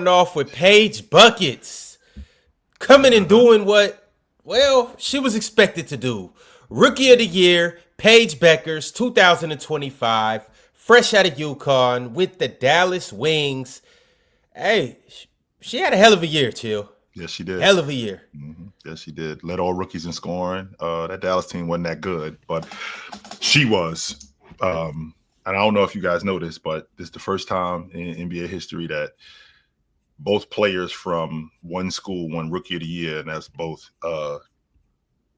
starting off with Paige Buckets coming and doing what, well, she was expected to do. Rookie of the Year, Paige Bueckers, 2025, fresh out of UConn with the Dallas Wings. Hey, she had a hell of a year, Chill. Yes, she did. Hell of a year. Yes, she did. Led all rookies in scoring. That Dallas team wasn't that good, but she was. And I don't know if you guys noticed, but this is the first time in NBA history that both players from one school won Rookie of the Year, and that's both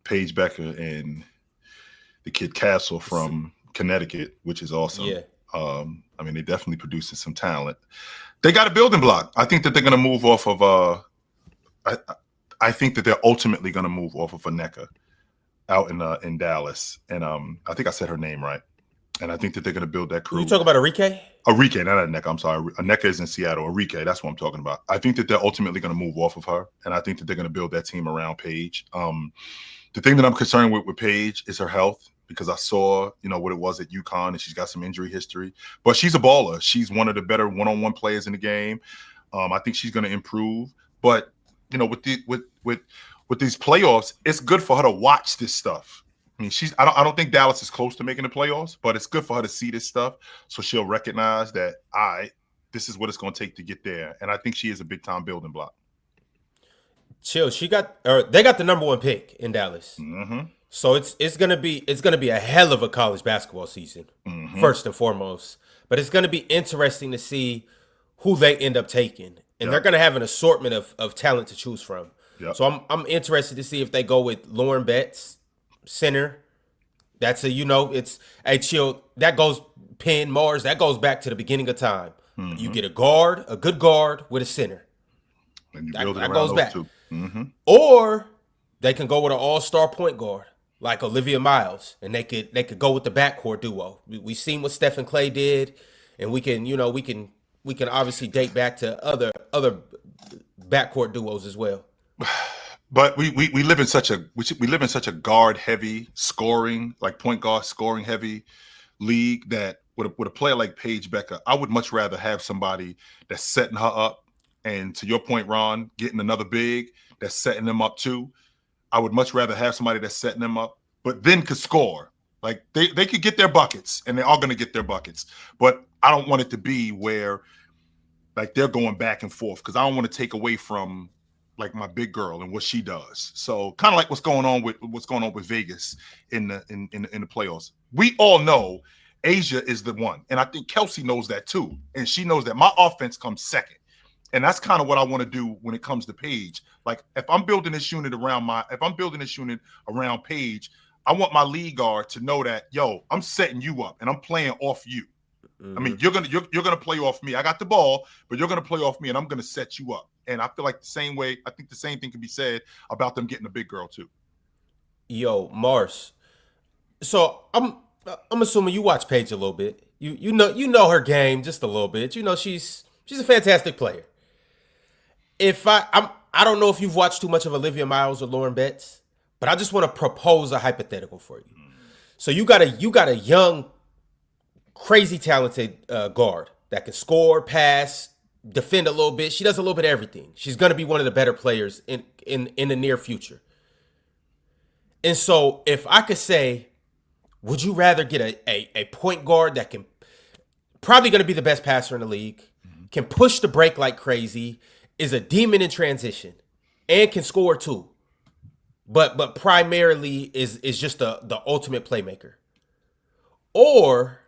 Paige Buecker and the kid Castle from Connecticut, which is awesome. Yeah. I mean, they definitely producing some talent. They got a building block. I think that they're going to move off of I think that they're ultimately going to move off of Aneka out in Dallas, and I think I said her name right. And I think that they're going to build that crew. You talking about Arike? Arike, not Aneka. I'm sorry. Aneka is in Seattle. Arike, that's what I'm talking about. I think that they're ultimately going to move off of her, and I think that they're going to build that team around Paige. The thing that I'm concerned with Paige is her health, because I saw, what it was at UConn, and she's got some injury history. But she's a baller. She's one of the better one-on-one players in the game. I think she's going to improve. But with these playoffs, it's good for her to watch this stuff. I mean, I don't think Dallas is close to making the playoffs, but it's good for her to see this stuff, so she'll recognize that this is what it's going to take to get there. And I think she is a big time building block. Chill. They got the number 1 pick in Dallas. Mm-hmm. So it's gonna be a hell of a college basketball season, first and foremost. But it's gonna be interesting to see who they end up taking, and they're gonna have an assortment of talent to choose from. Yep. So I'm interested to see if they go with Lauren Betts, center. That's it's Chill. That goes Penn Mars. That goes back to the beginning of time. Mm-hmm. You get a good guard with a center. And you build that goes back. Mm-hmm. Or they can go with an all-star point guard like Olivia Miles, and they could go with the backcourt duo. We've seen what Steph and Clay did, and we can obviously date back to other backcourt duos as well. But we live in such a guard heavy scoring, like point guard scoring heavy league, that with a player like Paige Buecker, I would much rather have somebody that's setting her up, and to your point, Ron, getting another big that's setting them up too. I would much rather have somebody that's setting them up, but then could score. Like they could get their buckets, and they are going to get their buckets. But I don't want it to be where like they're going back and forth, because I don't want to take away from like my big girl and what she does. So kind of like what's going on with Vegas in the playoffs. We all know Asia is the one, and I think Kelsey knows that too, and she knows that my offense comes second. And that's kind of what I want to do when it comes to Paige. Like if I'm building this unit around Paige, I want my lead guard to know that, I'm setting you up and I'm playing off you. Mm-hmm. I mean, you're gonna play off me. I got the ball, but you're gonna play off me, and I'm gonna set you up. And I feel like the same thing can be said about them getting a big girl too. Mars. So I'm assuming you watch Paige a little bit. You know her game just a little bit. She's a fantastic player. I don't know if you've watched too much of Olivia Miles or Lauren Betts, but I just want to propose a hypothetical for you. So you got a young, crazy talented guard that can score, pass, defend a little bit. She does a little bit of everything. She's going to be one of the better players in the near future. And so if I could say, would you rather get a point guard that can probably going to be the best passer in the league, can push the break like crazy, is a demon in transition, and can score too, but primarily is just the ultimate playmaker? Or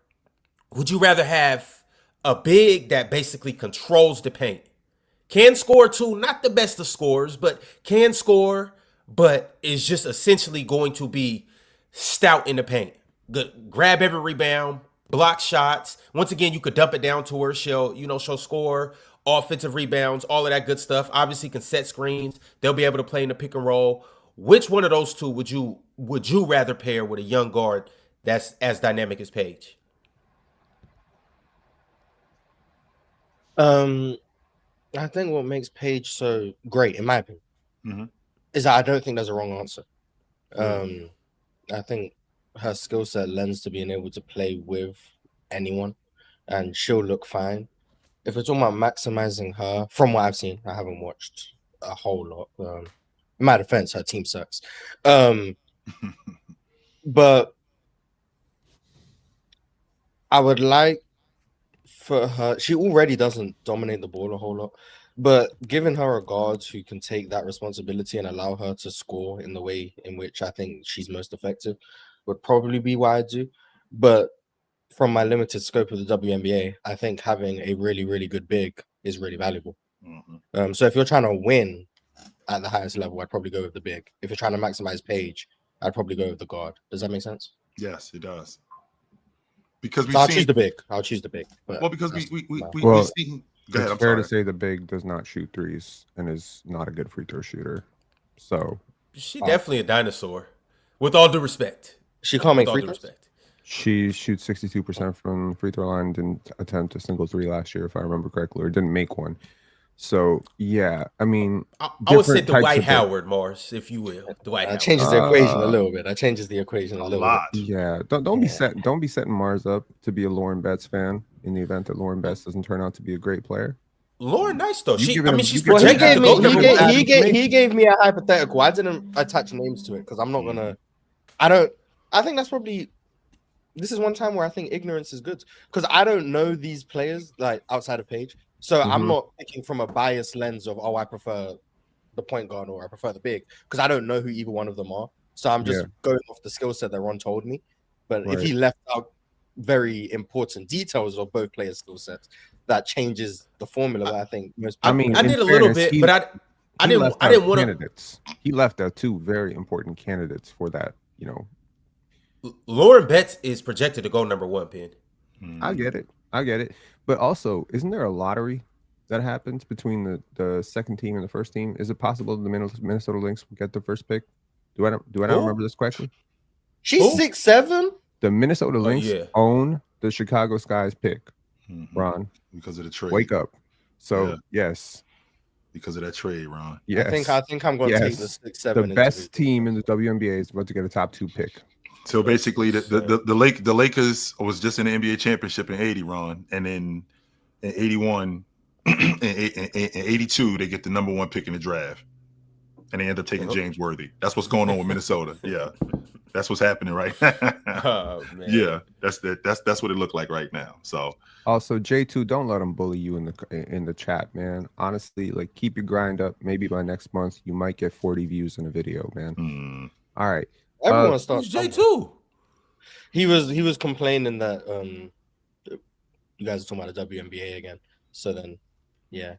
would you rather have a big that basically controls the paint, can score too, not the best of scores, but can score, but is just essentially going to be stout in the paint, good, grab every rebound, block shots. Once again, you could dump it down to her. She'll score, offensive rebounds, all of that good stuff. Obviously can set screens. They'll be able to play in the pick and roll. Which one of those two would you rather pair with a young guard that's as dynamic as Paige? I think what makes Paige so great, in my opinion, is that I don't think there's a wrong answer. I think her skill set lends to being able to play with anyone, and she'll look fine. if we're talking about maximizing her, from what I've seen, I haven't watched a whole lot. In my defense, her team sucks. But I would like for her. She already doesn't dominate the ball a whole lot, but giving her a guard who can take that responsibility and allow her to score in the way in which I think she's most effective would probably be what I do. But from my limited scope of the WNBA, I think having a really, really good big is really valuable. So if you're trying to win at the highest level, I'd probably go with the big. If you're trying to maximize Paige, I'd probably go with the guard. Does that make sense? Yes, it does. Because I'll choose the big. I'll choose the big. Well, because we see. Go ahead, it's fair to say the big does not shoot threes and is not a good free throw shooter. So she definitely a dinosaur. With all due respect, she can't make free throws. She shoots 62% from free throw line. Didn't attempt a single three last year, if I remember correctly, or didn't make one. So yeah, I mean, I would say Dwight Howard, Mars, if you will. Dwight Howard. Changes the equation a little bit. That changes the equation a little bit. Yeah, don't be setting Mars up to be a Lauren Betts fan in the event that Lauren Betts doesn't turn out to be a great player. Lauren, nice though. She's projected to go number one. He gave me a hypothetical. I didn't attach names to it because I'm not gonna. I think that's probably. This is one time where I think ignorance is good because I don't know these players like outside of Paige. So I'm not thinking from a biased lens of, I prefer the point guard or I prefer the big, because I don't know who either one of them are. So I'm just going off the skill set that Ron told me. But if he left out very important details of both players' skill sets, that changes the formula. I think most people. I mean, I did a little bit, but I didn't want candidates. He left out two very important candidates for that. Lauren Betts is projected to go number one, Pin. I get it. But also, isn't there a lottery that happens between the second team and the first team? Is it possible the Minnesota Lynx will get the first pick? Do I not remember this correctly? She's 6'7". The Minnesota Lynx own the Chicago Sky's pick. Ron, because of the trade. Wake up. So yes, because of that trade, Ron. Yes. I think I'm going to take the 6'7". The best team in the WNBA is about to get a top 2 pick. So basically, the Lakers was just in the NBA championship in '80, Ron, and then in '81, in '82, they get the number 1 pick in the draft, and they end up taking James Worthy. That's what's going on with Minnesota. Yeah, that's what's happening right now. Oh, man. Yeah, that's what it looked like right now. So also, J2, don't let them bully you in the chat, man. Honestly, like, keep your grind up. Maybe by next month, you might get 40 views in a video, man. All right. Everyone starts. J2. He was complaining that you guys are talking about the WNBA again. So then, yeah.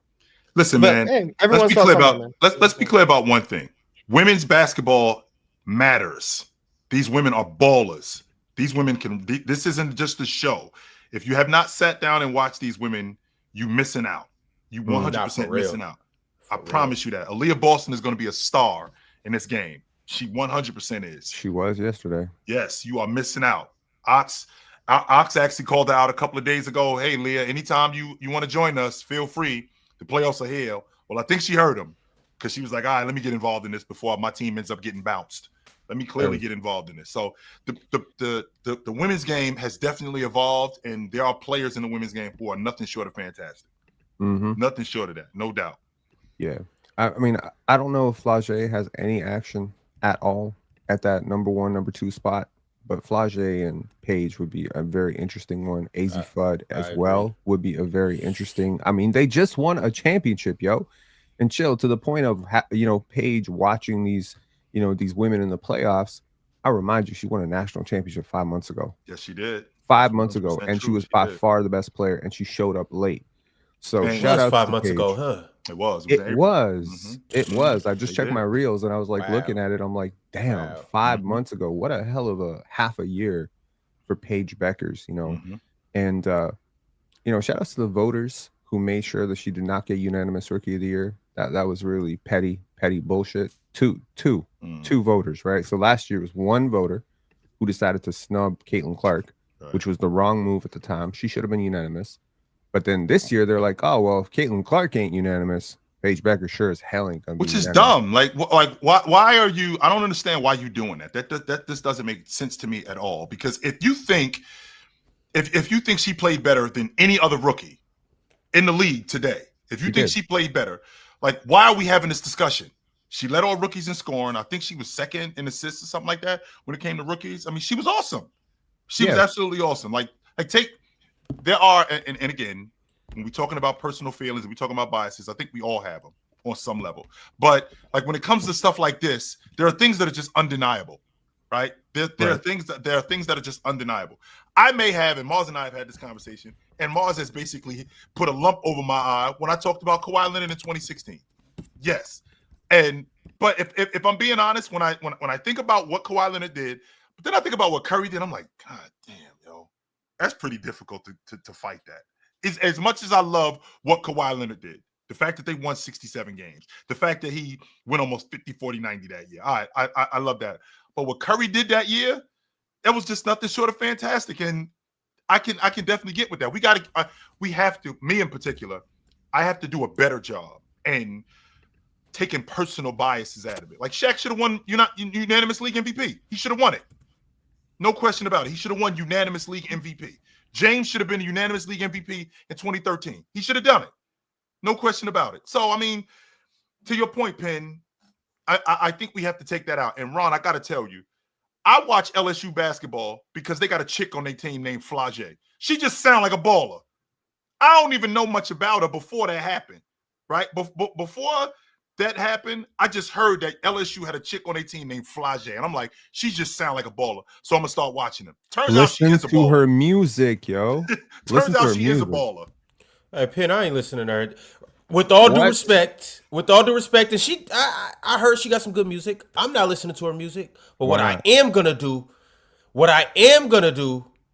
Listen, man. Hey, let's be clear about one thing. Women's basketball matters. These women are ballers. These women can. This isn't just a show. If you have not sat down and watched these women, you missing out. You 100% missing out. I promise you that. Aaliyah Boston is going to be a star in this game. She 100% is. She was yesterday. Yes, you are missing out. Ox actually called her out a couple of days ago. Hey, Leah, anytime you want to join us, feel free. The playoffs are here. Well, I think she heard him because she was like, all right, let me get involved in this before my team ends up getting bounced. Let me clearly get involved in this. So the women's game has definitely evolved, and there are players in the women's game who are nothing short of fantastic. Nothing short of that, no doubt. Yeah. I mean, I don't know if Flage has any action at all at that number 1, number 2 spot, but Flage and Paige would be a very interesting one. AZ Fudd as well would be a very interesting. I mean, they just won a championship, yo, and chill to the point of Paige watching these women in the playoffs. I remind you, she won a national championship 5 months ago. Yes, she did. 5 months ago, and she was by far the best player, and she showed up late. So shout out 5 to months Paige. ago, huh? It was. It was. I just checked my reels and I was like looking at it. I'm like, damn, 5 months ago. What a hell of a half a year for Paige Bueckers, And shout outs to the voters who made sure that she did not get unanimous Rookie of the Year. That was really petty bullshit. Two voters, right? So last year was one voter who decided to snub Caitlin Clark, which was the wrong move at the time. She should have been unanimous. But then this year, they're like, oh, well, if Caitlin Clark ain't unanimous, Paige Buecker sure as hell ain't gonna be Which is unanimous. dumb. Like why are you? I don't understand why you're doing that. That this doesn't make sense to me at all. Because if you think she played better than any other rookie, in the league today. If you think she played better, like, why are we having this discussion? She led all rookies in scoring. I think she was second in assists or something like that when it came to rookies. I mean, she was awesome. She was absolutely awesome. There are, and again, when we're talking about personal feelings and we're talking about biases, I think we all have them on some level. But like when it comes to stuff like this, there are things that are just undeniable, right? There are things that are just undeniable. I may have, and Mars and I have had this conversation, and Mars has basically put a lump over my eye when I talked about Kawhi Leonard in 2016. Yes. But if I'm being honest, when I think about what Kawhi Leonard did, but then I think about what Curry did, I'm like, God damn, yo, that's pretty difficult to fight that. It's, as much as I love what Kawhi Leonard did, the fact that they won 67 games, the fact that he went almost 50, 40, 90 that year. All right, I love that. But what Curry did that year, it was just nothing short of fantastic. And I can definitely get with that. We have to, me in particular, I have to do a better job and taking personal biases out of it. Like Shaq should have won unanimous league MVP. He should have won it. No question about it. He should have won unanimous league MVP. James should have been a unanimous league MVP in 2013. He should have done it. No question about it. So, I mean, to your point, Penn, I think we have to take that out. And Ron, I got to tell you, I watch LSU basketball because they got a chick on their team named Flage. She just sounds like a baller. I don't even know much about her before that happened, right? Before that happened, I just heard that LSU had a chick on their team named Flage, and I'm like, she just sound like a baller. So I'm gonna start watching them. Turns out she is a baller. Listen to her music, yo. Turns out she is a baller. Hey, Penn, I ain't listening to her. With all due respect, and I heard she got some good music. I'm not listening to her music, but what I am gonna do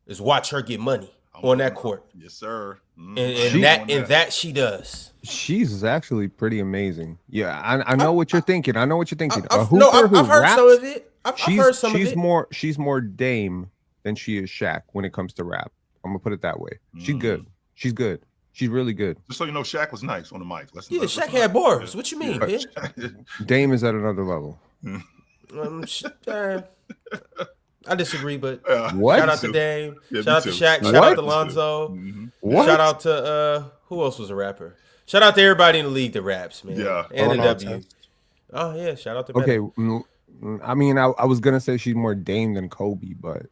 is watch her get money on that court. Yes, sir. And that she does. She's actually pretty amazing. Yeah, I know what you're thinking. I've heard some of it. I've heard some of it. She's more Dame than she is Shaq when it comes to rap. I'm gonna put it that way. She's good. She's really good. Just so you know, Shaq was nice on the mic. Shaq had bars. What you mean, man? Dame is at another level. I disagree, but what? Shout out to Dame. Shout out to Shaq. Shout out to Lonzo. Shout out to who else was a rapper? Shout out to everybody in the league that raps, man. Yeah. And the W. Oh yeah, shout out to Okay. I mean, I was gonna say she's more Dame than Kobe, but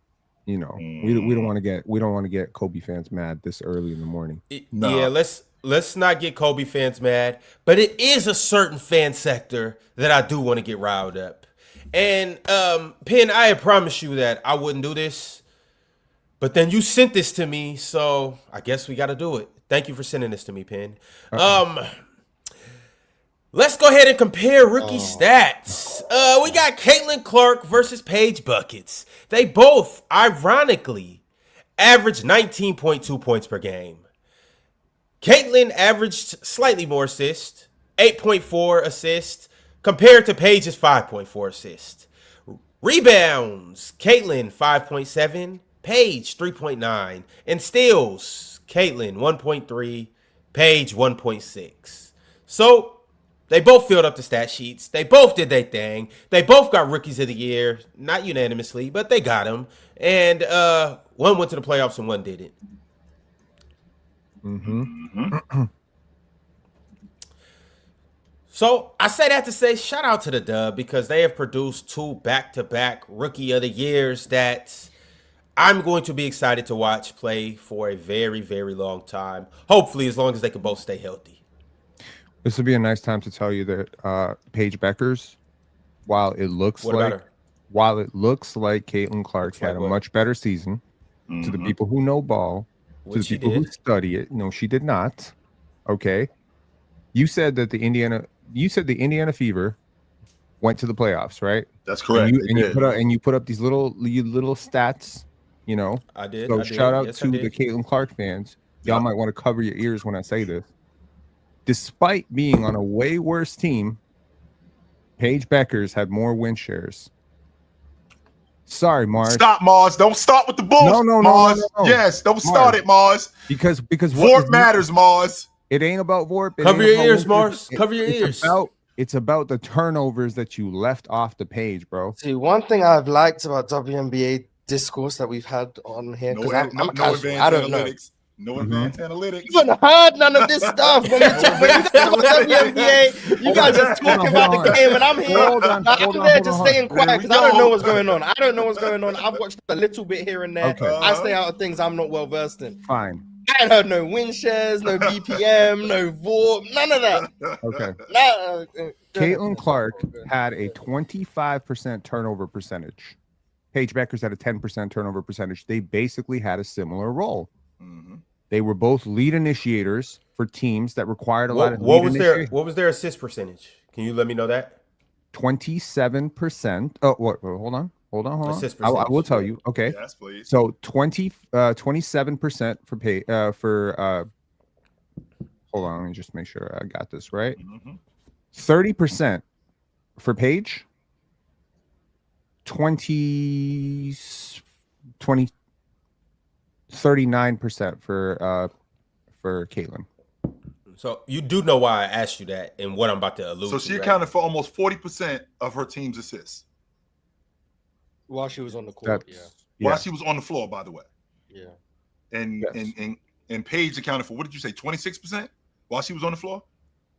you know, we don't want to get Kobe fans mad this early in the morning. Yeah, let's not get Kobe fans mad, but it is a certain fan sector that I do want to get riled up. And Penn, I had promised you that I wouldn't do this, but then you sent this to me, so I guess we got to do it. Thank you for sending this to me, Penn. Let's go ahead and compare rookie stats. We got Caitlin Clark versus Paige Bueckers. They both, ironically, averaged 19.2 points per game. Caitlin averaged slightly more assists, 8.4 assists, compared to Paige's 5.4 assists. Rebounds, Caitlin 5.7, Paige 3.9, and steals, Caitlin 1.3, Paige 1.6. So they both filled up the stat sheets. They both did their thing. They both got rookies of the year, not unanimously, but they got them. And one went to the playoffs and one didn't. So I say that to say shout out to the Dub because they have produced 2 back-to-back rookie of the years that I'm going to be excited to watch play for a very, very long time. Hopefully, as long as they can both stay healthy. This would be a nice time to tell you that Paige Bueckers, while it looks like Caitlin Clark had a much better season, to the people who know ball, to the people who study it, no, she did not. Okay, you said that the Indiana Fever went to the playoffs, right? That's correct. And you put up these little stats. You know, I did. So shout out to the Caitlin Clark fans. Y'all might want to cover your ears when I say this. Despite being on a way worse team, Paige Bueckers had more win shares. Sorry, Mars. Stop, Mars. Don't start with the bullshit. No, Mars. No. Yes, don't start it, Mars. Because Vort matters, Mars. It ain't about Vort. Cover your ears, Mars. Cover your ears. It's about the turnovers that you left off the page, bro. See, one thing I've liked about WNBA discourse that we've had on here, because I'm casual. I don't know. No advanced analytics. You haven't heard none of this stuff when we talk about WNBA. You guys just talking about the game, and I'm here. I'm there just staying quiet because I don't know what's going on. I've watched a little bit here and there. Okay. I stay out of things I'm not well versed in. Fine. I ain't heard no win shares, no BPM, no VOR, none of that. Okay. Caitlin Clark had a 25% turnover percentage. Paige Bueckers had a 10% turnover percentage. They basically had a similar role. Mm-hmm. They were both lead initiators for teams that required a lot of what was their assist percentage? Can you let me know that? 27%. Oh, what? Hold on. Assist I will tell you. Okay. Yes, please. So 27% for hold on, let me just make sure I got this right. 30% for Paige. 39% for Caitlin. So you do know why I asked you that and what I'm about to allude to. So she accounted for almost 40% of her team's assists. While she was on the court, While she was on the floor, by the way. Yeah. And Paige accounted for, what did you say, 26% while she was on the floor?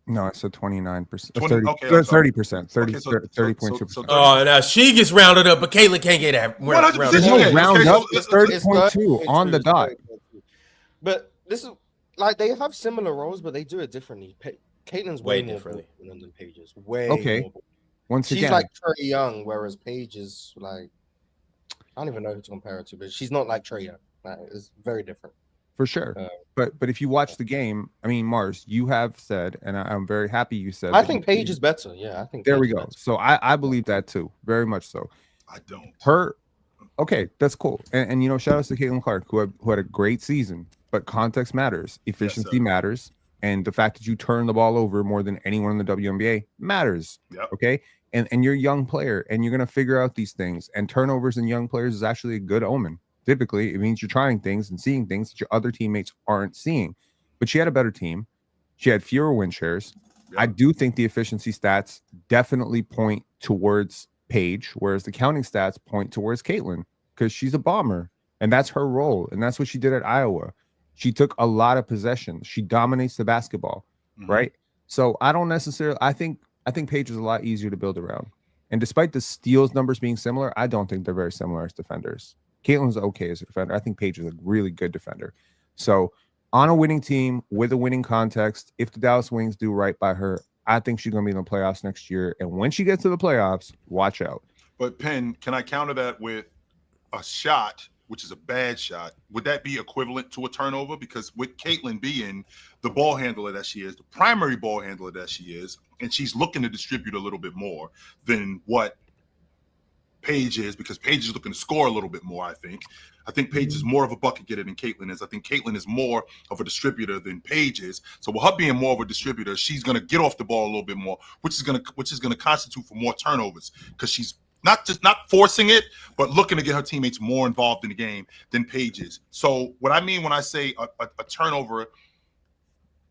No, I said 29%. 30%. 30.2%. Oh, now she gets rounded up, but Caitlin can't get that. Round up. It's 30.2 on the dot. But this is like they have similar roles, but they do it differently. Caitlin's way more differently than Paige's. Way more. Once she's again, like Trae Young, whereas Paige is like, I don't even know who to compare it to, but she's not like Trae Young. Like, it's very different. For sure. But if you watch the game, I mean, Mars, you have said, and I'm very happy you said. I think Paige is better. Yeah, I think. There we go. So I believe that too, very much so. I don't. Okay, that's cool. And you know, shout outs to Caitlin Clark, who had a great season. But context matters, efficiency matters, and the fact that you turn the ball over more than anyone in the WNBA matters. Yep. Okay. And you're a young player, and you're gonna figure out these things. And turnovers in young players is actually a good omen. Typically, it means you're trying things and seeing things that your other teammates aren't seeing. But she had a better team. She had fewer win shares. Yep. I do think the efficiency stats definitely point towards Paige, whereas the counting stats point towards Caitlin because she's a bomber, and that's her role. And that's what she did at Iowa. She took a lot of possessions. She dominates the basketball, right? So I don't necessarily. I think Paige is a lot easier to build around. And despite the steals numbers being similar, I don't think they're very similar as defenders. Caitlin's okay as a defender. I think Paige is a really good defender. So on a winning team with a winning context, if the Dallas Wings do right by her, I think she's going to be in the playoffs next year. And when she gets to the playoffs, watch out. But Penn, can I counter that with a shot, which is a bad shot? Would that be equivalent to a turnover? Because with Caitlin being the ball handler that she is, the primary ball handler that she is, and she's looking to distribute a little bit more than what Paige is, because Paige is looking to score a little bit more, I think. I think Paige is more of a bucket getter than Caitlin is. I think Caitlin is more of a distributor than Paige is. So with her being more of a distributor, she's going to get off the ball a little bit more, which is going to constitute for more turnovers, because she's not forcing it, but looking to get her teammates more involved in the game than Paige is. So what I mean when I say a turnover,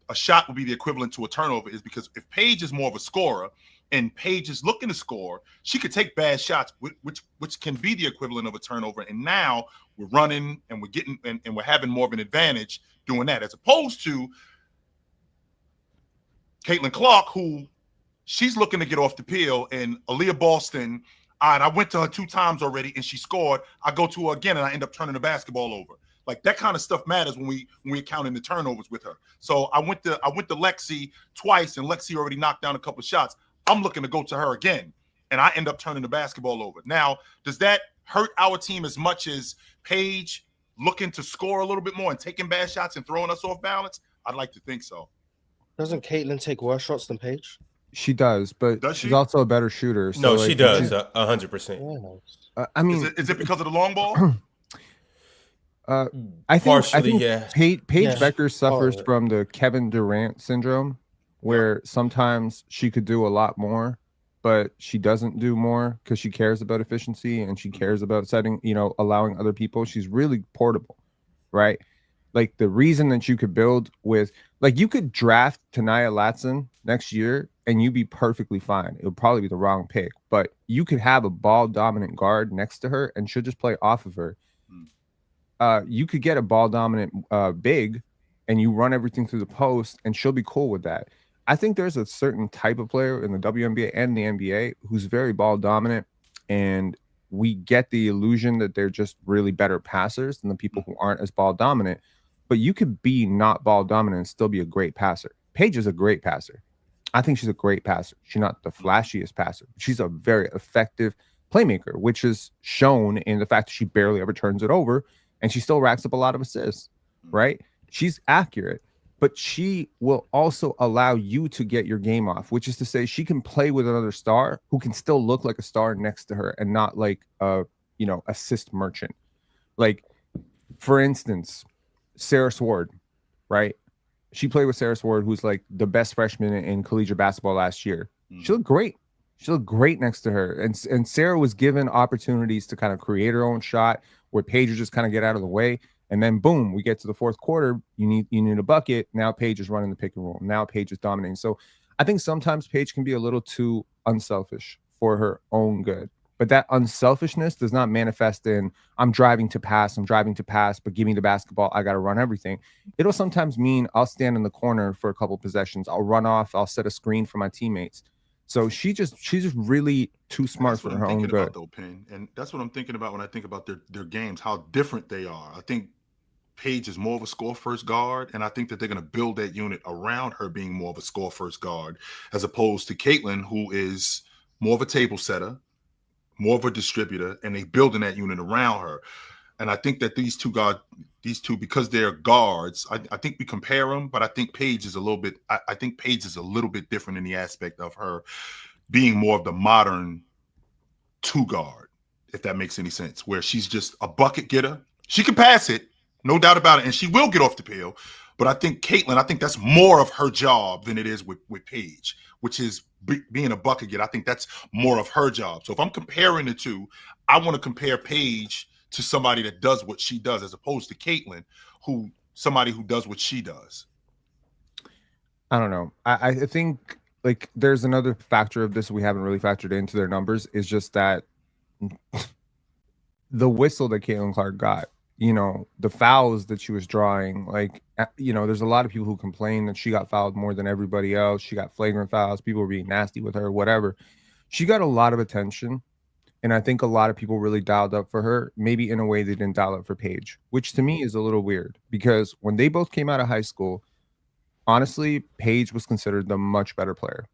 a shot would be the equivalent to a turnover, is because if Paige is more of a scorer and Paige is looking to score, she could take bad shots, which can be the equivalent of a turnover. And now we're running and we're getting and we're having more of an advantage doing that, as opposed to Caitlin Clark, who she's looking to get off the peel, and Aaliyah Boston. All right, I went to her 2 times already and she scored. I go to her again and I end up turning the basketball over. Like, that kind of stuff matters when we're counting the turnovers with her. So I went to Lexi twice and Lexi already knocked down a couple of shots. I'm looking to go to her again, and I end up turning the basketball over. Now, does that hurt our team as much as Paige looking to score a little bit more and taking bad shots and throwing us off balance? I'd like to think so. Doesn't Caitlin take worse shots than Paige? She does, but she's also a better shooter. So no, she does 100%. I mean, is it because of the long ball? I think yeah. Paige Buecker suffers from the Kevin Durant syndrome, where sometimes she could do a lot more, but she doesn't do more because she cares about efficiency and she cares about allowing other people. She's really portable, right? Like, the reason that you could build with, like, you could draft Tanaya Latson next year and you'd be perfectly fine. It would probably be the wrong pick, but you could have a ball dominant guard next to her and she'll just play off of her. you could get a ball dominant big, and you run everything through the post, and she'll be cool with that. I think there's a certain type of player in the WNBA and the NBA who's very ball dominant, and we get the illusion that they're just really better passers than the people who aren't as ball dominant. But you could be not ball dominant and still be a great passer. Paige is a great passer. I think she's a great passer. She's not the flashiest passer. She's a very effective playmaker, which is shown in the fact that she barely ever turns it over, and she still racks up a lot of assists, right? She's accurate, but she will also allow you to get your game off, which is to say she can play with another star who can still look like a star next to her and not like a, assist merchant. Like, for instance, Sarah Sword, right? She played with Sarah Sword, who's like the best freshman in collegiate basketball last year. She looked great. She looked great next to her. And Sarah was given opportunities to kind of create her own shot where Paige would just kind of get out of the way. And then boom, we get to the fourth quarter. You need a bucket. Now Paige is running the pick and roll. Now Paige is dominating. So I think sometimes Paige can be a little too unselfish for her own good. But that unselfishness does not manifest in I'm driving to pass, but give me the basketball. I got to run everything. It'll sometimes mean I'll stand in the corner for a couple possessions. I'll run off. I'll set a screen for my teammates. So she's just really too smart for her own good. About, though, Penn. And that's what I'm thinking about when I think about their games, how different they are. I think Paige is more of a score-first guard, and I think that they're going to build that unit around her being more of a score-first guard, as opposed to Caitlin, who is more of a table setter, more of a distributor, and they building that unit around her. And I think that these two, because they're guards, I think we compare them, but I think Paige is a little bit, I think Paige is a little bit different in the aspect of her being more of the modern two guard, if that makes any sense, where she's just a bucket getter. She can pass it, no doubt about it, and she will get off the peel. But I think Caitlin, I think that's more of her job than it is with Paige, which is being a bucket getter. I think that's more of her job. So if I'm comparing the two, I want to compare Paige to somebody that does what she does, as opposed to Caitlin, somebody who does what she does. I don't know. I think like there's another factor of this we haven't really factored into their numbers, is just that the whistle that Caitlin Clark got, the fouls that she was drawing, like, there's a lot of people who complain that she got fouled more than everybody else. She got flagrant fouls. People were being nasty with her, whatever. She got a lot of attention. And I think a lot of people really dialed up for her, maybe in a way they didn't dial up for Paige, which to me is a little weird, because when they both came out of high school, honestly, Paige was considered the much better player.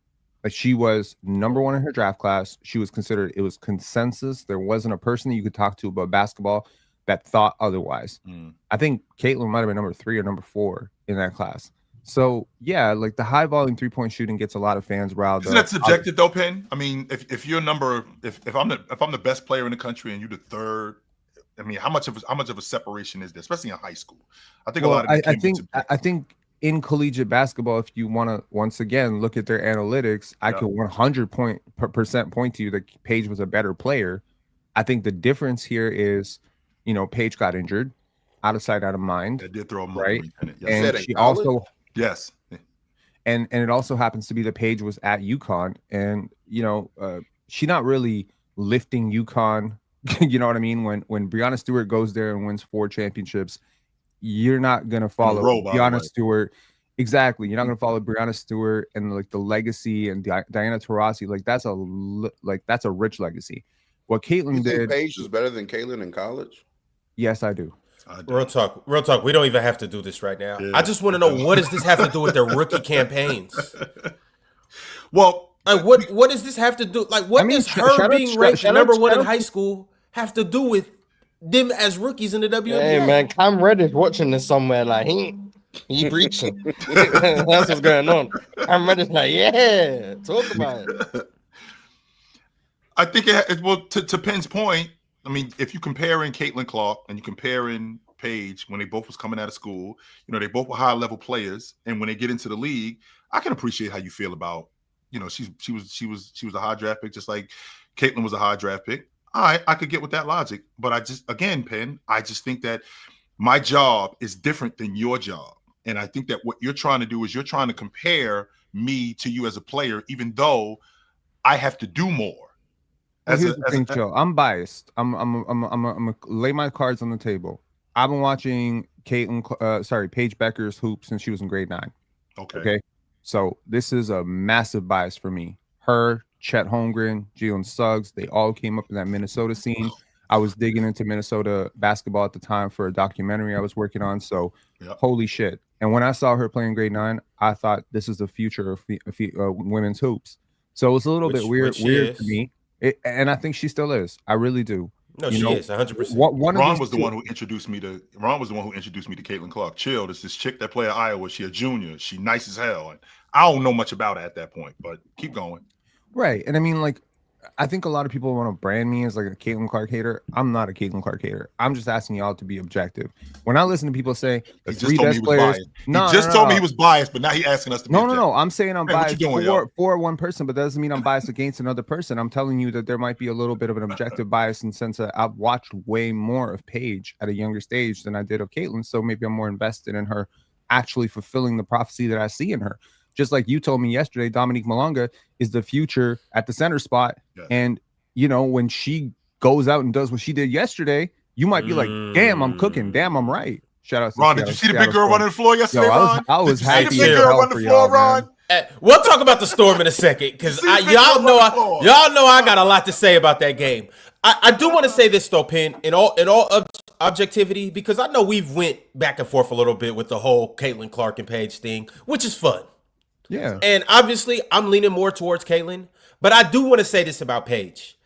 Like, she was number one in her draft class. She was considered, it was consensus. There wasn't a person that you could talk to about basketball that thought otherwise. I think Caitlin might have been number 3 or number 4 in that class. So yeah, like the high volume 3-point shooting gets a lot of fans riled up. Isn't that subjective though, Penn? I mean, if you're if I'm the best player in the country and you're the third, I mean, how much of a separation is there, especially in high school? I think a lot of I think in collegiate basketball, if you want to once again look at their analytics, I could 100% point to you that Paige was a better player. I think the difference here is, Paige got injured, out of sight, out of mind. That did throw him right, yes. And she also. Yes. And it also happens to be that Paige was at UConn, and she's not really lifting UConn. You know what I mean? When Breanna Stewart goes there and wins 4 championships, you're not gonna follow Breanna Stewart. Exactly, you're not gonna follow Breanna Stewart and like the legacy and Diana Taurasi. Like that's a rich legacy. What Caitlin did. Paige was better than Caitlin in college. Yes, I do. Real talk. We don't even have to do this right now. Yeah. I just want to know, what does this have to do with their rookie campaigns? Well, like what does this have to do? Like, what does her being ranked number 1 in high school have to do with them as rookies in the WNBA? Hey man, Cam Reddish watching this somewhere. Like he breaching. That's what's going on. Cam Reddish like, yeah, talk about it. I think to Penn's point. I mean, if you're comparing Caitlin Clark and you're comparing Paige when they both was coming out of school, they both were high-level players, and when they get into the league, I can appreciate how you feel about, she was a high draft pick, just like Caitlin was a high draft pick. I could get with that logic, but Penn, I just think that my job is different than your job, and I think that what you're trying to do is you're trying to compare me to you as a player, even though I have to do more. Here's the thing, Joe. I'm biased. I'm gonna lay my cards on the table. I've been watching Paige Buecker's hoop since she was in grade 9. Okay. So this is a massive bias for me. Her, Chet Holmgren, Jalen Suggs, they all came up in that Minnesota scene. I was digging into Minnesota basketball at the time for a documentary I was working on. So holy shit. And when I saw her playing grade 9, I thought this is the future of women's hoops. So it was a little bit weird to me. And I think she still is. I really do. No, she is 100%. Ron was the one who introduced me to Caitlin Clark. Chill, this chick that play at Iowa. She a junior. She nice as hell, and I don't know much about her at that point. But keep going. Right, and I mean, like, I think a lot of people want to brand me as like a Caitlin Clark hater. I'm not a Caitlin Clark hater. I'm just asking y'all to be objective. When I listen to people say the three best players, he just told me he was biased, but now he's asking us to be objective. No. I'm saying I'm biased for one person, but that doesn't mean I'm biased against another person. I'm telling you that there might be a little bit of an objective bias in the sense that I've watched way more of Paige at a younger stage than I did of Caitlin, so maybe I'm more invested in her actually fulfilling the prophecy that I see in her. Just like you told me yesterday, Dominique Malonga is the future at the center spot. Yes. And, you know, when she goes out and does what she did yesterday, you might be like, damn, I'm cooking. Damn, I'm right. Shout out to Ron. Did you see the big girl running the floor yesterday, Ron? I was happy. Did you see the big girl running the floor, Ron? We'll talk about the Storm in a second because y'all know I got a lot to say about that game. I do want to say this though, Penn, in all objectivity, because I know we've went back and forth a little bit with the whole Caitlin Clark and Paige thing, which is fun. Yeah. And obviously, I'm leaning more towards Caitlin. But I do want to say this about Paige.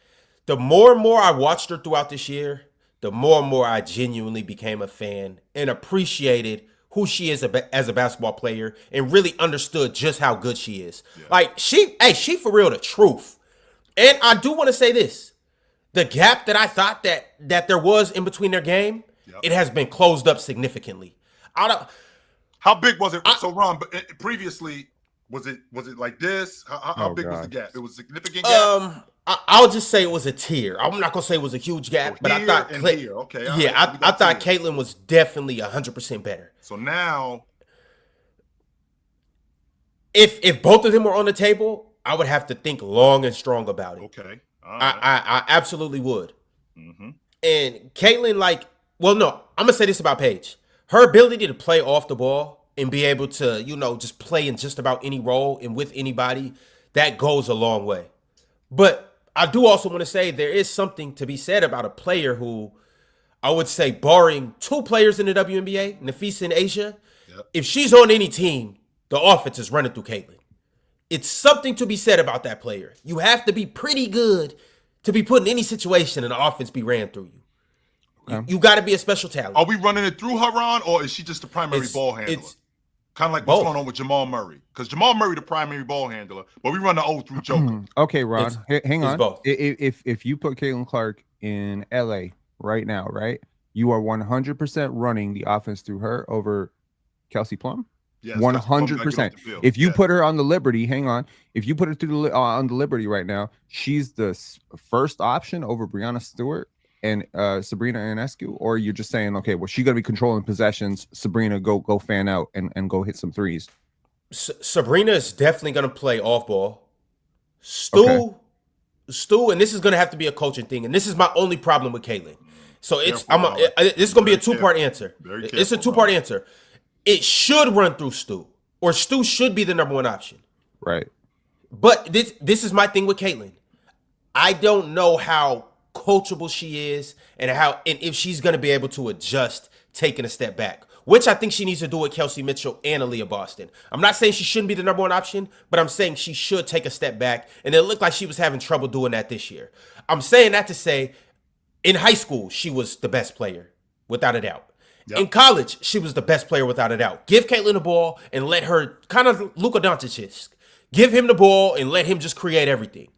The more and more I watched her throughout this year, the more and more I genuinely became a fan and appreciated who she is as a basketball player and really understood just how good she is. Yeah. Like, she for real the truth. And I do want to say this. The gap that I thought that there was in between their game, it has been closed up significantly. How big was it? So, Ron, but previously... Was it like this? How big was the gap? It was a significant gap. I'll just say it was a tier. I'm not gonna say it was a huge gap, but I thought okay. I thought Caitlin was definitely 100% better. So now, if both of them were on the table, I would have to think long and strong about it. Okay, I absolutely would. Mm-hmm. And Caitlin, I'm gonna say this about Paige: her ability to play off the ball and be able to, just play in just about any role and with anybody, that goes a long way. But I do also want to say there is something to be said about a player who, I would say, barring 2 players in the WNBA, Nafisa and Asia, if she's on any team, the offense is running through Caitlin. It's something to be said about that player. You have to be pretty good to be put in any situation and the offense be ran through you. You got to be a special talent. Are we running it through her, Ron, or is she just the primary ball handler? Kind of like what's going on with Jamal Murray. Because Jamal Murray, the primary ball handler, but we run the O through Joker. Okay, Ron, hang on. Both. If you put Caitlin Clark in LA right now, right, you are 100% running the offense through her over Kelsey Plum? Yes, 100%. If you put her on the Liberty, hang on. If you put her through on the Liberty right now, she's the first option over Breanna Stewart and Sabrina Ionescu, or you're just saying, okay, well, she's gonna be controlling possessions. Sabrina, go fan out and go hit some threes. Sabrina is definitely gonna play off ball. Stu, and this is gonna have to be a coaching thing, and this is my only problem with Caitlin. So this is gonna be a 2-part answer. It's a 2-part answer. It should run through Stu, or Stu should be the number 1 option. Right. But this is my thing with Caitlin. I don't know how coachable she is and if she's going to be able to adjust taking a step back, which I think she needs to do with Kelsey Mitchell and Aaliyah Boston. I'm not saying she shouldn't be the number 1 option, but I'm saying she should take a step back, and it looked like she was having trouble doing that this year. I'm saying that to say in high school she was the best player without a doubt. Yep. In college she was the best player without a doubt. Give Caitlin the ball and let her, kind of Luka Doncic, give him the ball and let him just create everything.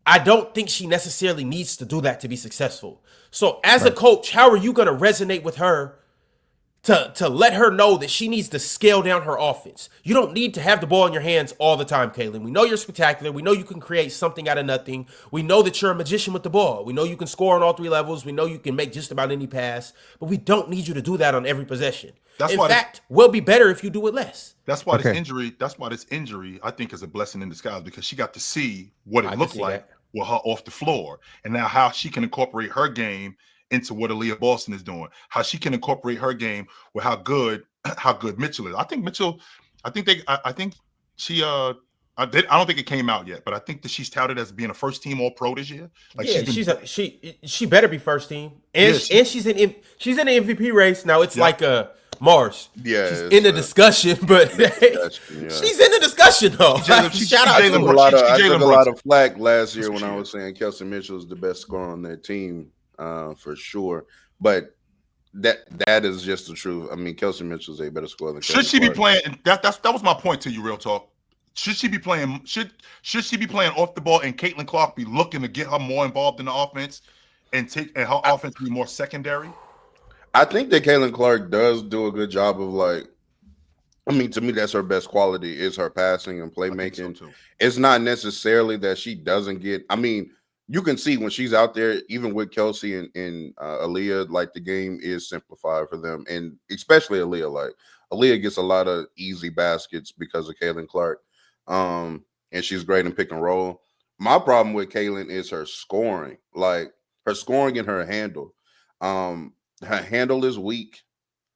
I don't think she necessarily needs to do that to be successful. So as a coach, how are you going to resonate with her to let her know that she needs to scale down her offense? You don't need to have the ball in your hands all the time, Caitlin. We know you're spectacular. We know you can create something out of nothing. We know that you're a magician with the ball. We know you can score on all 3 levels. We know you can make just about any pass. But we don't need you to do that on every possession. In fact, we'll be better if you do it less. That's why this injury, I think, is a blessing in disguise, because she got to see what it looked like with her off the floor, and now how she can incorporate her game into what Aaliyah Boston is doing, how she can incorporate her game with how good Mitchell is. I think she I don't think it came out yet, but I think that she's touted as being a first team All Pro this year. Like she better be first team, and she's in the MVP race now. It's like Mars. Yeah, she's in the discussion, but she's in the discussion though. Shout out to her. I took a lot of flack last year when I was saying Kelsey Mitchell is the best scorer on their team, for sure. But that is just the truth. I mean, Kelsey Mitchell's a better scorer than. Should she be playing? That was my point to you, real talk. Should she be playing? Should she be playing off the ball, and Caitlin Clark be looking to get her more involved in the offense, and her offense be more secondary? I think that Caitlin Clark does do a good job of to me, that's her best quality is her passing and playmaking. So it's not necessarily that she doesn't get. I mean, you can see when she's out there, even with Kelsey and Aaliyah, like the game is simplified for them, and especially Aaliyah. Like Aaliyah gets a lot of easy baskets because of Caitlin Clark. And she's great in pick and roll. My problem with Caitlin is her scoring, like her scoring and her handle. Her handle is weak.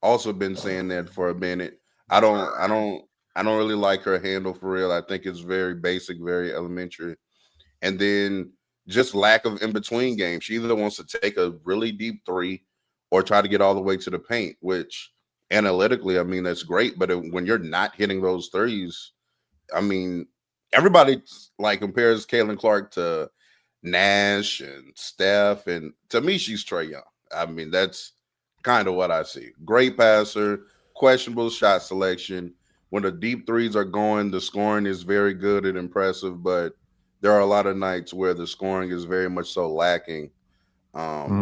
Also been saying that for a minute. I don't really like her handle for real. I think it's very basic, very elementary. And then just lack of in-between game. She either wants to take a really deep three or try to get all the way to the paint, which analytically, I mean, that's great. But when you're not hitting those threes, I mean, everybody compares Caitlin Clark to Nash and Steph, and to me, she's Trae Young. I mean, that's kind of what I see. Great passer, questionable shot selection. When the deep threes are going, the scoring is very good and impressive, but there are a lot of nights where the scoring is very much so lacking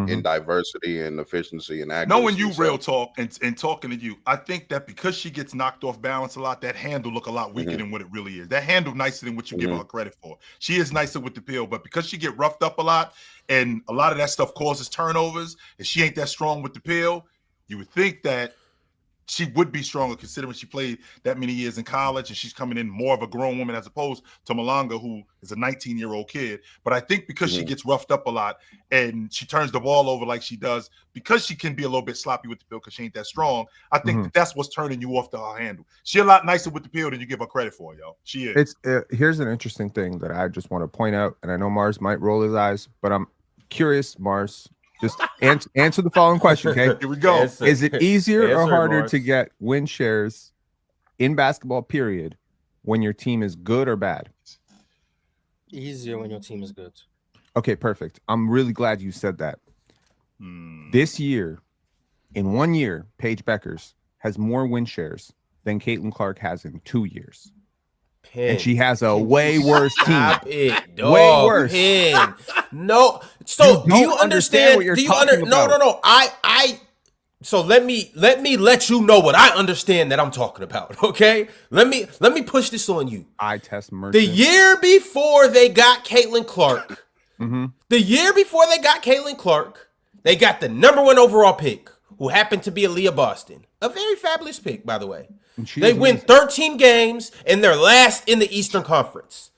in diversity and efficiency and accuracy. Knowing you, real talk, and talking to you, I think that because she gets knocked off balance a lot, that handle look a lot weaker than what it really is. That handle nicer than what you give her credit for. She is nicer with the pill, but because she get roughed up a lot, and a lot of that stuff causes turnovers, and she ain't that strong with the pill, you would think that she would be stronger considering she played that many years in college and she's coming in more of a grown woman as opposed to Malanga, who is a 19-year-old kid. But I think because she gets roughed up a lot and she turns the ball over like she does, because she can be a little bit sloppy with the pill because she ain't that strong, I think that's what's turning you off to her handle. She a lot nicer with the pill than you give her credit for, yo. She is. Here's an interesting thing that I just want to point out, and I know Mars might roll his eyes, but I'm curious, Mars. Just answer the following question, okay? Here we go. Is it easier or harder to get win shares in basketball, period, when your team is good or bad? Easier when your team is good. Okay, perfect. I'm really glad you said that. This year, in 1 year, Paige Bueckers has more win shares than Caitlin Clark has in 2 years. And she has a way worse team. Way worse. No. So do you understand what you're talking about? No. So let me let you know what I understand that I'm talking about. Okay. Let me push this on you. I test merchant. The year before they got Caitlin Clark. The year before they got Caitlin Clark, they got the #1 overall pick, who happened to be Aaliyah Boston. A very fabulous pick, by the way. They win 13 games and they're last in the Eastern Conference.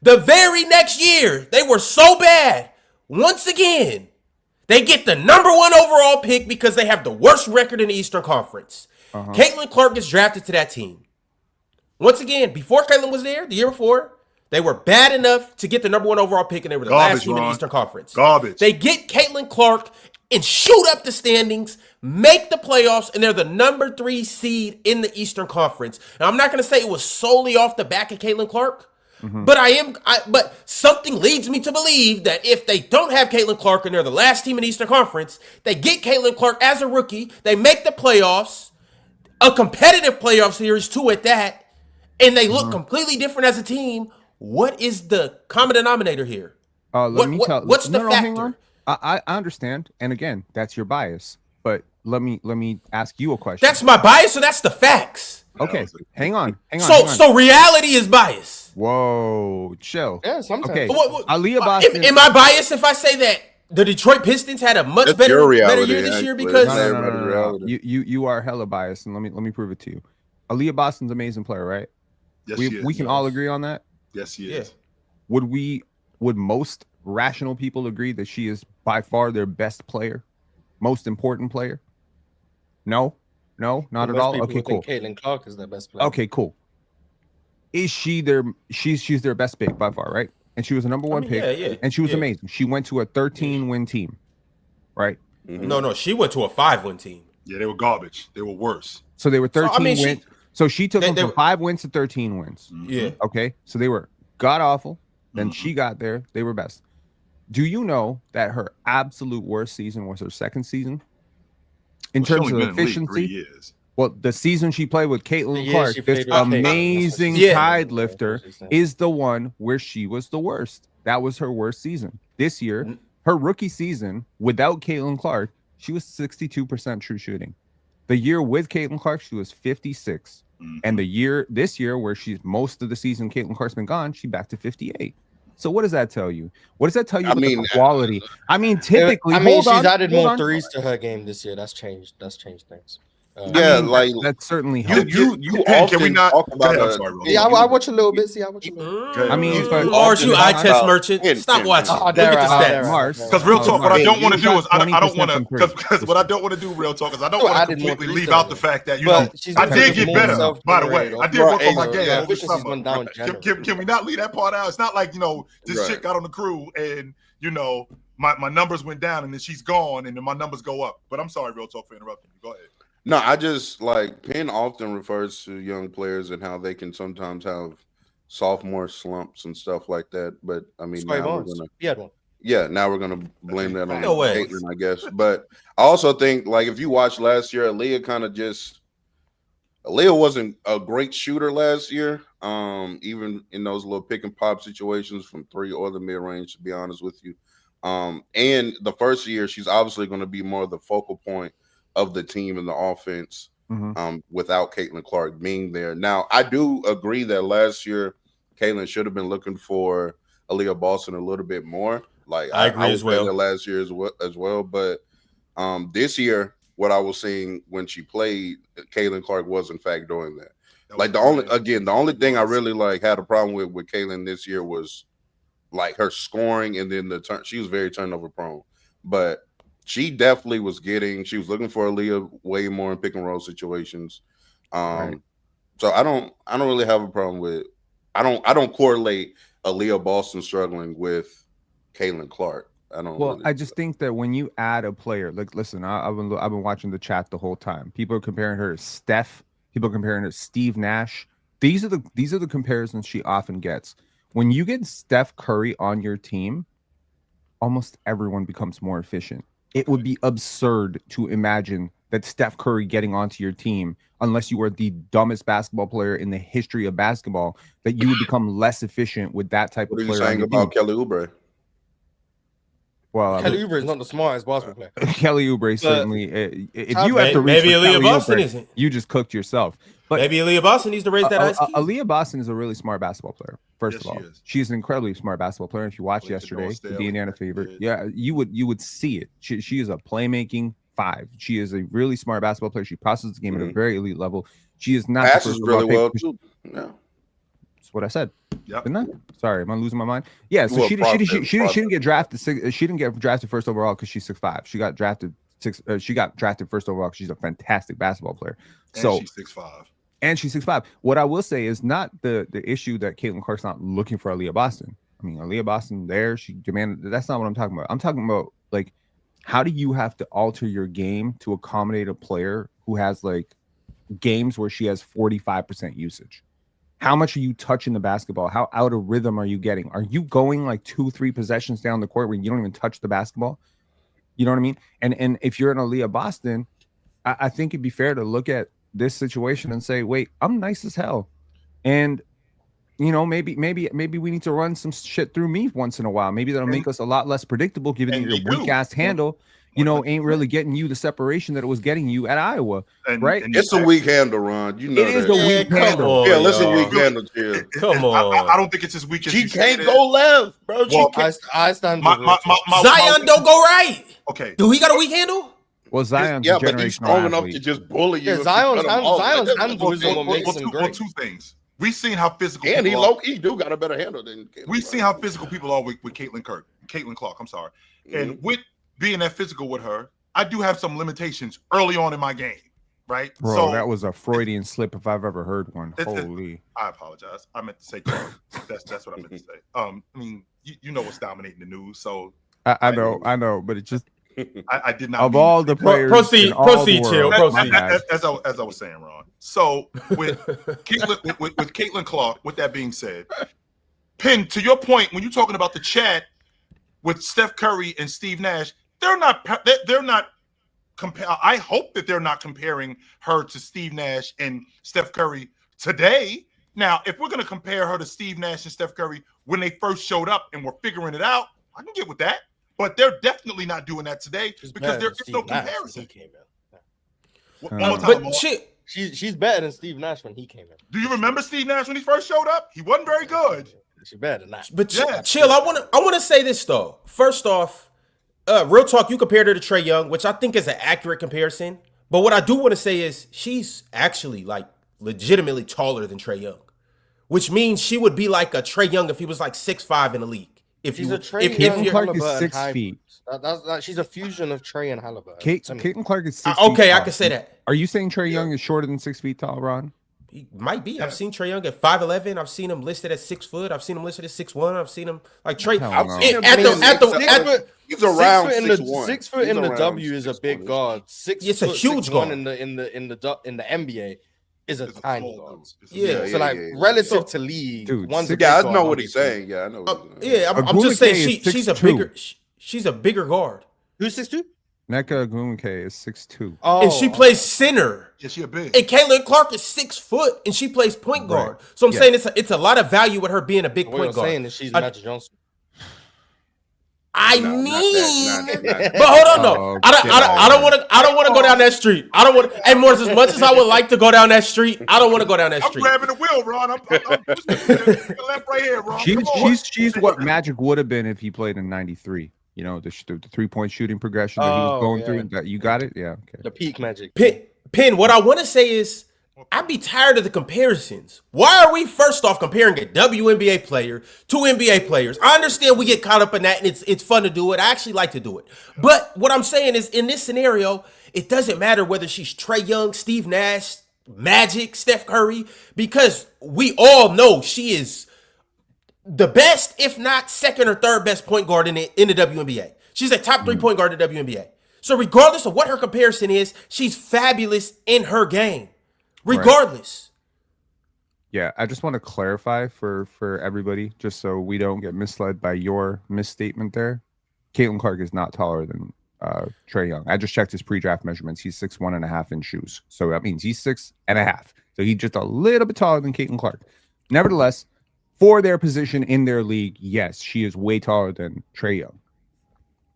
The very next year, they were so bad. Once again, they get the #1 overall pick because they have the worst record in the Eastern Conference. Caitlin Clark gets drafted to that team. Once again, before Caitlin was there, the year before, they were bad enough to get the #1 overall pick and they were the last team in the Eastern Conference. They get Caitlin Clark and shoot up the standings, make the playoffs, and they're the #3 seed in the Eastern Conference. Now, I'm not going to say it was solely off the back of Caitlin Clark, but but something leads me to believe that if they don't have Caitlin Clark and they're the last team in the Eastern Conference, they get Caitlin Clark as a rookie, they make the playoffs, a competitive playoff series too at that, and they look completely different as a team. What is the common denominator here? What's the factor? I understand, and again, that's your bias. But let me ask you a question. That's my bias, so that's the facts. Okay, hang on. So reality is bias. Whoa, chill. Yeah, sometimes. Okay, Aaliyah Boston. Am I biased if I say that the Detroit Pistons had a much better year this year because no. You are hella biased, and let me prove it to you. Aaliyah Boston's an amazing player, right? Yes, we can all agree on that. Yes, he is. Would most rational people agree that she is by far their best player? most important player? No, not at all. Okay, cool. Caitlin Clark is their best player. Okay, cool. Is she their? She's their best pick by far, right? And she was a number one pick, and she was amazing. She went to a 13-win team, right? Mm-hmm. No, she went to a 5-win team. Yeah, they were garbage. They were worse. So they were 13 wins. So she took them from 5 wins to 13 wins. Yeah. Okay. So they were god awful. Then she got there. They were best. Do you know that her absolute worst season was her second season? In terms of efficiency? Well, the season she played with Caitlin Clark, this amazing tide lifter, is the one where she was the worst. That was her worst season. This year, her rookie season, without Caitlin Clark, she was 62% true shooting. The year with Caitlin Clark, she was 56. And this year, where she's most of the season, Caitlin Clark's been gone, she back to 58. So what does that tell you? What does that tell you about the quality? I mean, typically, she's added more threes to her game this year. That's changed things. That certainly helps. You often can we not talk about I watch a little bit. I watch a little bit. I mean, aren't you eye test merchant? Stop watching. Look at the stats. Because real talk, what I don't want to do is I don't want to, because what I don't want to do, real talk, is I don't want to completely leave out the fact that, I did get better, by the way. I did work on my game over summer. Can we not leave that part out? It's not like, this chick got on the crew and, my numbers went down and then she's gone and then my numbers go up. But I'm sorry, real talk, for interrupting you. Go ahead. No, I just Penn often refers to young players and how they can sometimes have sophomore slumps and stuff like that. But I mean, now we're gonna blame that on Caitlin, I guess. But I also think if you watch last year, Aaliyah wasn't a great shooter last year. Even in those little pick and pop situations from 3 or the mid range, to be honest with you. And the first year, she's obviously going to be more of the focal point of the team and the offense without Caitlin Clark being there. Now, I do agree that last year, Caitlin should have been looking for Aaliyah Boston a little bit more. I agree as well. Last year as well. But this year, what I was seeing when she played, Caitlin Clark was in fact doing that. The only thing I really had a problem with Caitlin this year was her scoring, and then she was very turnover prone. But she definitely was looking for Aaliyah way more in pick and roll situations. So I don't really have a problem with I don't correlate Aaliyah Boston struggling with Caitlin Clark. I just think that when you add a player, listen, I've been watching the chat the whole time. People are comparing her to Steph. People are comparing her to Steve Nash. These are the comparisons she often gets. When you get Steph Curry on your team, almost everyone becomes more efficient. It would be absurd to imagine that Steph Curry getting onto your team, unless you are the dumbest basketball player in the history of basketball, that you would become less efficient with that type of player. What are you saying about Kelly Oubre? Well, Kelly Oubre is not the smartest basketball player. Kelly Oubre certainly. If you have to reach maybe Aaliyah Boston isn't. You just cooked yourself. But maybe Aaliyah Boston needs to raise that ice. Aaliyah Boston is a really smart basketball player. First of all, she's an incredibly smart basketball player. If you watched yesterday, the Indiana favorite, you would see it. She is a playmaking 5. She is a really smart basketball player. She processes the game at a very elite level. She is not passes really well too. Yeah, that's what I said. Yep. Didn't I? Sorry, am I losing my mind? Yeah. So she didn't get drafted. She didn't get drafted first overall because she's 6'5". She got drafted first overall because she's a fantastic basketball player. So she's 6'5". And she's 6'5". What I will say is not the issue that Caitlin Clark's not looking for Aaliyah Boston. I mean, Aaliyah Boston she demanded. That's not what I'm talking about. I'm talking about how do you have to alter your game to accommodate a player who has games where she has 45% usage? How much are you touching the basketball? How out of rhythm are you getting? Are you going 2-3 possessions down the court where you don't even touch the basketball? You know what I mean? And if you're an Aaliyah Boston, I think it'd be fair to look at this situation and say, wait, I'm nice as hell. And, maybe we need to run some shit through me once in a while. Maybe that'll make us a lot less predictable, given that your weak ass handle, ain't really getting you the separation that it was getting you at Iowa, right? It's a weak handle, Ron. You know it is a weak handle. Yeah, listen, weak handle. Come on. I don't think it's as weak as she can't go left, bro. I stand. Zion don't go right. Okay. Do he got a weak handle? Well, Zion's but he's strong enough to just bully you. Yeah, Zion's handle is what makes him great. Two things. We've seen how physical and he do got a better handle than Caitlin. We've seen how physical people are with Caitlin Clark. I'm sorry. And with being that physical with her, I do have some limitations early on in my game, right? Bro, so that was a Freudian slip if I've ever heard one. Holy. I apologize. I meant to say Clark. That's what I meant to say. I mean, you know what's dominating the news, so I know, but it just I did not. Of all the players, proceed, Chill. As I was saying, Ron. So with Caitlin Clark. With that being said, Pin, to your point, when you're talking about the chat with Steph Curry and Steve Nash, they're not. I hope that they're not comparing her to Steve Nash and Steph Curry today. Now, if we're going to compare her to Steve Nash and Steph Curry when they first showed up and were figuring it out, I can get with that. But they're definitely not doing that today because there is no comparison. But she's better than Steve Nash when he came in. Do you remember Steve Nash when he first showed up? He wasn't very good. She's better than that. But Chill, I want to say this though. First off, real talk, you compared her to Trae Young, which I think is an accurate comparison. But what I do want to say is she's actually like legitimately taller than Trae Young, which means she would be like a Trae Young if he was like 6'5" in the league. If Caitlin Clark is 6 feet. She's a fusion of Trey and Halliburton. Caitlin Clark is 6 feet. Okay, tall. I can say that. Are you saying Trae Young is shorter than 6 feet tall, Ron? He might be. I've seen Trae Young at 5'11". I've seen him listed at 6 foot. I've seen him listed at 6'1". I've seen him like Trae. He's around 6 foot in the W is a big guard. It's a huge guard in the NBA. Is a tiny guard. Yeah. Relative to league, dude. I know what he's saying. Yeah, I know. I'm just saying she's a bigger guard. Who's 6'2"? Nneka Ogwumike is 6'2". And she plays center. Yeah, she a big. And Caitlin Clark is 6 foot, and she plays point guard. Right. So I'm saying it's a lot of value with her being a big point guard. What you're saying is she's Magic Johnson. But hold on, no. I don't want to go down that street. I don't want. And more as much as I would like to go down that street, I don't want to go down that street. I'm grabbing the wheel, Ron. I'm left right here, Ron. She's what Magic would have been if he played in '93. You know, the 3-point shooting progression that he was going through. That you got it, yeah. Okay. The peak Magic. Pin. What I want to say is, I'd be tired of the comparisons. Why are we first off comparing a WNBA player to NBA players? I understand we get caught up in that, and it's fun to do it. I actually like to do it. But what I'm saying is, in this scenario, it doesn't matter whether she's Trae Young, Steve Nash, Magic, Steph Curry, because we all know she is the best, if not second or third best point guard in the WNBA. She's a top 3 point guard in the WNBA. So regardless of what her comparison is, she's fabulous in her game. Regardless. Right. Yeah, I just want to clarify for everybody, just so we don't get misled by your misstatement there. Caitlin Clark is not taller than Trae Young. I just checked his pre-draft measurements. He's 6'1.5" in shoes. So that means he's 6.5. So he's just a little bit taller than Caitlin Clark. Nevertheless, for their position in their league, yes, she is way taller than Trae Young.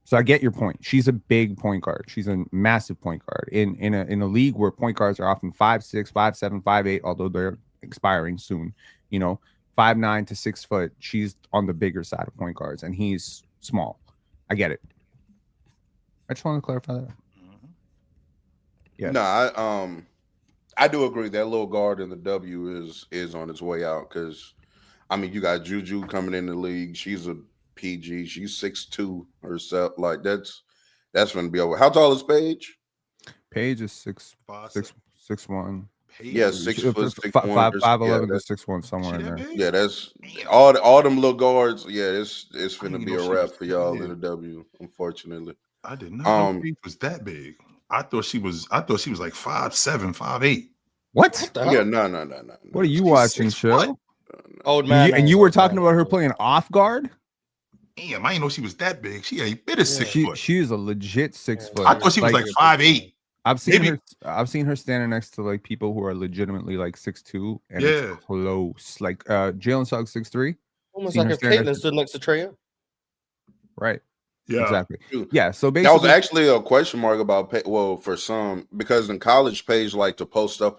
So I get your point. She's a big point guard. She's a massive point guard in a league where point guards are often 5'6", 5'7", 5'8", although they're expiring soon. 5'9" to 6 foot. She's on the bigger side of point guards, and he's small. I get it. I just want to clarify that. Yeah. No, I do agree that little guard in the W is on its way out because, I mean, you got Juju coming in the league. She's a PG. She's 6'2" herself. Like that's gonna be over. How tall is Paige? Paige is 6'1". Yeah, 6 foot, 6'1", 5'11" to 6'1", somewhere in there. Yeah, that's all them little guards. Yeah, it's gonna be a wrap for y'all in the W. Unfortunately, I did not know Paige was that big. I thought she was like 5'7", 5'8". What? Yeah, no. What are you watching, Chill? Old man. And you were talking about her playing off guard? Damn, I didn't know she was that big. She ain't bit of 6 foot. She is a legit 6 foot. I thought she was like 5'8". I've seen her standing next to like people who are legitimately like 6'2", and it's close. Like Jalen Suggs 6'3". Almost like if Caitlin stood next to Trae. Right. Yeah. Exactly. Yeah. So basically, that was actually a question mark about for some, because in college, Paige liked to post up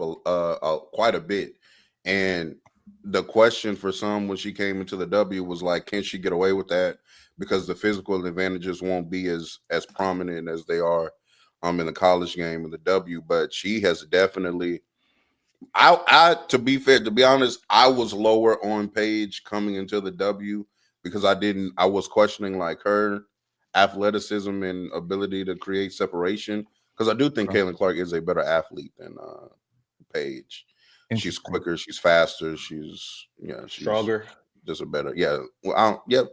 quite a bit, and the question for some when she came into the W was like, can she get away with that? Because the physical advantages won't be as prominent as they are in the college game in the W. But she has definitely, to be honest, I was lower on Paige coming into the W because I was questioning like her athleticism and ability to create separation. Because I do think Caitlin Clark is a better athlete than Paige. She's quicker, she's faster, she's stronger. Just a better,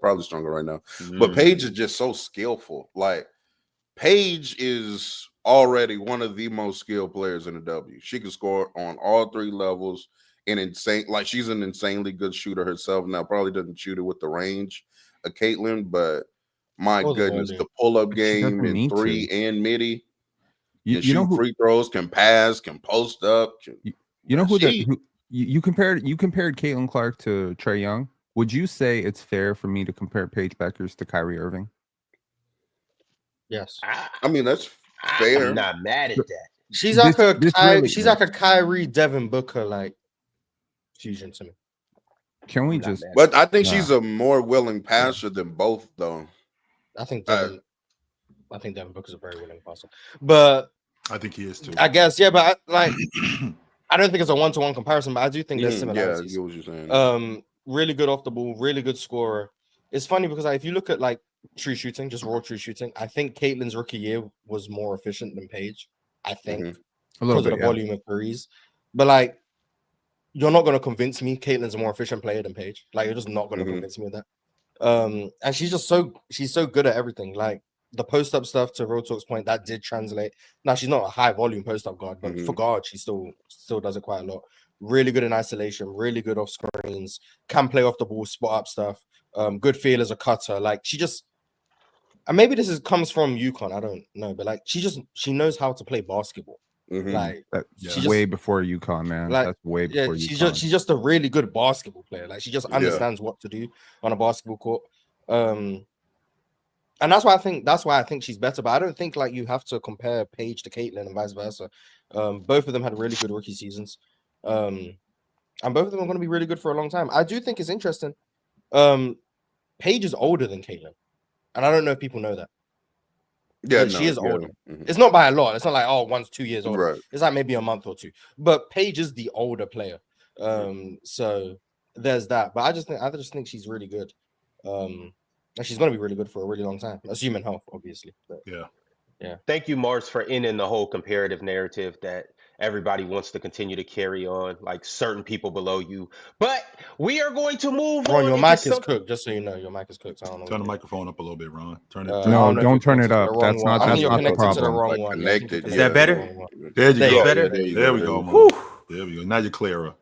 probably stronger right now. But Paige is just so skillful. Like Paige is already one of the most skilled players in the W. She can score on all 3 levels and she's an insanely good shooter herself. Now probably doesn't shoot it with the range of Caitlin, but my goodness, the pull-up game in 3 and midi. You shoot free throws, can pass, can post up. You compared Caitlin Clark to Trae Young. Would you say it's fair for me to compare Paige Bueckers to Kyrie Irving? Yes. I mean, that's fair. I'm not mad at that. She's like a Kyrie Devin Booker like fusion to me. Can we just? But I think she's a more willing passer than both, though. I think Devin Booker's a very willing passer, but I think he is too. I guess, but I don't think it's a 1-to-1 comparison, but I do think there's similarities. Yeah, I get what you're saying. Really good off the ball, really good scorer. It's funny because if you look at like true shooting, just raw true shooting, I think Caitlin's rookie year was more efficient than Paige. I think because of the volume of threes. But like, you're not going to convince me Caitlin's a more efficient player than Paige. Like, you're just not going to convince me of that. And she's so good at everything. Like the post up stuff, to Road Talk's point, that did translate. Now she's not a high volume post up guard, but for guard, she still does it quite a lot. Really good in isolation, really good off screens, can play off the ball, spot up stuff. Good feel as a cutter. Like she just, and maybe this comes from UConn, I don't know, but like she knows how to play basketball. Like that's way before UConn, man. Like, that's way before UConn. She's just a really good basketball player. Like she just understands what to do on a basketball court. And that's why I think she's better. But I don't think like you have to compare Paige to Caitlin and vice versa. Both of them had really good rookie seasons. And both of them are going to be really good for a long time. I do think it's interesting. Paige is older than Caitlin, and I don't know if people know that. Yeah, she is older. It's not by a lot. It's not like one's 2 years older. Right. It's like maybe a month or 2. But Paige is the older player. So there's that. But I just think she's really good. And she's going to be really good for a really long time, assuming health, obviously. But, yeah. Thank you, Mars, for ending the whole comparative narrative that everybody wants to continue to carry on, like certain people below you. But we are going to move on. Your mic is cooked, just so you know. Your mic is cooked. I don't know. Turn the microphone up a little bit, Ron. Turn it. No, don't turn it up. That's not the problem. To the wrong one. Is that better? There you go. Better? There we go. There we go. Now you're clearer.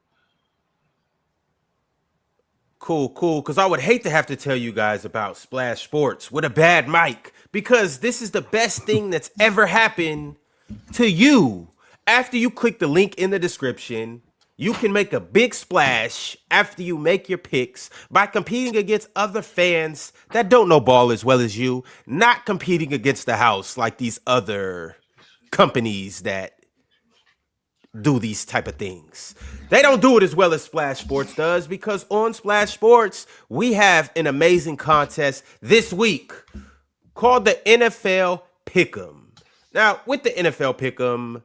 Cool. Because I would hate to have to tell you guys about Splash Sports with a bad mic, because this is the best thing that's ever happened to you. After you click the link in the description, you can make a big splash after you make your picks by competing against other fans that don't know ball as well as you, not competing against the house like these other companies that do these type of things. They don't do it as well as Splash Sports does, because on Splash Sports, we have an amazing contest this week called the NFL Pick'em. Now, with the NFL Pick'em,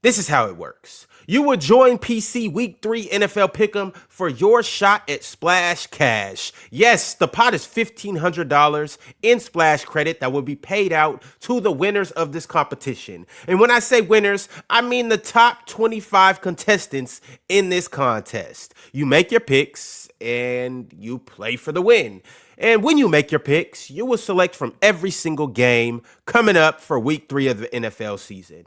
this is how it works. You will join PC Week 3 NFL Pick'em for your shot at Splash Cash. Yes, the pot is $1,500 in Splash credit that will be paid out to the winners of this competition. And when I say winners, I mean the top 25 contestants in this contest. You make your picks and you play for the win. And when you make your picks, you will select from every single game coming up for Week 3 of the NFL season.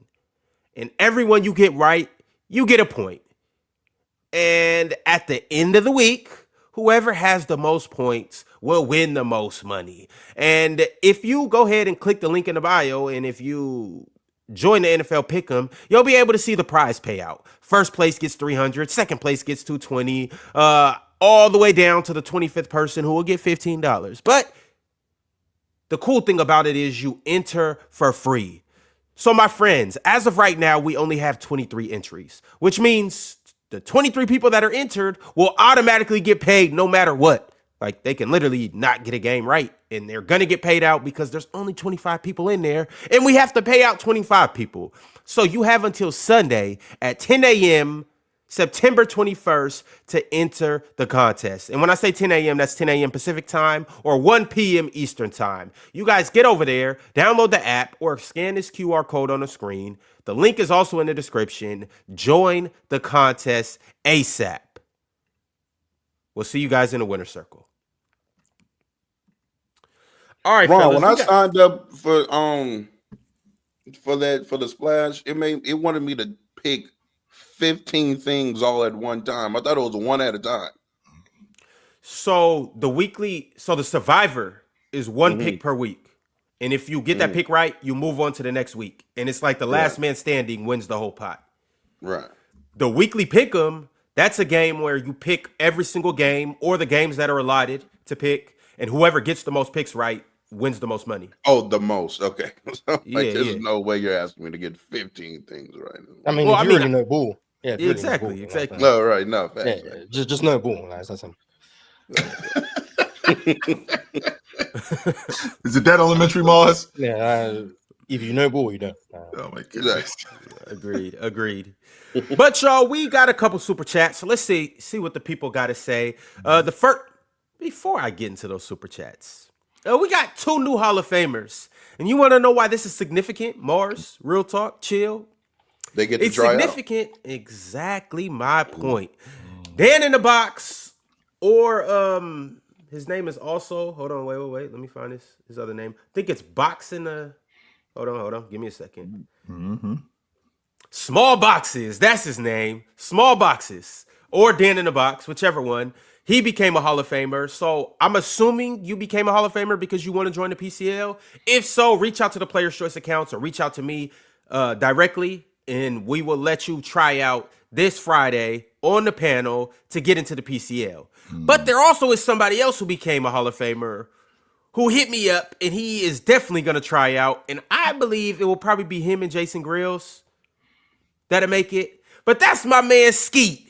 And everyone you get right, you get a point. And at the end of the week, whoever has the most points will win the most money. And if you go ahead and click the link in the bio, and if you join the NFL Pick'em, you'll be able to see the prize payout. First place gets $300, second place gets $220, all the way down to the 25th person who will get $15. But the cool thing about it is you enter for free. So my friends, as of right now, we only have 23 entries, which means the 23 people that are entered will automatically get paid no matter what. Like, they can literally not get a game right, and they're going to get paid out because there's only 25 people in there, and we have to pay out 25 people. So you have until Sunday at 10 a.m. September 21st to enter the contest. And when I say 10 a.m., that's 10 a.m. Pacific time or 1 p.m. Eastern time. You guys get over there, download the app, or scan this QR code on the screen. The link is also in the description. Join the contest ASAP. We'll see you guys in the winner circle. All right, Ron, fellas, when I signed up for the splash, it wanted me to pick 15 things all at one time. I thought it was one at a time. So the survivor is one pick per week. And if you get that pick right, you move on to the next week. And it's like the last man standing wins the whole pot. Right. The weekly pick'em, that's a game where you pick every single game or the games that are allotted to pick. And whoever gets the most picks right wins the most money. Oh, the most. Okay. There's no way you're asking me to get 15 things right now. I mean, you already know bull. Yeah, exactly. No, right. No, facts, right. Just no bull. That's him. Is it that elementary, Mars? Yeah. If you know bull, you don't. Oh my goodness. Agreed. But y'all, we got a couple super chats, so let's see what the people got to say. Before I get into those super chats, we got 2 new Hall of Famers, and you want to know why this is significant? Mars, real talk, chill. They get to it's try significant. Out. Exactly my point. Dan in the box, or his name is also. Hold on, wait. Let me find his other name. I think it's Box in the. Hold on. Give me a second. Small Boxes. That's his name. Small Boxes, or Dan in the box, whichever one. He became a Hall of Famer. So I'm assuming you became a Hall of Famer because you want to join the PCL. If so, reach out to the Players' Choice accounts or reach out to me directly. And we will let you try out this Friday on the panel to get into the PCL. But there also is somebody else who became a Hall of Famer who hit me up, and he is definitely going to try out. And I believe it will probably be him and Jason Grills that'll make it. But that's my man Skeet.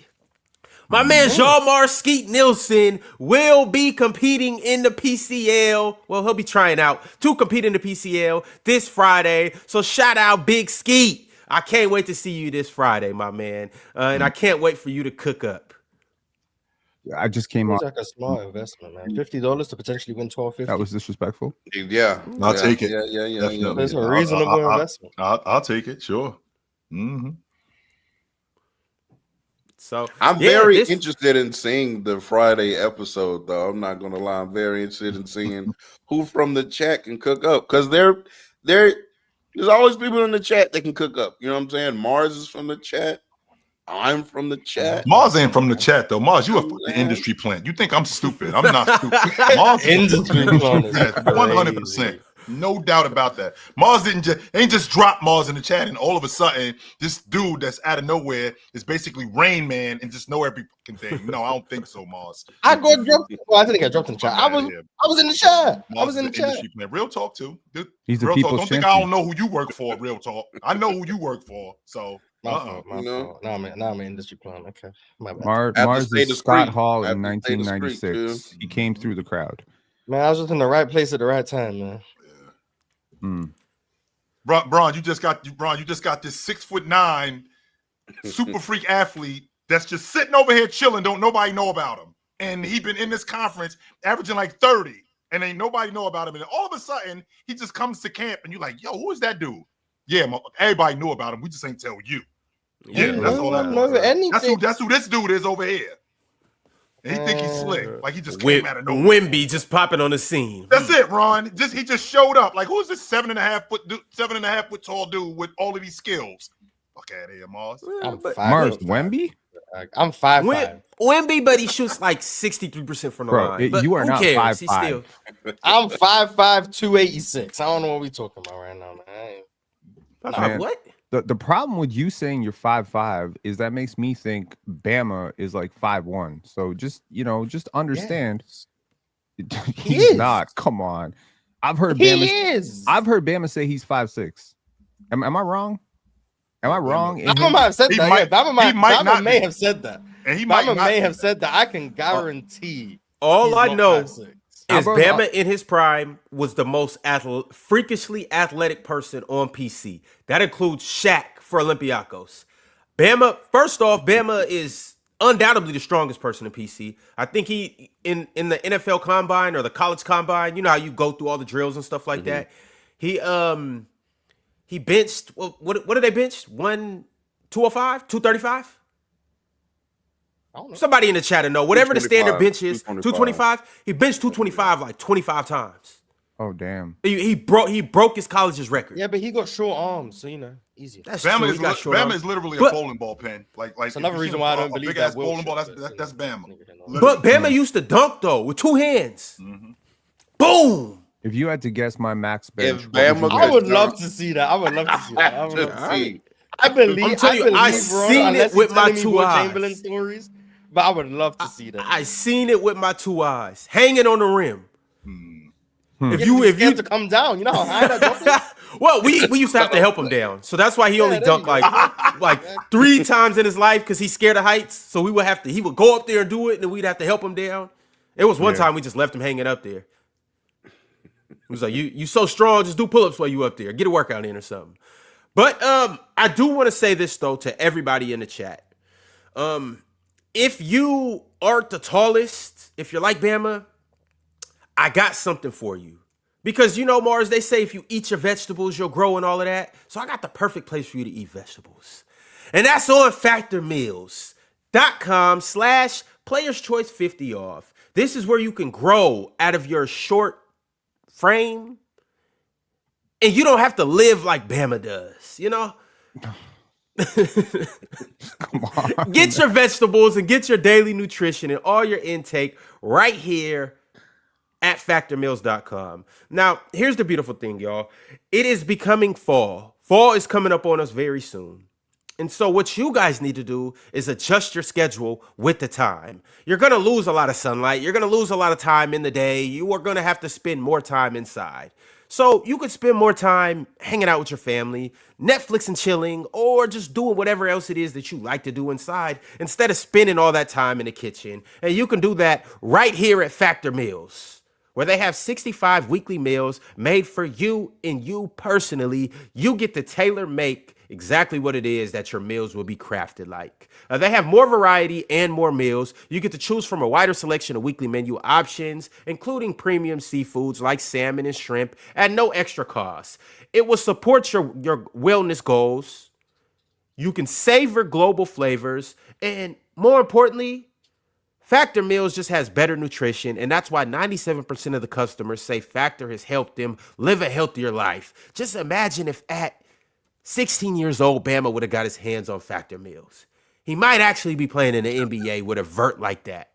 My man Jean-Mar Skeet Nielsen will be competing in the PCL. Well, he'll be trying out to compete in the PCL this Friday. So shout out Big Skeet. I can't wait to see you this Friday, my man. And I can't wait for you to cook up. I just came on. It's like a small investment, man. $50 to potentially win $12.50. That was disrespectful. Yeah. I'll take it. Yeah. That's a reasonable investment. I'll take it. Sure. So I'm very interested in seeing the Friday episode, though. I'm not gonna lie. I'm very interested in seeing who from the chat can cook up, because there's always people in the chat that can cook up. You know what I'm saying? Mars is from the chat. I'm from the chat. Mars ain't from the chat though. Mars, you a industry plant. You think I'm stupid? I'm not stupid. Mars industry plant, 100%. No doubt about that. Mars ain't just drop Mars in the chat, and all of a sudden, this dude that's out of nowhere is basically Rain Man and just know every fucking thing. No, I don't think so, Mars. I got dropped. Well, I didn't get dropped in the chat. I was in the chat. Mars, I was in the chat. Real talk too. He's the real people's talk. Don't think I don't know who you work for. Real talk. I know who you work for. So. My fault. Now I'm an industry plan. Okay. My bad. Mars is Scott Hall in 1996. He came through the crowd. Man, I was just in the right place at the right time, man. Bron, you just got this 6'9" super freak athlete that's just sitting over here chilling. Don't nobody know about him, and he been in this conference averaging like 30, and ain't nobody know about him. And all of a sudden, he just comes to camp, and you're like, "Yo, who is that dude?" Yeah, everybody knew about him. We just ain't tell you. Yeah, that's all that was. That's who this dude is over here. And he think he's slick, like he just came out of nowhere. Wimby just popping on the scene. That's it, Ron. He just showed up. Like, who's this 7.5 foot tall dude with all of these skills? Fuck out of here, Mars. Mars Wemby? I'm 5'5". Wemby, but he shoots like 63% from the line. But you are not 5'5". I'm 5'5", 286. I don't know what we talking about right now, man. What? The problem with you saying you're 5'5" is that makes me think Bama is like 5'1". So just understand. Yeah. He's not. Come on. I've heard Bama say he's 5'6". Am I wrong? Am I wrong? Bama might have said that. Bama may have said that. And he may have said that. I can guarantee. All I know is Bama in his prime was the most freakishly athletic person on PC. That includes Shaq for Olympiacos. Bama, first off, Bama is undoubtedly the strongest person in PC. I think he in the NFL combine or the college combine, you know how you go through all the drills and stuff like that. He benched what did they bench? 205, 235? I don't know. Somebody in the chat to know. Whatever the standard bench is, 225. 225. He benched 225 like 25 times. Oh damn. He broke his college's record. Yeah, but he got short arms, so easier. That's Bama true. is He got short arms. Bama is literally But- a bowling ball pen. Like That's another reason why I don't believe big that ass bowling ball. Wiltshire That's Bama. But Bama used to dunk though with two hands. Boom. If you had to guess my max bench, If what would you Bama guess? I would love to see that. I would love to see that. I would love to see. I believe. I'm telling you, believe I Ron, seen unless it with he's my telling me two Will eyes. Chamberlain stories, but I would love to see that. I seen it with my two eyes, hanging on the rim. If Yeah, you, but he's if you, scared to come down, you know how high that jump is? well, we used to have to help him down, so that's why he only there you dunked go. like 3 times in his life because he's scared of heights. So we would have to, he would go up there and do it, and then we'd have to help him down. It was one time we just left him hanging up there. He was like, "You so strong, just do pull-ups while you up there. Get a workout in or something." But I do want to say this though to everybody in the chat. If you aren't the tallest, if you're like Bama, I got something for you. Because you know, Mars, they say if you eat your vegetables, you'll grow and all of that. So I got the perfect place for you to eat vegetables. And that's on factormeals.com/Players Choice 50 off. This is where you can grow out of your short frame. And you don't have to live like Bama does, you know? Come on. Get your vegetables and get your daily nutrition and all your intake right here at factormeals.com. Now, here's the beautiful thing, y'all. It is becoming fall. Fall is coming up on us very soon. And so what you guys need to do is adjust your schedule with the time. You're going to lose a lot of sunlight. You're going to lose a lot of time in the day. You are going to have to spend more time inside. So you could spend more time hanging out with your family, Netflix and chilling, or just doing whatever else it is that you like to do inside instead of spending all that time in the kitchen. And you can do that right here at Factor Meals, where they have 65 weekly meals made for you and you personally. You get to tailor make exactly what it is that your meals will be crafted like. They have more variety and more meals. You get to choose from a wider selection of weekly menu options, including premium seafoods like salmon and shrimp at no extra cost. It will support your wellness goals. You can savor global flavors. And more importantly, Factor Meals just has better nutrition, and that's why 97% of the customers say Factor has helped them live a healthier life. Just imagine if at 16 years old, Bama would have got his hands on Factor Meals. He might actually be playing in the NBA with a vert like that.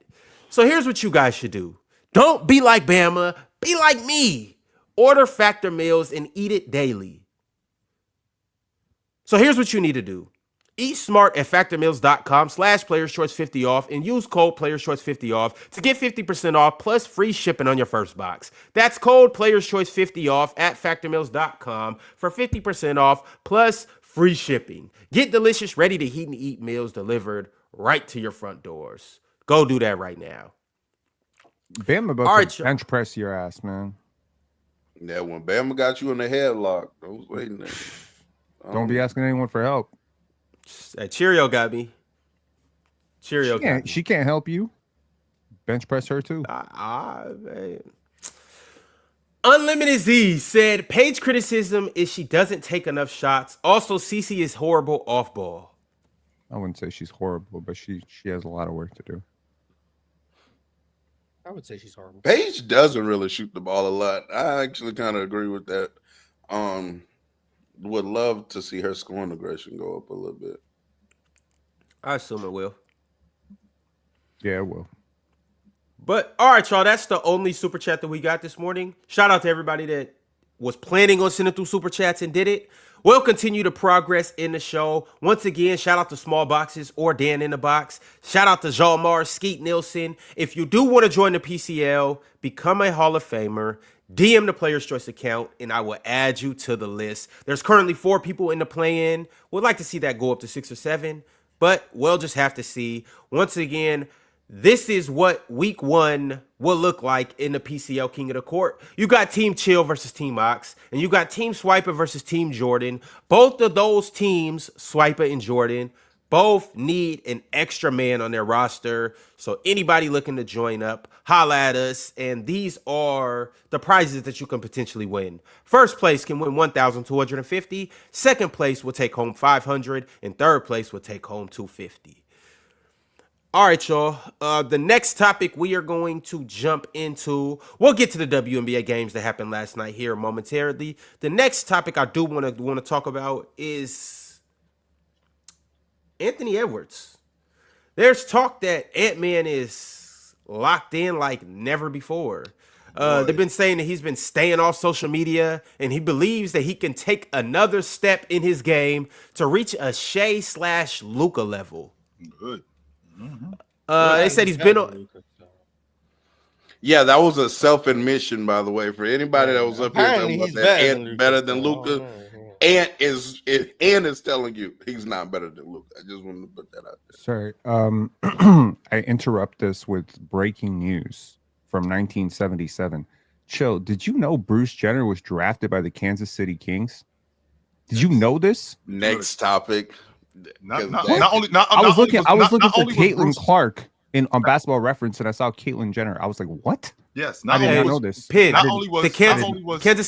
So here's what you guys should do. Don't be like Bama, be like me. Order Factor Meals and eat it daily. So here's what you need to do. Eat smart at factormeals.com/Players Choice 50 off and use code Players Choice 50 off to get 50% off plus free shipping on your first box. That's code Players Choice 50 off at factormeals.com for 50% off plus free shipping. Get delicious, ready to heat and eat meals delivered right to your front doors. Go do that right now. Bama about to bench press your ass, man. Yeah, when Bama got you in the headlock, I was waiting there. Don't be asking anyone for help. Cheerio got me. Cheerio She can't help you. Bench press her too. Man. Unlimited Z said Paige criticism is she doesn't take enough shots. Also, Cece is horrible off ball. I wouldn't say she's horrible, but she has a lot of work to do. I would say she's horrible. Paige doesn't really shoot the ball a lot. I actually kind of agree with that. Would love to see her scoring aggression go up a little bit. I assume it will. Yeah, it will. But all right, y'all, that's the only super chat that we got this morning. Shout out to everybody that was planning on sending through super chats and did it. We'll continue to progress in the show. Once again, shout out to Small Boxes or Dan in the Box. Shout out to Jean Mars, Skeet Nielsen. If you do want to join the PCL, become a Hall of Famer, DM the Players Choice account, and I will add you to the list. There's currently 4 people in the play-in. We'd like to see that go up to 6 or 7, but we'll just have to see. Once again, this is what week 1 will look like in the PCL King of the Court. You got Team Chill versus Team Ox, and you got Team Swiper versus Team Jordan. Both of those teams, Swiper and Jordan, Both need an extra man on their roster. So anybody looking to join up, holla at us. And these are the prizes that you can potentially win. First place can win $1,250. Second place will take home $500. And third place will take home $250. All right, y'all. The next topic we are going to jump into, we'll get to the WNBA games that happened last night here momentarily. The next topic I do want to talk about is Anthony Edwards. There's talk that Ant-Man is locked in like never before. They've been saying that he's been staying off social media, and he believes that he can take another step in his game to reach a Shea/Luka level. Good. They said he's been on. Yeah, that was a self-admission, by the way, for anybody that was up here talking about that Ant better than Luka. Ant is telling you he's not better than Luka. I just wanted to put that out there. Sorry, I interrupt this with breaking news from 1977. Chill. Did you know Bruce Jenner was drafted by the Kansas City Kings? Did you know this? Next topic. I was looking for Caitlin Clark on Basketball Reference, and I saw Caitlyn Jenner. I was like, "What?" Yes, I did not know this. Kansas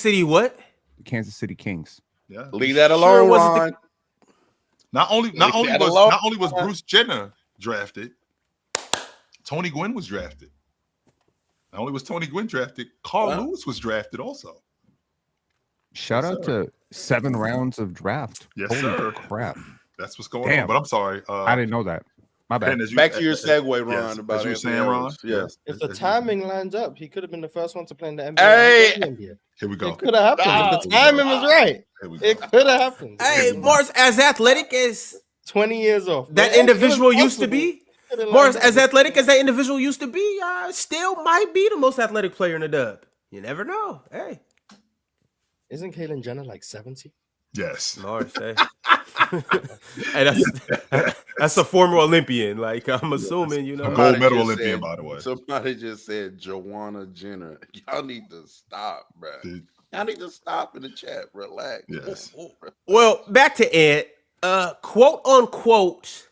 City what? The Kansas City Kings. Yeah. Leave that alone, Ron. Not only was Bruce Jenner drafted, Tony Gwynn was drafted. Not only was Tony Gwynn drafted, Carl Lewis was drafted also. Shout out to 7 rounds of draft. Yes, Holy sir. Crap. That's what's going on. But I'm sorry. I didn't know that. My bad. Back to your segue, Ron. About you were saying, Ron. Yes. If the timing lines up, he could have been the first one to play in the NBA. Hey, here we go. It could have happened. If the timing was right, it could have happened. Hey, Morris, as athletic as 20 years off. that individual used to be, Morris, as athletic as that individual used to be, still might be the most athletic player in the dub. You never know. Hey. Isn't Caitlyn Jenner like 70? Yes. Morris, hey. Hey, that's a former Olympian. Like, I'm assuming, you know. A gold medal Olympian, by the way. Somebody just said Joanna Jenner. Y'all need to stop, bro. Y'all need to stop in the chat. Relax. Yes. Well, back to Ant. Quote unquote,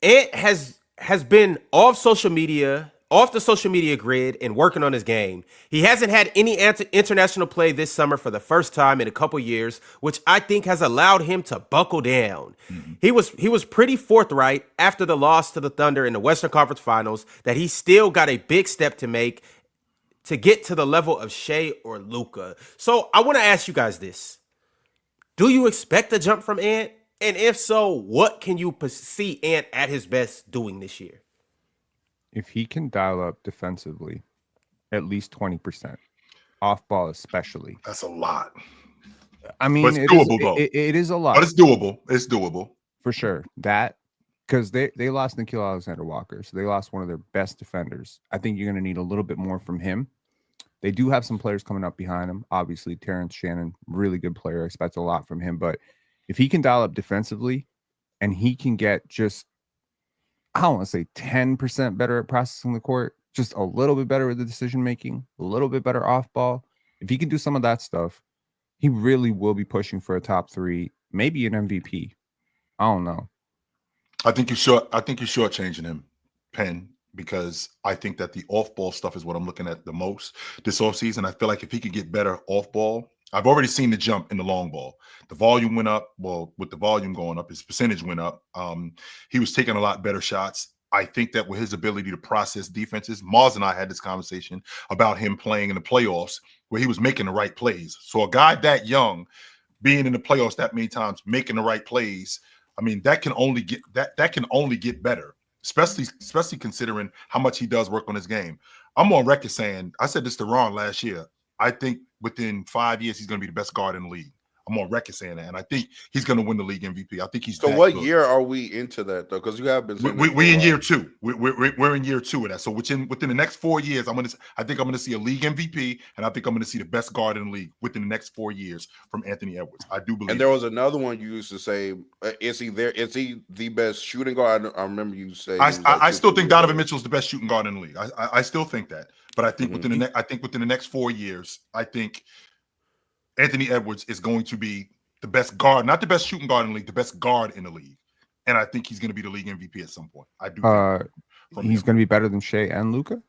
Ant has been off the social media grid and working on his game. He hasn't had any international play this summer for the first time in a couple years, which I think has allowed him to buckle down. Mm-hmm. He was pretty forthright after the loss to the Thunder in the Western Conference Finals that he still got a big step to make to get to the level of Shea or Luka. So I want to ask you guys this. Do you expect a jump from Ant? And if so, what can you see Ant at his best doing this year? If he can dial up defensively, at least 20%, off ball especially. That's a lot. I mean, but it's doable, though. It is a lot. But it's doable. It's doable. For sure. That, because they lost Nickeil Alexander-Walker, so they lost one of their best defenders. I think you're going to need a little bit more from him. They do have some players coming up behind him. Obviously, Terrence Shannon, really good player. I expect a lot from him. But if he can dial up defensively and he can get just, I don't want to say 10% better at processing the court, just a little bit better with the decision making, a little bit better off ball. If he can do some of that stuff, he really will be pushing for a top 3, maybe an MVP. I don't know. I think you're shortchanging him, Penn, because I think that the off ball stuff is what I'm looking at the most this offseason. I feel like if he could get better off ball, I've already seen the jump in the long ball. The volume went up. Well, with the volume going up, his percentage went up. He was taking a lot better shots. I think that with his ability to process defenses, Mars and I had this conversation about him playing in the playoffs where he was making the right plays. So a guy that young, being in the playoffs that many times, making the right plays, I mean, that can only get better, especially considering how much he does work on his game. I'm on record saying, I said this to Ron last year, I think within 5 years, he's going to be the best guard in the league. I'm on record saying that, and I think he's going to win the league MVP. I think he's. So, what year are we into that though? Because you have been. We're in year 2. We're in year 2 of that. So within the next 4 years, I think I'm going to see a league MVP, and I think I'm going to see the best guard in the league within the next 4 years from Anthony Edwards. I do believe. And there was another one you used to say, is he the best shooting guard? I remember you saying. I still think Donovan Mitchell is the best shooting guard in the league. I still think that, but I think within the next 4 years, I think Anthony Edwards is going to be the best guard, not the best shooting guard in the league, the best guard in the league. and I think he's going to be the league MVP at some point. I do. He's going to be better than Shea and Luka.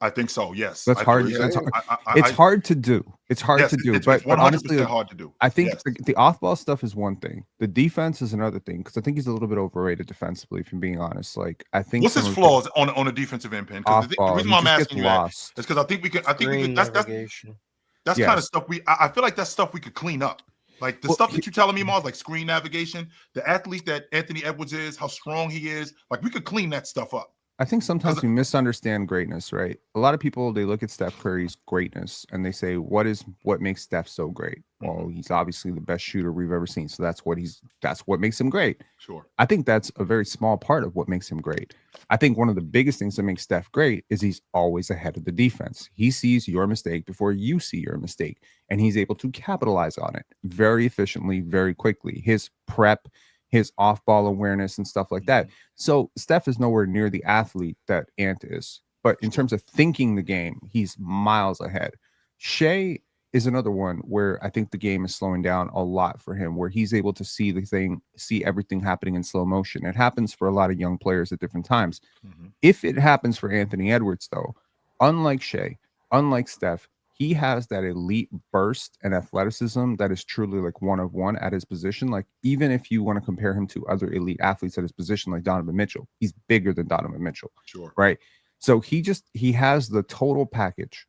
I think so. Yes, that's hard. It's hard to do. It's hard to do. But honestly, hard to do. I think the off-ball stuff is one thing. The defense is another thing because I think he's a little bit overrated defensively. If I'm being honest, like I think. What's his flaws on a defensive end, Pen? The reason why I'm asking you that is because I think we could. That's kind of stuff I feel like that's stuff we could clean up. Like the stuff that you're telling me, Mars, like screen navigation, the athlete that Anthony Edwards is, how strong he is. Like we could clean that stuff up. I think sometimes we misunderstand greatness, right? A lot of people, they look at Steph Curry's greatness and they say, what makes Steph so great? Well, he's obviously the best shooter we've ever seen. So that's what makes him great. Sure. I think that's a very small part of what makes him great. I think one of the biggest things that makes Steph great is he's always ahead of the defense. He sees your mistake before you see your mistake, and he's able to capitalize on it very efficiently, very quickly. His prep, his off-ball awareness and stuff like that. So Steph is nowhere near the athlete that Ant is. But in terms of thinking the game, he's miles ahead. Shea is another one where I think the game is slowing down a lot for him, where he's able to see everything happening in slow motion. It happens for a lot of young players at different times. If it happens for Anthony Edwards, though, unlike Shea, unlike Steph, he has that elite burst and athleticism that is truly like one of one at his position. Like even if you want to compare him to other elite athletes at his position, like Donovan Mitchell, he's bigger than Donovan Mitchell. Sure. Right. So he has the total package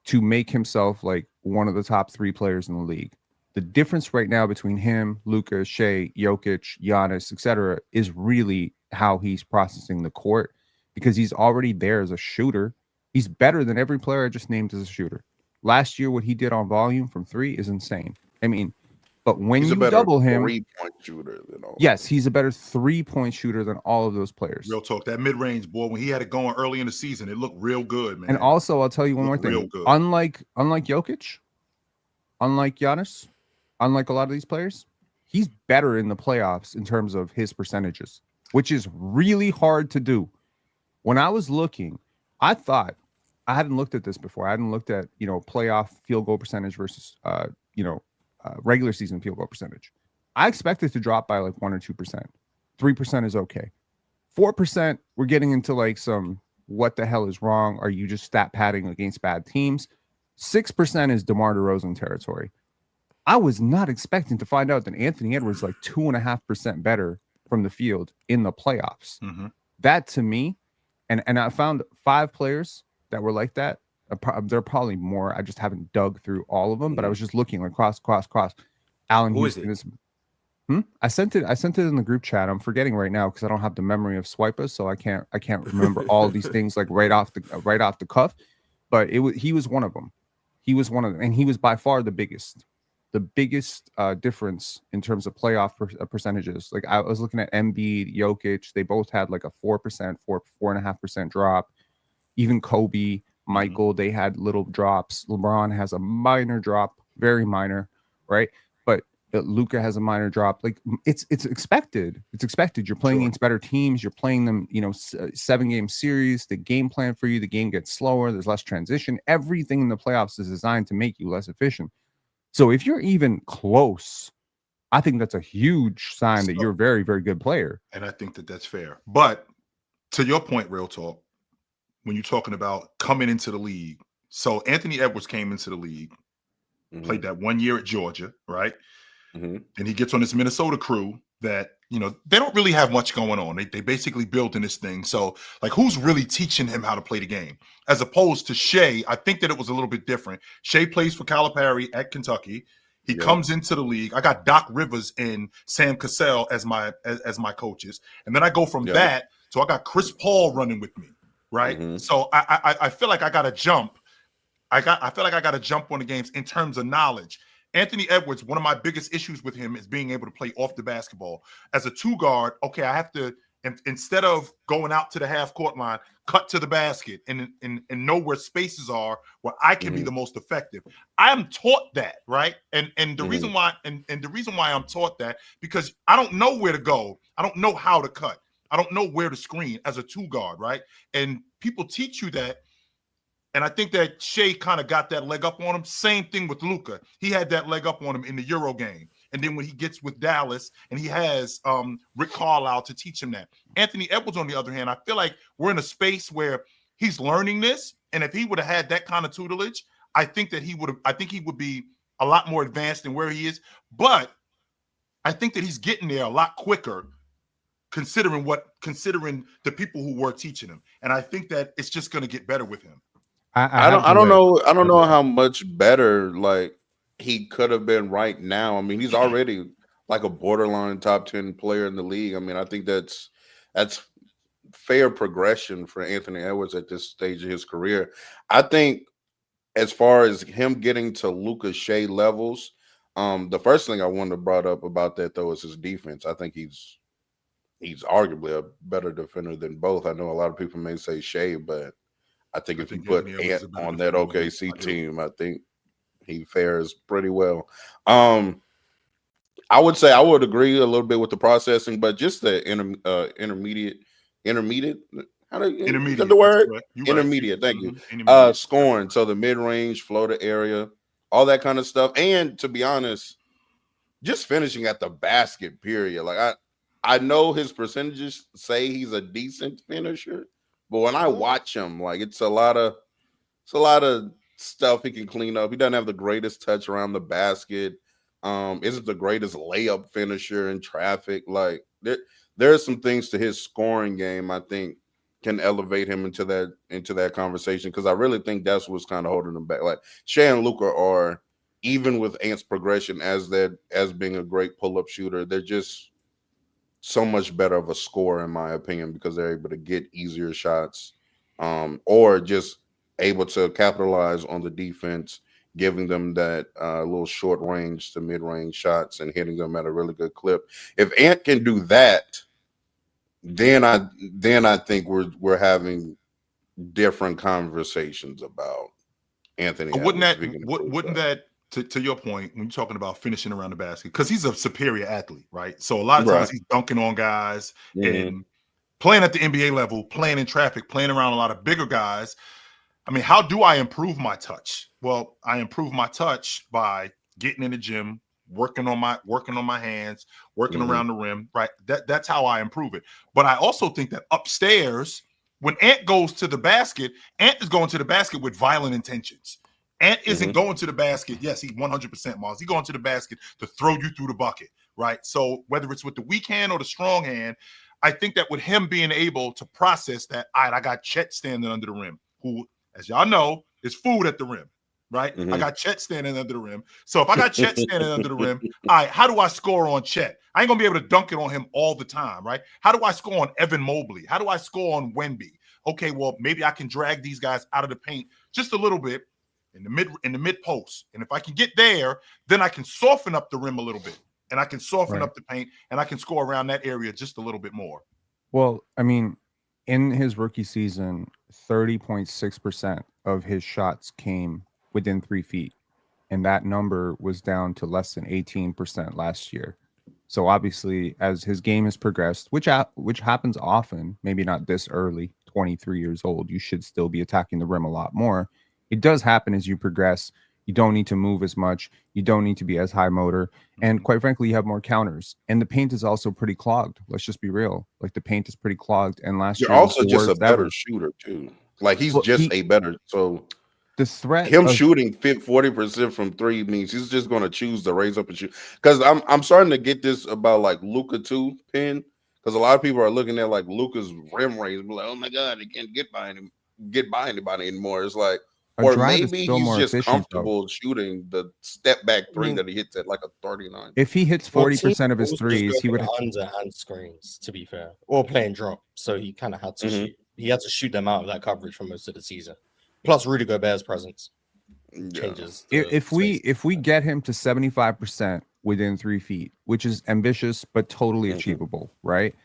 to make himself like one of the top 3 players in the league. The difference right now between him, Luka, Shea, Jokic, Giannis, etc., is really how he's processing the court, because he's already there as a shooter. He's better than every player I just named as a shooter. Last year, what he did on volume from 3 is insane. I mean, but when you double him, 3-point shooter than all. Yes, he's a better 3-point shooter than all of those players. Real talk. That mid-range, boy, when he had it going early in the season, it looked real good, man. And also, I'll tell you one more thing. Unlike Jokic, unlike Giannis, unlike a lot of these players, he's better in the playoffs in terms of his percentages, which is really hard to do. When I was looking, I thought, I hadn't looked at this before. I hadn't looked at, playoff field goal percentage versus, regular season field goal percentage. I expect it to drop by like 1 or 2%. 3% is okay. 4%, we're getting into like some, what the hell is wrong? Are you just stat padding against bad teams? 6% is DeMar DeRozan territory. I was not expecting to find out that Anthony Edwards is like 2.5% better from the field in the playoffs. That to me, and I found 5 players that were like that. There are probably more. I just haven't dug through all of them, but I was just looking like cross. Allen Houston is. I sent it in the group chat. I'm forgetting right now because I don't have the memory of Swipers, so I can't remember all of these things like right off the cuff. But he was one of them. He was one of them, and he was by far the biggest difference in terms of playoff percentages. Like I was looking at Embiid, Jokic. They both had like a 4.5% drop. Even Kobe, Michael, they had little drops. LeBron has a minor drop, very minor, right? But Luka has a minor drop. Like it's expected. It's expected. You're playing against better teams. You're playing them, 7-game series. The game plan for you, the game gets slower. There's less transition. Everything in the playoffs is designed to make you less efficient. So if you're even close, I think that's a huge sign that you're a very, very good player. And I think that that's fair. But to your point, real talk, when you're talking about coming into the league. So Anthony Edwards came into the league, played that 1 year at Georgia, right? And he gets on this Minnesota crew that, they don't really have much going on. They basically built in this thing. So like, who's really teaching him how to play the game? As opposed to Shea, I think that it was a little bit different. Shea plays for Calipari at Kentucky. He comes into the league. I got Doc Rivers and Sam Cassell as my coaches. And then I go from that. So I got Chris Paul running with me. Right. So I feel like I got to jump. I feel like I got to jump on the games in terms of knowledge. Anthony Edwards, one of my biggest issues with him is being able to play off the basketball. As a 2-guard, okay, I have to, instead of going out to the half-court line, cut to the basket and know where spaces are where I can be the most effective. I am taught that, right? And the reason why the reason why I'm taught that, because I don't know where to go. I don't know how to cut. I don't know where to screen as a 2-guard, right? And people teach you that. And I think that Shea kind of got that leg up on him. Same thing with Luka. He had that leg up on him in the Euro game. and then when he gets with Dallas and he has Rick Carlisle to teach him that. Anthony Edwards, on the other hand, I feel like we're in a space where he's learning this, and if he would have had that kind of tutelage, I think he would be a lot more advanced than where he is. But I think that he's getting there a lot quicker, considering the people who were teaching him. And I think that it's just going to get better with him. I don't know how much better like he could have been right now. I mean, he's already like a borderline top 10 player in the league. I mean, I think that's fair progression for Anthony Edwards at this stage of his career. I think as far as him getting to Luka Shea levels, the first thing I wanted to brought up about that though is his defense. I think he's arguably a better defender than both. I know a lot of people may say Shea, but I think if you put Ant on that OKC team, I think he fares pretty well. I would say I would agree a little bit with the processing, but just the intermediate. How do you intermediate? The word intermediate. Thank you. Scoring, so the mid-range, floater area, all that kind of stuff, and to be honest, just finishing at the basket. Period. Like I know his percentages say he's a decent finisher, but when I watch him, like it's a lot of stuff he can clean up. He doesn't have the greatest touch around the basket. Isn't the greatest layup finisher in traffic. Like there are some things to his scoring game I think can elevate him into that conversation, because I really think that's what's kind of holding him back. Like Shea and Luka are, even with Ant's progression as being a great pull-up shooter, they're just so much better of a scorer in my opinion, because they're able to get easier shots, or just able to capitalize on the defense, giving them that little short range to mid-range shots and hitting them at a really good clip. If Ant can do that, then I think we're having different conversations about Anthony. Wouldn't that to your point, when you're talking about finishing around the basket, because he's a superior athlete, right? So a lot of times he's dunking on guys and playing at the NBA level, playing in traffic, playing around a lot of bigger guys. I mean, how do I improve my touch? Well, I improve my touch by getting in the gym, working on my hands, working around the rim, right? That's how I improve it. But I also think that upstairs, when Ant goes to the basket, Ant is going to the basket with violent intentions. Ant isn't going to the basket. Yes, he's 100% Mars. He's going to the basket to throw you through the bucket, right? So whether it's with the weak hand or the strong hand, I think that with him being able to process that, all right, I got Chet standing under the rim, who, as y'all know, is food at the rim, right? I got Chet standing under the rim. So if I got Chet standing under the rim, all right, how do I score on Chet? I ain't going to be able to dunk it on him all the time, right? How do I score on Evan Mobley? How do I score on Wemby? Okay, well, maybe I can drag these guys out of the paint just a little bit in the mid post. And if I can get there, then I can soften up the rim a little bit, and I can soften up the paint, and I can score around that area just a little bit more. Well, I mean, in his rookie season, 30.6% of his shots came within 3 feet. And that number was down to less than 18% last year. So obviously, as his game has progressed, which happens often, maybe not this early, 23 years old, you should still be attacking the rim a lot more. It does happen as you progress. You don't need to move as much. You don't need to be as high motor. And quite frankly, you have more counters. And the paint is also pretty clogged. Let's just be real. Like, the paint is pretty clogged. And last year, you're also just a better shooter too. Like, he's a better. So the threat him shooting 40% from three means he's just going to choose to raise up and shoot. Because I'm starting to get this about like Luka too, Penn. Because a lot of people are looking at like Luka's rim raise and be like, oh my God, he can't get by anybody anymore. It's like, or maybe he's just comfortable shooting the step back three that he hits at like a 39. If he hits 40% of his threes, he would have underhand screens, to be fair, or playing drop. So he kind of had to shoot. He had to shoot them out of that coverage for most of the season. Plus, Rudy Gobert's presence changes. If we get him to 75% within 3 feet, which is ambitious but totally achievable, right?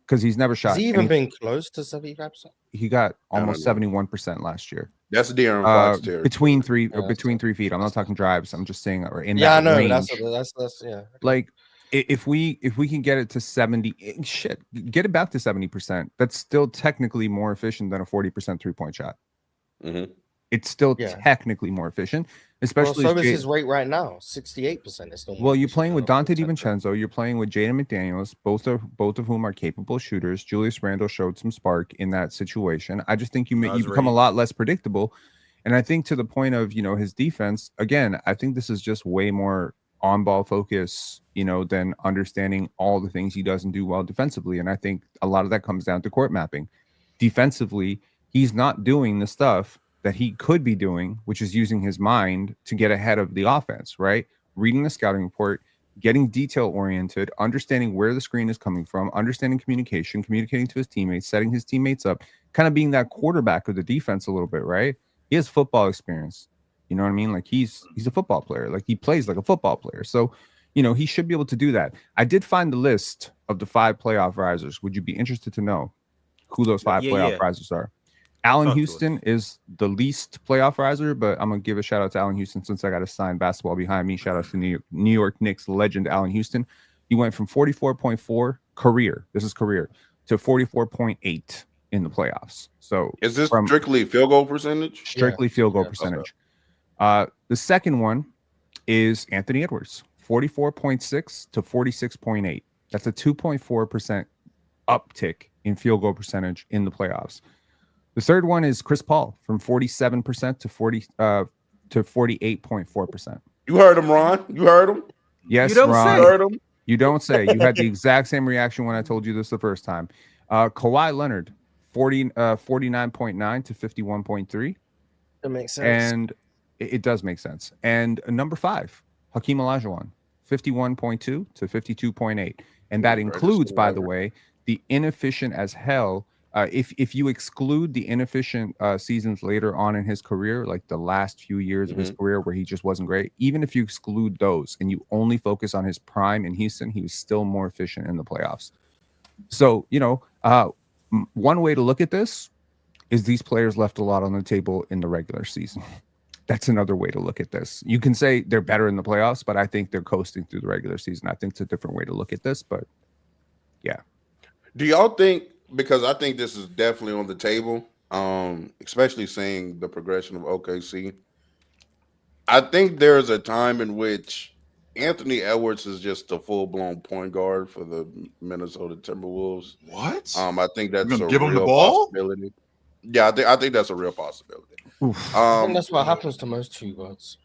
Because he's never shot. Has he even been close to 75%? He got almost 71% last year. That's De'Aaron Fox territory. Between 3 feet. I'm not talking drives. I'm just saying, or in that I know. range. That's yeah. Like, if we can get it to 70, get it back to 70%. That's still technically more efficient than a 40% 3-point shot. it's still technically more efficient. Especially so is his rate right now, 68%. It's still well, you're playing with Dante DiVincenzo, you're playing with Jaden McDaniels, both of whom are capable shooters. Julius Randle showed some spark in that situation. I just think you become a lot less predictable. And I think to the point of, his defense, again, I think this is just way more on-ball focus, than understanding all the things he doesn't do well defensively. And I think a lot of that comes down to court mapping. Defensively, he's not doing the stuff that he could be doing, which is using his mind to get ahead of the offense, right? Reading the scouting report, getting detail-oriented, understanding where the screen is coming from, understanding communication, communicating to his teammates, setting his teammates up, kind of being that quarterback of the defense a little bit, right? He has football experience. You know what I mean? Like he's a football player. Like he plays like a football player. So, he should be able to do that. I did find the list of the 5 playoff risers. Would you be interested to know who those 5 playoff risers are? Allen Houston is the least playoff riser, but I'm going to give a shout out to Allen Houston since I got a signed basketball behind me. Shout out to New York Knicks legend Allen Houston. He went from 44.4 career to 44.8 in the playoffs. So is this strictly field goal percentage? Strictly field goal percentage. Okay. The second one is Anthony Edwards, 44.6 to 46.8. That's a 2.4% uptick in field goal percentage in the playoffs. The third one is Chris Paul from 47% to 48.4%. You heard him, Ron. You heard him. Yes, you Ron. You heard him. You don't say. You had the exact same reaction when I told you this the first time. Kawhi Leonard, 49.9 to 51.3. That makes sense. And it does make sense. And number 5, Hakeem Olajuwon, 51.2 to 52.8. And that includes, by the way, the inefficient as hell. If you exclude the inefficient seasons later on in his career, like the last few years of his career where he just wasn't great, even if you exclude those and you only focus on his prime in Houston, he was still more efficient in the playoffs. So, one way to look at this is these players left a lot on the table in the regular season. That's another way to look at this. You can say they're better in the playoffs, but I think they're coasting through the regular season. I think it's a different way to look at this, but yeah. Do y'all think, because I think this is definitely on the table, especially seeing the progression of OKC, I think there's a time in which Anthony Edwards is just a full-blown point guard for the Minnesota Timberwolves. What? I think that's a give him the real ball? possibility. Yeah, I think that's a real possibility. I think that's what happens to most 2 guards.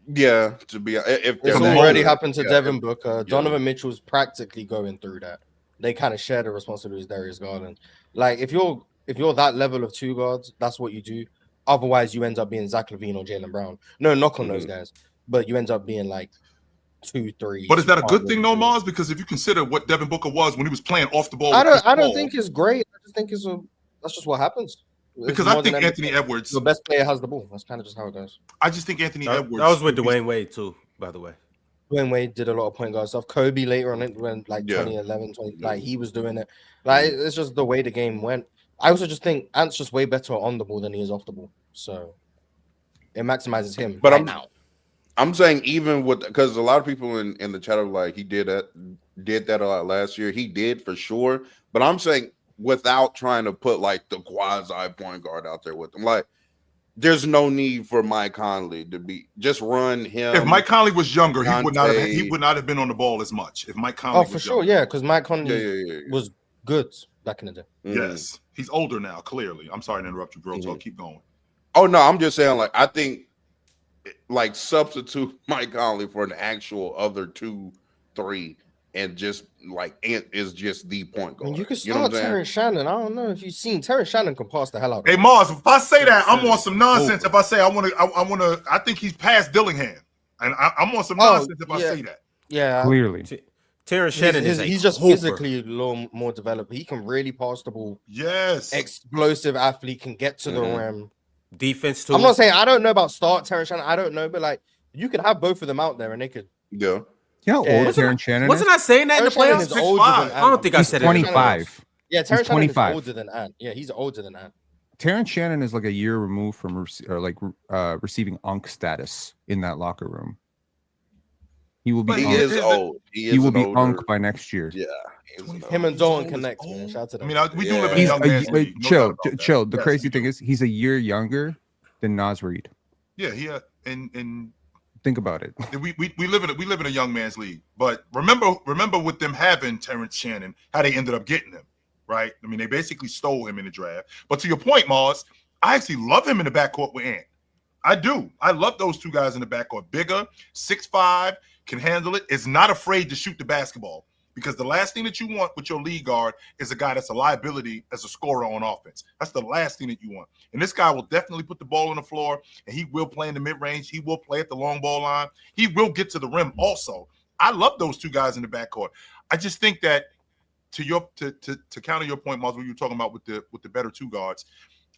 Yeah, to be if it's already happened to Devin Booker. Yeah. Donovan Mitchell's practically going through that. They kind of share the responsibility with Darius Garland. Like if you're that level of 2 guards, that's what you do. Otherwise, you end up being Zach LaVine or Jaylen Brown. No knock on those guys, but you end up being like 2, 3. But is that a good thing, though, Mars? Because if you consider what Devin Booker was when he was playing off the ball, I don't think it's great. I just think that's just what happens. Because I think Anthony Edwards, the best player, has the ball. That's kind of just how it goes. I just think Anthony Edwards. That was with Dwayne Wade too, by the way. Dwayne Wade did a lot of point guard stuff. Kobe later on it when 2011, like he was doing it. Like it's just the way the game went. I also just think Ant's just way better on the ball than he is off the ball. So it maximizes him. But now. I'm saying even with, because a lot of people in the chat are like, he did that a lot last year. He did for sure. But I'm saying without trying to put like the quasi point guard out there with him, like there's no need for Mike Conley to be just run him. If Mike Conley was younger, he would not have been on the ball as much. If Mike Conley, for sure, because Mike Conley was good back in the day. Yes, he's older now. Clearly, I'm sorry to interrupt you, bro. So keep going. Oh no, I'm just saying, like I think, like substitute Mike Conley for an actual other 2, 3, and just like Ant is just the point guard. You could start Terrence Shannon. I don't know if you've seen Terrence Shannon can pass the hell out. Hey Mars, if I say that, I'm on some nonsense. If I say I think he's past Dillingham, and I'm on some nonsense if I say that. Yeah, clearly. Terrence Shannon he's just physically a little more developed. He can really pass the ball. Yes, explosive athlete, can get to the rim. Defense too. I'm not saying I don't know about start Terrence Shannon. I don't know, but like you could have both of them out there, and they could. Yeah. Yeah, old Terrence Shannon. Wasn't I saying that in the playoffs? I don't think I said it. 25. Yeah, Terrence Shannon is older than Ant. Yeah, he's older than Ant. Terrence Shannon is like a year removed from receiving UNC status in that locker room. He will be. He is old. He will be UNC by next year. Yeah. Him and Dolan connect, man. Shout out to them. I mean, we do live in a young man's league. Chill. The crazy thing is, he's a year younger than Naz Reid. Yeah, and think about it. We live in a young man's league. But remember with them having Terrence Shannon, how they ended up getting him, right? I mean, they basically stole him in the draft. But to your point, Mars, I actually love him in the backcourt with Ant. I do. I love those two guys in the backcourt. Bigger, 6'5", can handle it, is not afraid to shoot the basketball. Because the last thing that you want with your lead guard is a guy that's a liability as a scorer on offense. That's the last thing that you want. And this guy will definitely put the ball on the floor, and he will play in the mid-range. He will play at the long ball line. He will get to the rim also. I love those two guys in the backcourt. I just think that to counter your point, Mars, what you were talking about with the better two guards,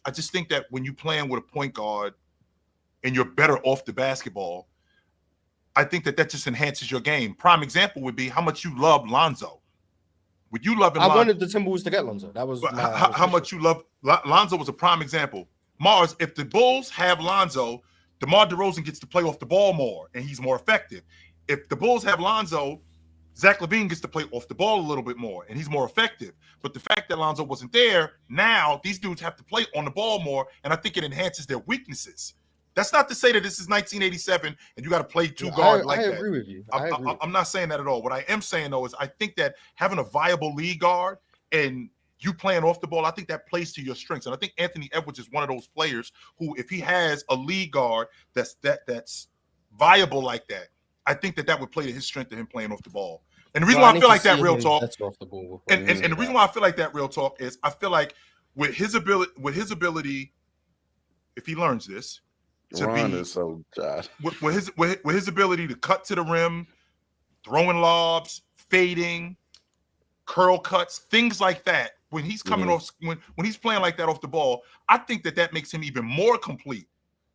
I just think that when you're playing with a point guard and you're better off the basketball, I think that just enhances your game. Prime example would be how much you love Lonzo. Would you love him? I wanted the Timberwolves to get Lonzo. That was how much you love Lonzo was a prime example. Mars, if the Bulls have Lonzo, DeMar DeRozan gets to play off the ball more, and he's more effective. If the Bulls have Lonzo, Zach LaVine gets to play off the ball a little bit more, and he's more effective. But the fact that Lonzo wasn't there, now these dudes have to play on the ball more, and I think it enhances their weaknesses. That's not to say that this is 1987 and you got to play two guards like that. I agree with you. I'm not saying that at all. What I am saying, though, is I think that having a viable lead guard and you playing off the ball, I think that plays to your strengths. And I think Anthony Edwards is one of those players who, if he has a lead guard that's viable like that, I think that would play to his strength of him playing off the ball. And the reason why I feel like that, real talk, and the reason why I feel like that, real talk, is I feel like with his ability, if he learns this, Ron is so Josh. With his ability to cut to the rim, throwing lobs, fading, curl cuts, things like that. When he's coming off, when he's playing like that off the ball, I think that makes him even more complete.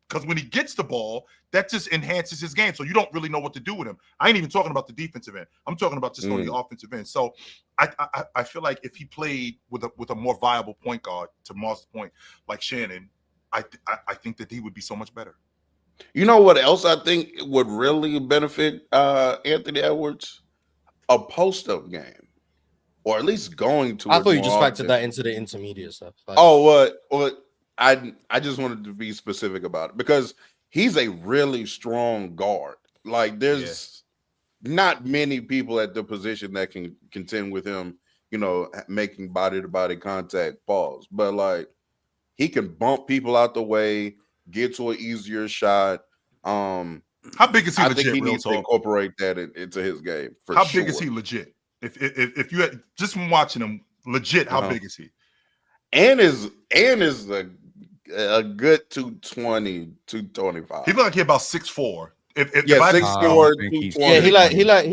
Because when he gets the ball, that just enhances his game. So you don't really know what to do with him. I ain't even talking about the defensive end. I'm talking about just on the offensive end. So I feel like if he played with a more viable point guard, to Mars' point, like Shannon, I think that he would be so much better. You know what else I think would really benefit Anthony Edwards? A post-up game, or at least going to. I thought you just factored that into the intermediate stuff. Like, I just wanted to be specific about it because he's a really strong guard. Like there's not many people at the position that can contend with him. You know, making body-to-body contact. Pause, but like. He can bump people out the way, get to an easier shot. How big is he? I think he needs to incorporate that into his game. How big is he legit? If you had just from watching him, legit, how big is he? And is a good 220, 225. He look like he about 6'4". 6'4", 220. Yeah, he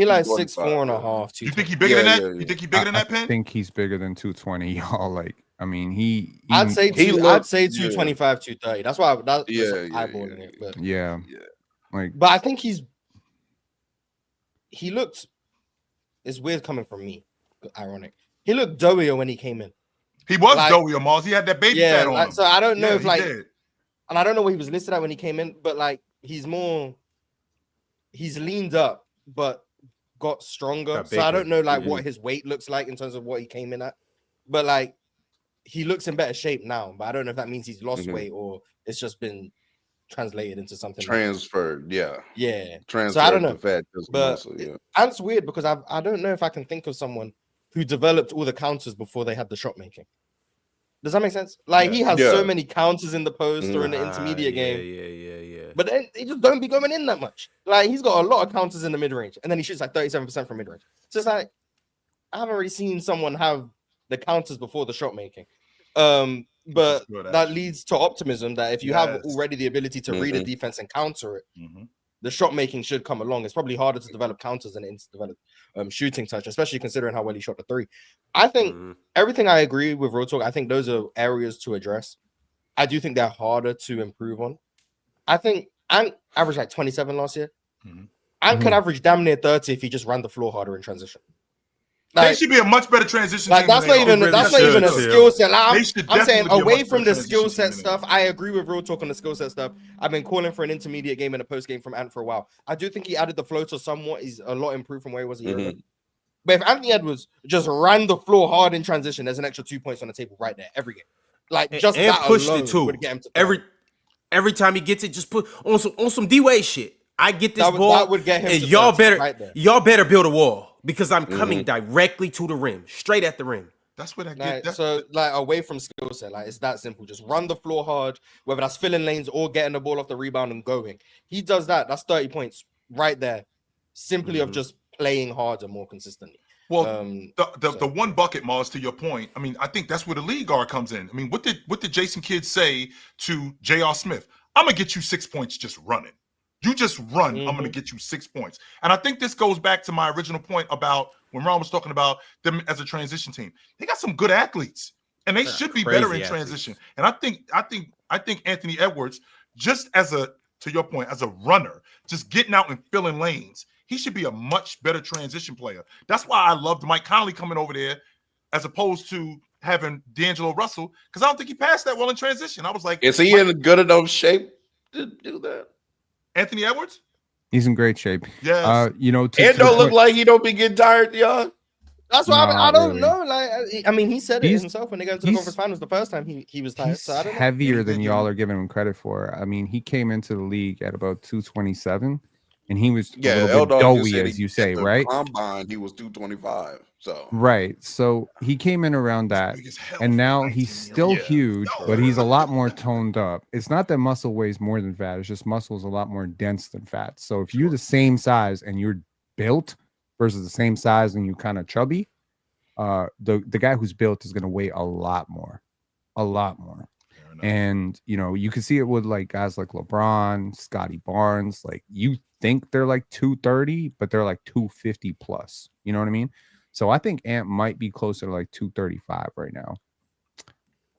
like 6'4" and a half. You think he bigger than that? You think he bigger than that, Penn? I think he's bigger than 220, y'all. Like, I mean, I'd say 225, 230. That's why that's eyeballing it. But like, but I think he looked. It's weird coming from me. Ironic. He looked doughier when he came in. He was doughier, Mars. He had that baby fat on him. So I don't know if and I don't know what he was listed at when he came in, but like he's leaned up, but got stronger. So I don't know what his weight looks like in terms of what he came in at, but like he looks in better shape now. But I don't know if that means he's lost weight or it's just been translated into something transferred. Transferred. So I don't know, fat but it's weird because I don't know if I can think of someone who developed all the counters before they had the shot making. Does that make sense? Like he has so many counters in the post or in the intermediate game. Yeah. But then he just don't be going in that much. Like he's got a lot of counters in the mid range, and then he shoots like 37% from mid range. So it's like I haven't really seen someone have the counters before the shot making. But that leads to optimism that if you have already the ability to read a defense and counter it, the shot making should come along. It's probably harder to develop counters than to develop shooting touch, especially considering how well he shot the three. I think everything I agree with Real Talk. I think those are areas to address. I do think they're harder to improve on. I think Ant averaged like 27 last year. Ant could average damn near 30 if he just ran the floor harder in transition. Like, they should be a much better transition. Like that's not even a skill set. Like, I'm saying away from the skill set stuff. I agree with Real Talk on the skill set stuff. I've been calling for an intermediate game and a post game from Ant for a while. I do think he added the floater somewhat. He's a lot improved from where he was a year ago. But if Anthony Edwards just ran the floor hard in transition, there's an extra 2 points on the table right there every game. Like just and that pushed alone it too. Would get him to Every time he gets it, just put on some D-Wade shit. I get this ball, that would get him and to y'all 30 better right there. y'all better build a wall because I'm coming directly to the rim, straight at the rim. That's what I Like, get. so, like, away from skill set, like, it's that simple. Just run the floor hard, whether that's filling lanes or getting the ball off the rebound and going. He does that. That's 30 points right there, simply of just playing harder more consistently. Well, the one bucket, Mars, to your point, I mean, I think that's where the lead guard comes in. I mean, what did Jason Kidd say to J.R. Smith? I'm gonna get you 6 points just running. You just run. I'm gonna get you 6 points. And I think this goes back to my original point about when Ron was talking about them as a transition team. They got some good athletes, and they should be better in transition. And I think Anthony Edwards, just to your point, as a runner, just getting out and filling lanes, he should be a much better transition player. That's why I loved Mike Conley coming over there as opposed to having D'Angelo Russell, because I don't think he passed that well in transition. I was like, is he in good enough shape to do that? Anthony Edwards? He's in great shape. Yes. It don't look like he don't be getting tired, y'all. That's why I don't know. Like, I mean, he said it himself when they got into the conference finals the first time he was tired. So I don't know. Heavier than y'all are giving him credit for. I mean, he came into the league at about 227, and he was a little bit doughy, as you say, right? Combine, he was 225. So right. So he came in around that, and now he's still huge, but he's a lot more toned up. It's not that muscle weighs more than fat; it's just muscle is a lot more dense than fat. So if you're the same size and you're built versus the same size and you kind of chubby, the guy who's built is going to weigh a lot more. And you can see it with like guys like LeBron, Scotty Barnes. Like, you think they're like 230, but they're like 250 plus. You know what I mean? So I think Ant might be closer to like 235 right now.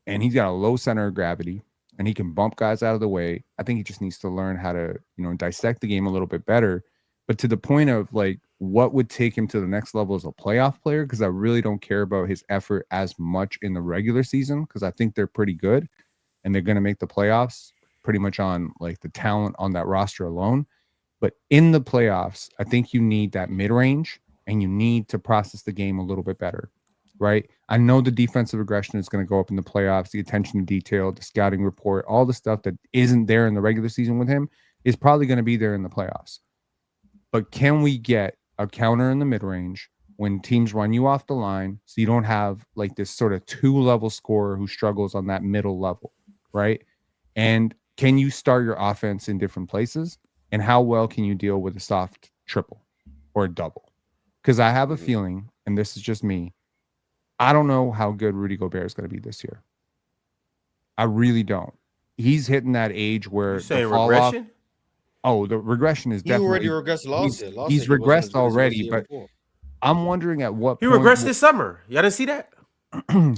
And he's got a low center of gravity, and he can bump guys out of the way. I think he just needs to learn how to, dissect the game a little bit better. But to the point of like what would take him to the next level as a playoff player, because I really don't care about his effort as much in the regular season, because I think they're pretty good and they're going to make the playoffs pretty much on like the talent on that roster alone. But in the playoffs, I think you need that mid-range, and you need to process the game a little bit better, right? I know the defensive aggression is going to go up in the playoffs, the attention to detail, the scouting report, all the stuff that isn't there in the regular season with him is probably going to be there in the playoffs. But can we get a counter in the mid-range when teams run you off the line, so you don't have like this sort of two-level scorer who struggles on that middle level, right? And can you start your offense in different places? And how well can you deal with a soft triple or a double? Because I have a feeling, and this is just me, I don't know how good Rudy Gobert is going to be this year. I really don't. He's hitting that age where you're saying regression? The regression is definitely. He already regressed last year. He's regressed already, but I'm wondering at what point. He regressed this summer. Y'all didn't see that?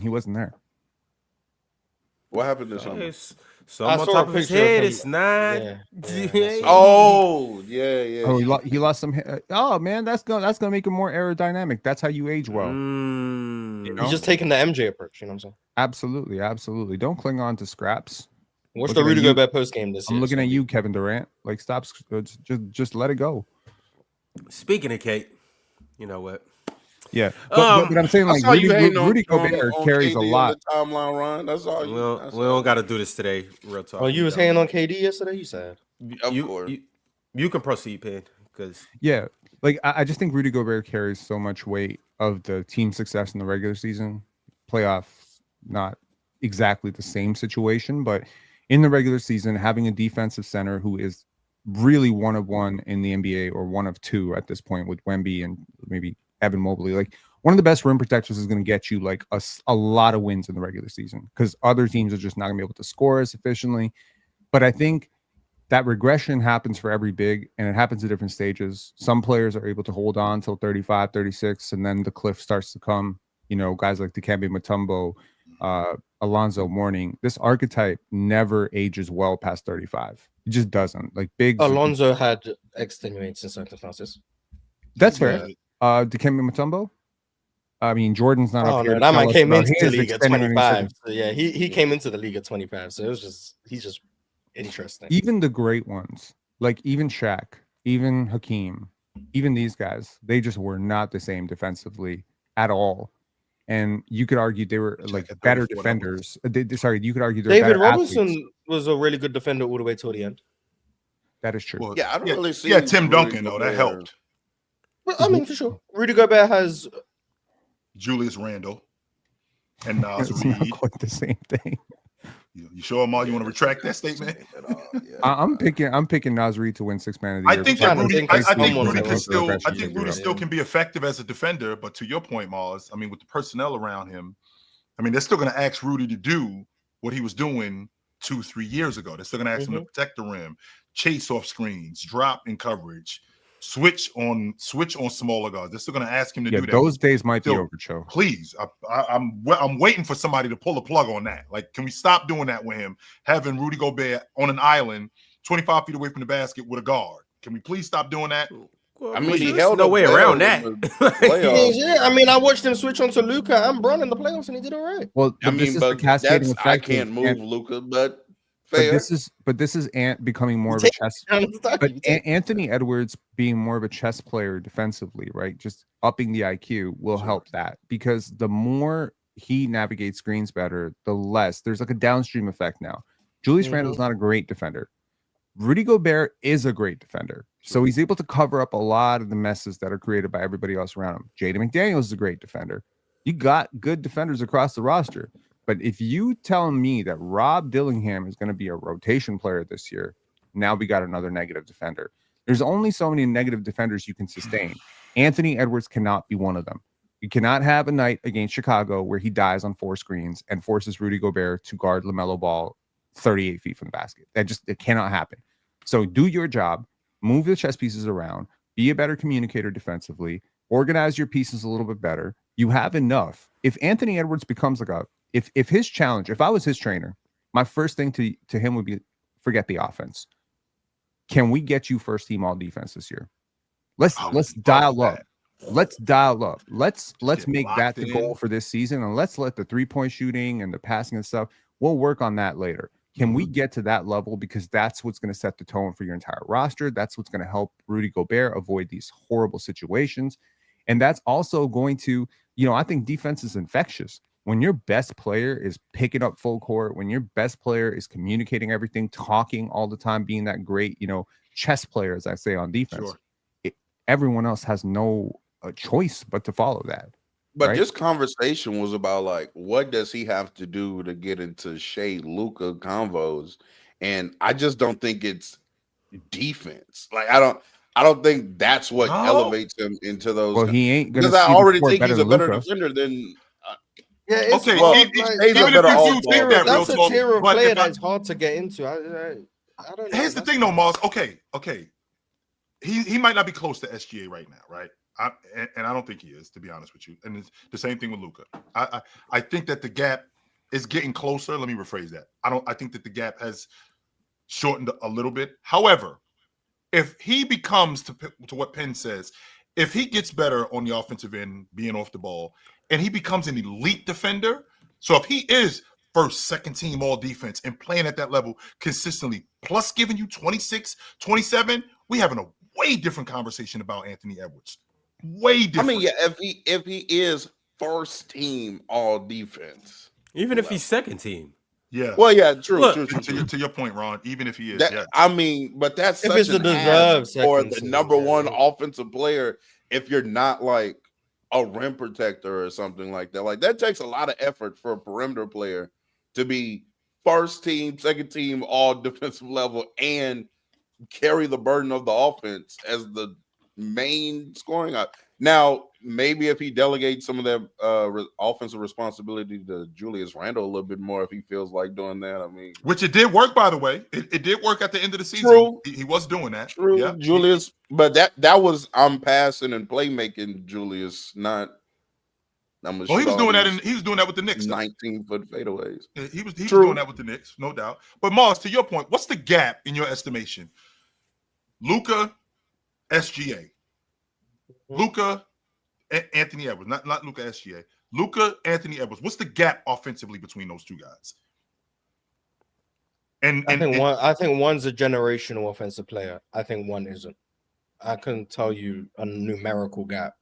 He wasn't there. What happened this summer? On top of his head, it's not. Yeah. Oh, he lost some. Oh man, that's gonna make him more aerodynamic. That's how you age well. He's just taking the MJ approach. You know what I'm saying? Absolutely. Don't cling on to scraps. What's the Rudy Gobert post game this year? I'm looking at you, Kevin Durant. Like, stop. Just let it go. Speaking of Kate, you know what? Yeah, but I'm saying like Rudy Gobert carries a lot. Timeline run. That's all. We don't got to do this today. Real talk. Oh, you was hating on KD yesterday. You said. You can proceed, Pen, because like I just think Rudy Gobert carries so much weight of the team success in the regular season. Playoffs, not exactly the same situation, but in the regular season, having a defensive center who is really one of one in the NBA, or one of two at this point with Wemby and maybe Evan Mobley, like one of the best rim protectors, is going to get you like a lot of wins in the regular season, because other teams are just not going to be able to score as efficiently. But I think that regression happens for every big, and it happens at different stages. Some players are able to hold on till 35, 36, and then the cliff starts to come. Guys like Dikembe Mutombo, Alonzo Mourning. This archetype never ages well past 35. It just doesn't. Like Alonzo had extenuating circumstances. That's fair. Dikembe Mutombo. I mean, Jordan's not up here. That man came into the league at 25. So yeah, he came into the league at 25. So he's just interesting. Even the great ones, like even Shaq, even Hakeem, even these guys, they just were not the same defensively at all. And you could argue they were like better defenders. You could argue they're David better Robinson athletes. was a really good defender all the way till the end. That is true. Well, Yeah, I don't really see. Yeah, Tim Rudy Duncan though, that Gobert. helped. But, I mean, for sure, Rudy Gobert has Julius Randle and Nas It's Reed. not quite the same thing. You sure, Amal? You want to retract that statement? I'm picking Nas Reed to win 6 Man of the Year. I think that Rudy, I think someone Rudy that can was still, aggressive I think can do Rudy that, still yeah. can be effective as a defender. But to your point, Mars, I mean, with the personnel around him, I mean, they're still going to ask Rudy to do what he was doing 2-3 years ago. They're still going to ask him to protect the rim, chase off screens, drop in coverage, switch on smaller guards. They're still going to ask him to do that. Those days might Still, be over, Cho. Please, I'm waiting for somebody to pull the plug on that. Like, can we stop doing that with him? Having Rudy Gobert on an island, 25 feet away from the basket with a guard. Can we please stop doing that? I mean, he there's held no up way well around in that. the playoffs. yeah. I mean, I watched him switch onto Luka and Bron in the playoffs, and he did all right. Well, I mean, but that's I effect can't of move Ant, Luka, but fair. but this is Ant becoming more of a chess. But Anthony Edwards being more of a chess player defensively, right? Just upping the IQ will help that, because the more he navigates screens better, the less there's like a downstream effect now. Julius Randle's not a great defender. Rudy Gobert is a great defender. So he's able to cover up a lot of the messes that are created by everybody else around him. Jaden McDaniels is a great defender. You got good defenders across the roster. But if you tell me that Rob Dillingham is going to be a rotation player this year, now we got another negative defender. There's only so many negative defenders you can sustain. Anthony Edwards cannot be one of them. You cannot have a night against Chicago where he dies on 4 screens and forces Rudy Gobert to guard LaMelo Ball 38 feet from the basket. It cannot happen. So do your job, move the chess pieces around, be a better communicator defensively, organize your pieces a little bit better. You have enough. If Anthony Edwards becomes like if his challenge, if I was his trainer, my first thing to him would be forget the offense. Can we get you first team all defense this year? Let's dial up. Let's dial up. Let's make that the goal for this season, and let's let the 3-point shooting and the passing and stuff. We'll work on that later. Can we get to that level? Because that's what's going to set the tone for your entire roster. That's what's going to help Rudy Gobert avoid these horrible situations. And that's also going to, I think defense is infectious. When your best player is picking up full court, when your best player is communicating everything, talking all the time, being that great, chess player, as I say, on defense, everyone else has no choice but to follow that. But this conversation was about like, what does he have to do to get into Shea Luka convos? And I just don't think it's defense. Like, I don't think that's what elevates him into those. Well, he ain't gonna. Because I already think he's a better defender than. Yeah, it's okay. hard. Even if you do think that, that's real a tier of talk, player that's hard to get into. I don't know. Here's the thing, though, Mars. Okay. He might not be close to SGA right now, right? And I don't think he is, to be honest with you. And it's the same thing with Luka. I think that the gap is getting closer. Let me rephrase that. I think that the gap has shortened a little bit. However, if he becomes to what Penn says, if he gets better on the offensive end, being off the ball, and he becomes an elite defender, so if he is first, second team all defense and playing at that level consistently, plus giving you 26, 27, we having a way different conversation about Anthony Edwards. Way different. I mean, yeah, if he is first team all defense, even if he's second team. Yeah. Well, yeah, true. To your point, Ron, even if he is, that, yeah. I mean, but that's if such it's an the ask deserved for the number one offensive player. If you're not like a rim protector or something like that, like that takes a lot of effort for a perimeter player to be first team, second team, all defensive level, and carry the burden of the offense as the main scoring out. Now, maybe if he delegates some of that offensive responsibility to Julius Randle a little bit more, if he feels like doing that, I mean, which it did work, by the way. It did work at the end of the season. True. He was doing that. True, yeah. Julius, but that was passing and playmaking Julius, not. He was doing that. He was doing that with the Knicks. 19-foot fadeaways. Yeah, he was doing that with the Knicks, no doubt. But Mars, to your point, what's the gap in your estimation? Luka, SGA. Luka, Anthony Edwards, not Luka, SGA. Luka, Anthony Edwards. What's the gap offensively between those two guys? I think one's a generational offensive player. I think one isn't. I couldn't tell you a numerical gap.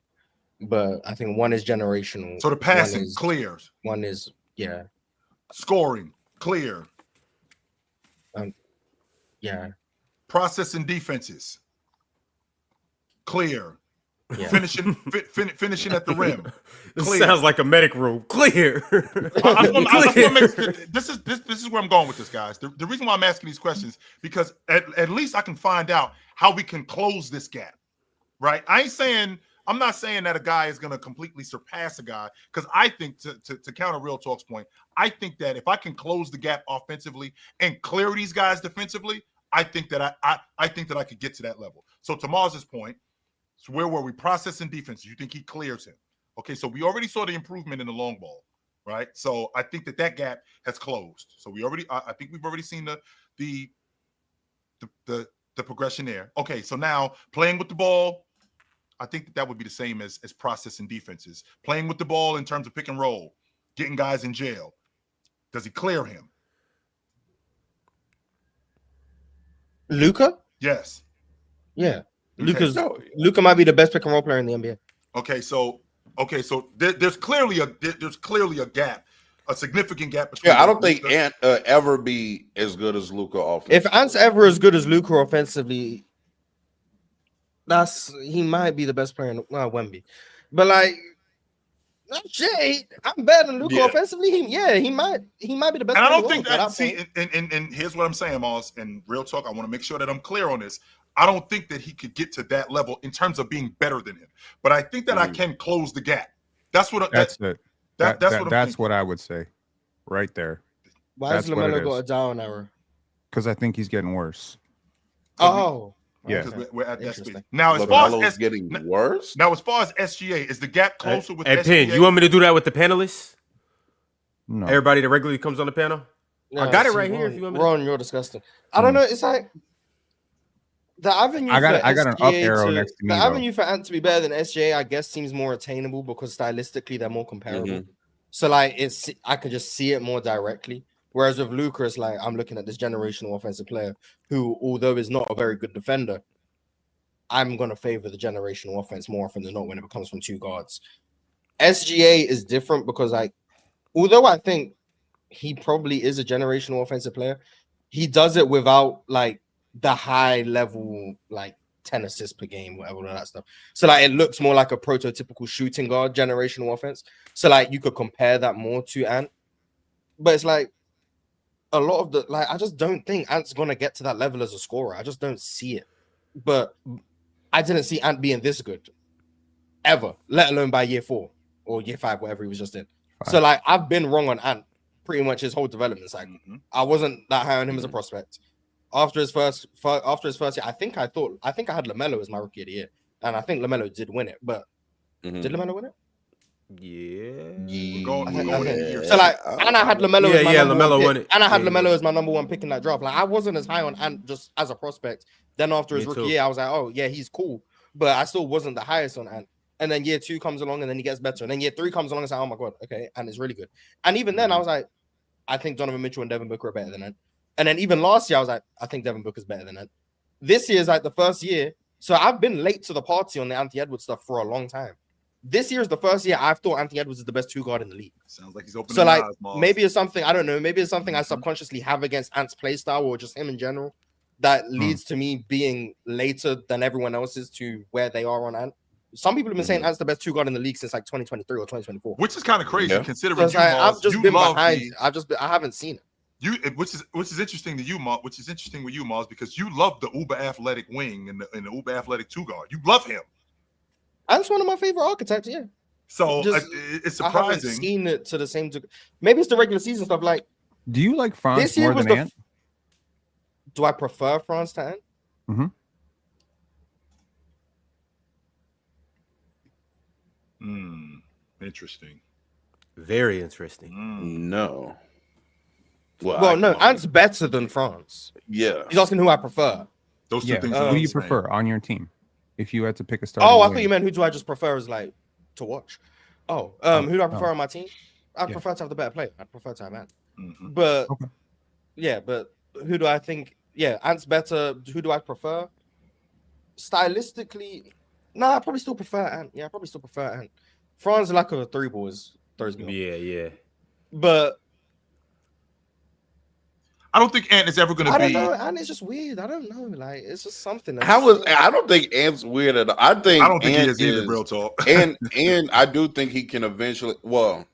but I think one is generational. So the passing clears. One is Scoring clear. Yeah. Processing defenses clear. Yeah. Finishing at the rim. This sounds like a medic room. Clear. This is where I'm going with this, guys. The reason why I'm asking these questions, because at least I can find out how we can close this gap, right? I'm not saying that a guy is going to completely surpass a guy, because I think to counter Real Talk's point, I think that if I can close the gap offensively and clear these guys defensively, I think that I think that I could get to that level. So to Mars's point, so where were we? Processing defense. You think he clears him? Okay, so we already saw the improvement in the long ball, right? So I think that gap has closed. So I think we've already seen the progression there. Okay, so now playing with the ball, I think that would be the same as processing defenses. Playing with the ball in terms of pick and roll, getting guys in jail. Does he clear him? Luka? Yes. Yeah. Luka might be the best pick and roll player in the NBA. Okay, so there's clearly a gap, a significant gap between. Yeah, I don't think Ant ever be as good as Luka offensively. If Ant's ever as good as Luka offensively, he might be the best player in Wemby. But like, not shade. I'm better than Luka offensively. He might be the best. And I don't think that. See, and here's what I'm saying, Moss. And Real Talk, I want to make sure that I'm clear on this. I don't think that he could get to that level in terms of being better than him, but I think that I can close the gap. That's what. That's what I would say, right there. Why has LaMelo got a down error? Because I think he's getting worse. Oh, yeah. We're at that speed now. As far as getting worse. Now, as far as SGA, is the gap closer with SGA? Pin, you want me to do that with the panelists? No. Everybody that regularly comes on the panel. No, I got it right here. If you want me Ron, you're disgusting. I don't know. It's like. The avenue I got an up arrow next to me. The avenue for Ant to be better than SGA, I guess, seems more attainable because stylistically they're more comparable. Mm-hmm. So like I could just see it more directly. Whereas with Luka, it's like I'm looking at this generational offensive player who, although is not a very good defender, I'm gonna favor the generational offense more often than not when it comes from two guards. SGA is different because although I think he probably is a generational offensive player, he does it without like the high level, like 10 assists per game, whatever, all that stuff. So like it looks more like a prototypical shooting guard generational offense. So like you could compare that more to Ant, but it's like a lot of I just don't think Ant's gonna get to that level as a scorer. I just don't see it. But I didn't see Ant being this good ever, let alone by year 4 or year 5, whatever he was just in. So like I've been wrong on Ant pretty much his whole development cycle. Mm-hmm. I wasn't that high on him as a prospect. After his first year, I think I had LaMelo as my rookie of the year, and I think LaMelo did win it. But did LaMelo win it? Yeah. So like, and I had LaMelo. LaMelo won it, and I had LaMelo as my number 1 pick in that draft. Like I wasn't as high on Ant just as a prospect. Then after his rookie year, I was like, oh yeah, he's cool, but I still wasn't the highest on Ant. And then year 2 comes along, and then he gets better. And then year 3 comes along, and it's like, oh my god, okay, and it's really good. And even then, I was like, I think Donovan Mitchell and Devin Booker are better than Ant. And then even last year, I was like, I think Devin Booker's better than Ant. This year is like the first year. So I've been late to the party on the Anthony Edwards stuff for a long time. This year is the first year I've thought Anthony Edwards is the best 2 guard in the league. Sounds like he's opening. So like maybe it's something, I don't know, maybe it's something I subconsciously have against Ant's play style or just him in general that leads to me being later than everyone else's to where they are on Ant. Some people have been saying Ant's the best 2 guard in the league since like 2023 or 2024. Which is kind of crazy considering so I've just been behind. I haven't seen it. Which is interesting to you, Mars. Which is interesting with you, Mars, because you love the uber athletic wing and the uber athletic 2 guard. You love him. That's one of my favorite archetypes. Yeah. So it's surprising. I haven't seen it to the same degree. Maybe it's the regular season stuff. Like, do you like France more than Ant? Do I prefer France to Ant? Mm-hmm. Interesting. Very interesting. No. Well, no, Ant's better than France. Yeah. He's asking who I prefer. Those 2 things. Who do you prefer on your team? If you had to pick a star. Oh, I thought you meant who do I just prefer as like to watch. Who do I prefer on my team? I prefer to have the better player. I'd prefer to have Ant. Mm-hmm. But but who do I think? Yeah, Ant's better. Who do I prefer? Stylistically, Nah, I probably still prefer Ant. Yeah, I probably still prefer Ant. Fran's lack of a 3-ball throws me off. Yeah. But I don't think Ant is ever going to be. I don't know. Ant is just weird. I don't know. Like, it's just something. I don't think Ant's weird at all. I don't think Ant he is either, real talk. and I do think he can eventually, well,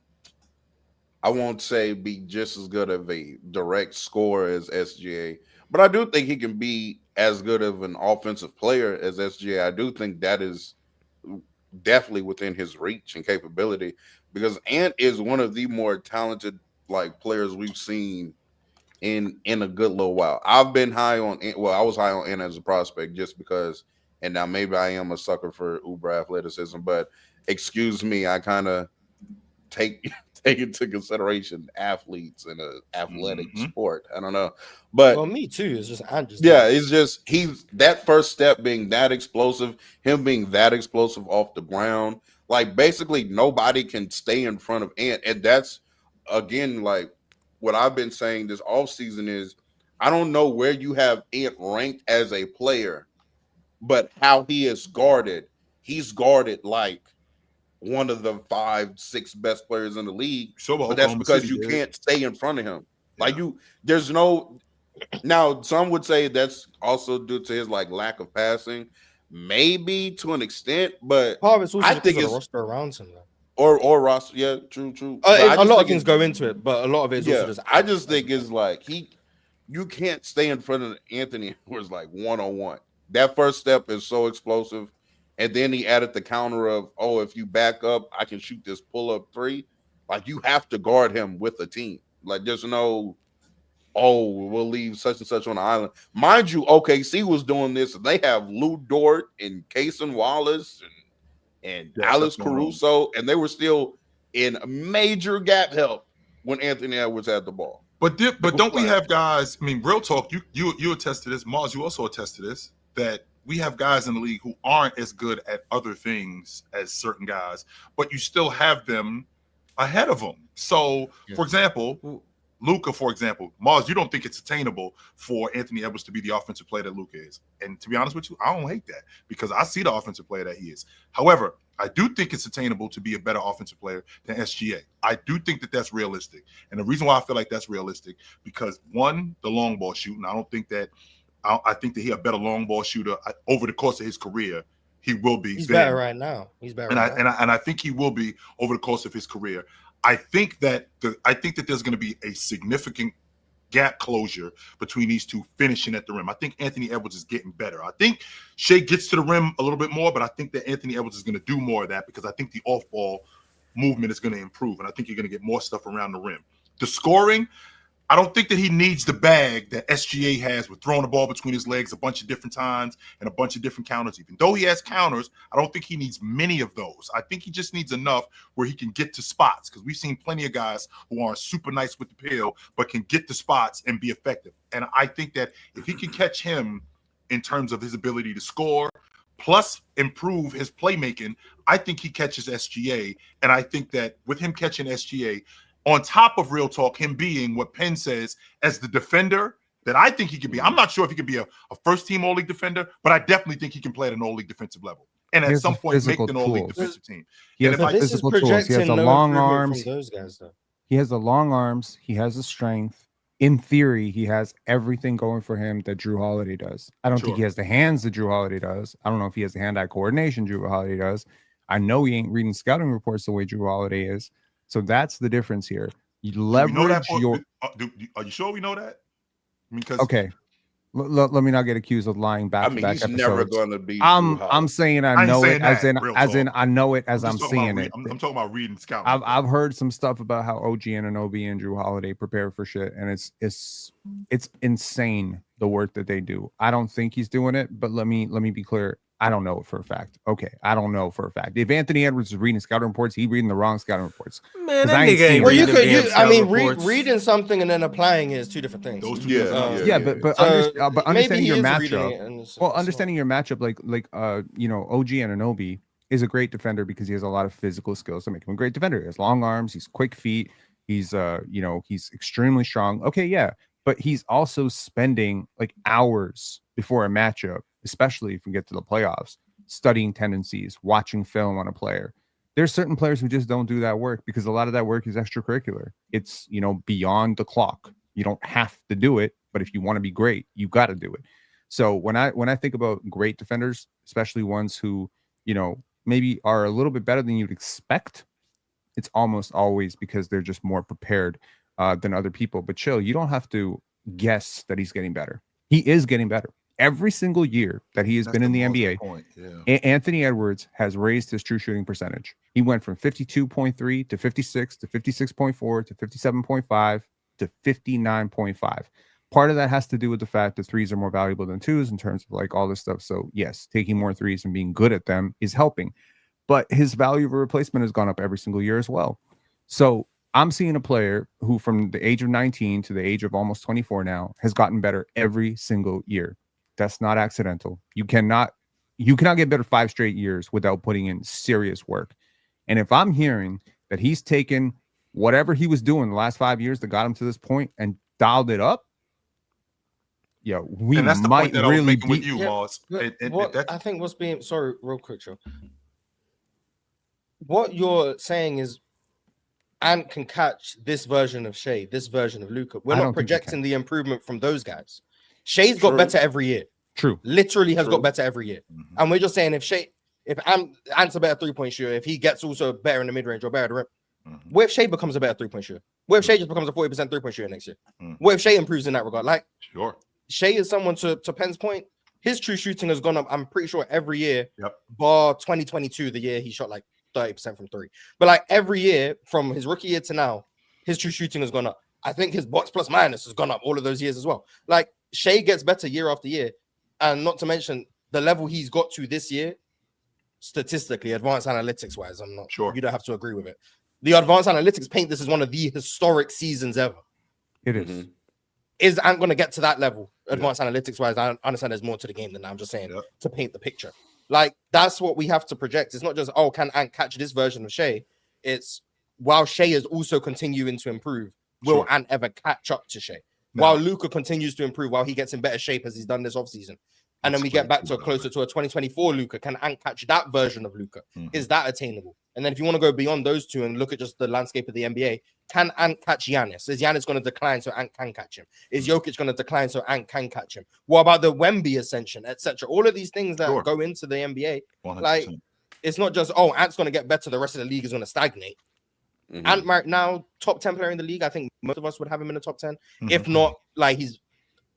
I won't say be just as good of a direct scorer as SGA, but I do think he can be as good of an offensive player as SGA. I do think that is definitely within his reach and capability, because Ant is one of the more talented players we've seen in a good little while. I've been high on Ant. Well, I was high on Ant as a prospect just because, and now maybe I am a sucker for uber athleticism, but excuse me, I kind of take into consideration athletes in an athletic sport. I don't know, but well, me too. It's just it's just he's that first step being that explosive, him being that explosive off the ground. Like, basically nobody can stay in front of Ant, and that's again what I've been saying this offseason is I don't know where you have Ant ranked as a player, but how he is guarded, he's guarded like one of the 5-6 best players in the league. But that's because you can't stay in front of him. There's no. Now, some would say that's also due to his lack of passing, maybe to an extent, but part of it's also I think it's the roster around him. Or roster, yeah, true. A lot of things go into it, but a lot of it is also just. I just think it's you can't stay in front of Anthony Edwards one-on-one. That first step is so explosive. And then he added the counter of, if you back up, I can shoot this pull-up 3. You have to guard him with a team. There's no, we'll leave such and such on the island. Mind you, OKC was doing this. And they have Lou Dort and Cason Wallace and Alex Caruso, and they were still in major gap help when Anthony Edwards had the ball. But don't we have guys? I mean, real talk. You attest to this, Mars. You also attest to this, that we have guys in the league who aren't as good at other things as certain guys, but you still have them ahead of them. So, for example, Luka, for example, Mars, you don't think it's attainable for Anthony Edwards to be the offensive player that Luka is. And to be honest with you, I don't hate that because I see the offensive player that he is. However, I do think it's attainable to be a better offensive player than SGA. I do think that that's realistic. And the reason why I feel like that's realistic, because one, the long ball shooting, I think that he's a better long ball shooter over the course of his career. He will be. He's better right now. And I think he will be over the course of his career. I think that there's going to be a significant gap closure between these two finishing at the rim. I think Anthony Edwards is getting better. I think Shea gets to the rim a little bit more, but I think that Anthony Edwards is going to do more of that because I think the off-ball movement is going to improve, and I think you're going to get more stuff around the rim. The scoring, I don't think that he needs the bag that SGA has with throwing the ball between his legs a bunch of different times and a bunch of different counters. Even though he has counters, I don't think he needs many of those. I think he just needs enough where he can get to spots, because we've seen plenty of guys who aren't super nice with the pill but can get to spots and be effective. And I think that if he can catch him in terms of his ability to score plus improve his playmaking, I think he catches SGA. And I think that with him catching SGA, on top of real talk, him being what Penn says as the defender that I think he can be. I'm not sure if he can be a first-team All-League defender, but I definitely think he can play at an All-League defensive level. And at some point, make an All-League defensive team. He has the physical tools. He has the long arms. Those guys, though. He has the long arms. He has the strength. In theory, he has everything going for him that Drew Holiday does. I don't think he has the hands that Drew Holiday does. I don't know if he has the hand-eye coordination Drew Holiday does. I know he ain't reading scouting reports the way Drew Holiday is. So that's the difference here. You leverage your. Are you sure we know that? Because okay, let me not get accused of lying back to back he's episodes. never going to be. I'm saying I know it as in I know it as I'm seeing it. I'm talking about reading scouting. I've heard some stuff about how OG Anunoby and Drew Holiday prepare for shit, and it's insane the work that they do. I don't think he's doing it, but let me be clear. I don't know it for a fact. Okay, I don't know for a fact. If Anthony Edwards is reading scouting reports, he's reading the wrong scouting reports. Man, that nigga ain't reading reading something and then applying it is two different things. But understanding your matchup. Well, understanding your matchup, like OG Anunoby is a great defender because he has a lot of physical skills to make him a great defender. He has long arms, he's quick feet, he's he's extremely strong. Okay, yeah, but he's also spending like hours before a matchup, especially if we get to the playoffs, studying tendencies, watching film on a player. There's certain players who just don't do that work because a lot of that work is extracurricular. It's, beyond the clock. You don't have to do it, but if you want to be great, you got to do it. So when I think about great defenders, especially ones who, maybe are a little bit better than you'd expect, it's almost always because they're just more prepared than other people. But chill, you don't have to guess that he's getting better. He is getting better. Every single year that he has been in the NBA, Anthony Edwards has raised his true shooting percentage. He went from 52.3 to 56 to 56.4 to 57.5 to 59.5. Part of that has to do with the fact that threes are more valuable than twos in terms of like all this stuff. So yes, taking more threes and being good at them is helping. But his value of a replacement has gone up every single year as well. So I'm seeing a player who from the age of 19 to the age of almost 24 now has gotten better every single year. That's not accidental. You cannot get better 5 straight years without putting in serious work. And if I'm hearing that he's taken whatever he was doing the last 5 years that got him to this point and dialed it up, we that's the might point that really I was making be. with you, Moss. I think what's being real quick, Joe. What you're saying is Ant can catch this version of Shea, this version of Luka. We're not projecting the improvement from those guys. Shea's got better every year. True. Literally has got better every year. Mm-hmm. And we're just saying if Ant's a better 3-point shooter, if he gets also better in the mid-range or better at the rim, what if Shea becomes a better 3-point shooter? What if Shea just becomes a 40% 3-point shooter next year? What if Shea improves in that regard? Like, sure. Shea is someone to Penn's point, his true shooting has gone up, I'm pretty sure, every year, bar 2022, the year he shot like 30% from 3. But like every year from his rookie year to now, his true shooting has gone up. I think his box plus minus has gone up all of those years as well. Like Shea gets better year after year. And not to mention the level he's got to this year, statistically, advanced analytics wise, I'm not sure. You don't have to agree with it. The advanced analytics paint this as one of the historic seasons ever. It is. Mm-hmm. Is Ant going to get to that level, advanced analytics wise? I understand there's more to the game than that. I'm just saying to paint the picture. Like, that's what we have to project. It's not just, can Ant catch this version of Shea? It's, while Shea is also continuing to improve, will Ant ever catch up to Shea? No. While Luka continues to improve, while he gets in better shape as he's done this offseason. And then we get back to closer to a 2024 Luka. Can Ant catch that version of Luka? Mm-hmm. Is that attainable? And then if you want to go beyond those two and look at just the landscape of the NBA, can Ant catch Giannis? Is Giannis going to decline so Ant can catch him? Is Jokic going to decline so Ant can catch him? What about the Wemby ascension, etc.? All of these things that go into the NBA, 100%. Like, it's not just, Ant's going to get better, the rest of the league is going to stagnate. Mm-hmm. Ant right now, top 10 player in the league. I think most of us would have him in the top 10. Mm-hmm. If not, like, he's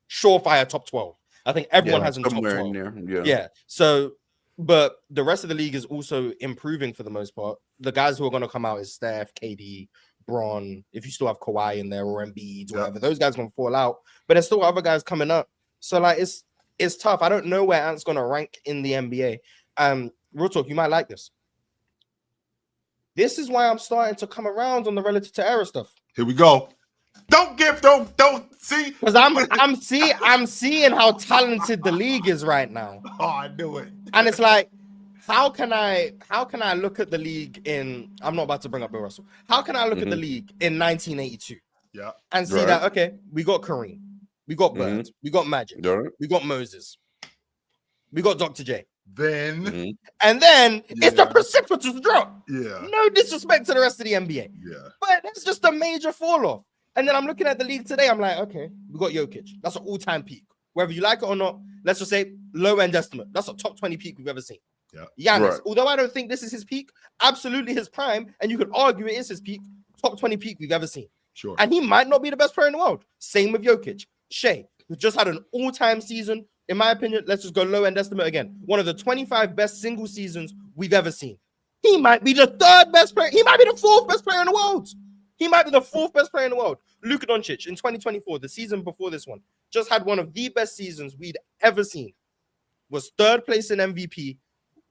surefire top 12. I think everyone has him top 12. Yeah. So, but the rest of the league is also improving for the most part. The guys who are going to come out is Steph, KD, Bron. If you still have Kawhi in there or Embiid, whatever, those guys are going to fall out. But there's still other guys coming up. So, like, it's tough. I don't know where Ant's going to rank in the NBA. Real talk, you might like this. This is why I'm starting to come around on the relative to error stuff. Here we go. Don't see, because I'm seeing how talented the league is right now. Oh, I knew it. And it's like, how can I look at the league in? I'm not about to bring up Bill Russell. How can I look at the league in 1982? Yeah, and see that we got Kareem, we got Bird, we got Magic, we got Moses, we got Dr. J. Then and then it's the precipitous drop. Yeah, no disrespect to the rest of the NBA. Yeah, but it's just a major fall off. And then I'm looking at the league today. I'm like, okay, we got Jokic. That's an all-time peak. Whether you like it or not, let's just say low-end estimate. That's a top 20 peak we've ever seen. Yeah, Giannis, although I don't think this is his peak, absolutely his prime, and you could argue it is his peak, top 20 peak we've ever seen. Sure. And he might not be the best player in the world. Same with Jokic. Shea, who just had an all-time season. In my opinion, let's just go low-end estimate again. One of the 25 best single seasons we've ever seen. He might be the 3rd best player. He might be the 4th best player in the world. He might be the 4th best player in the world. Luka Doncic in 2024, the season before this one, just had one of the best seasons we'd ever seen. Was 3rd place in MVP.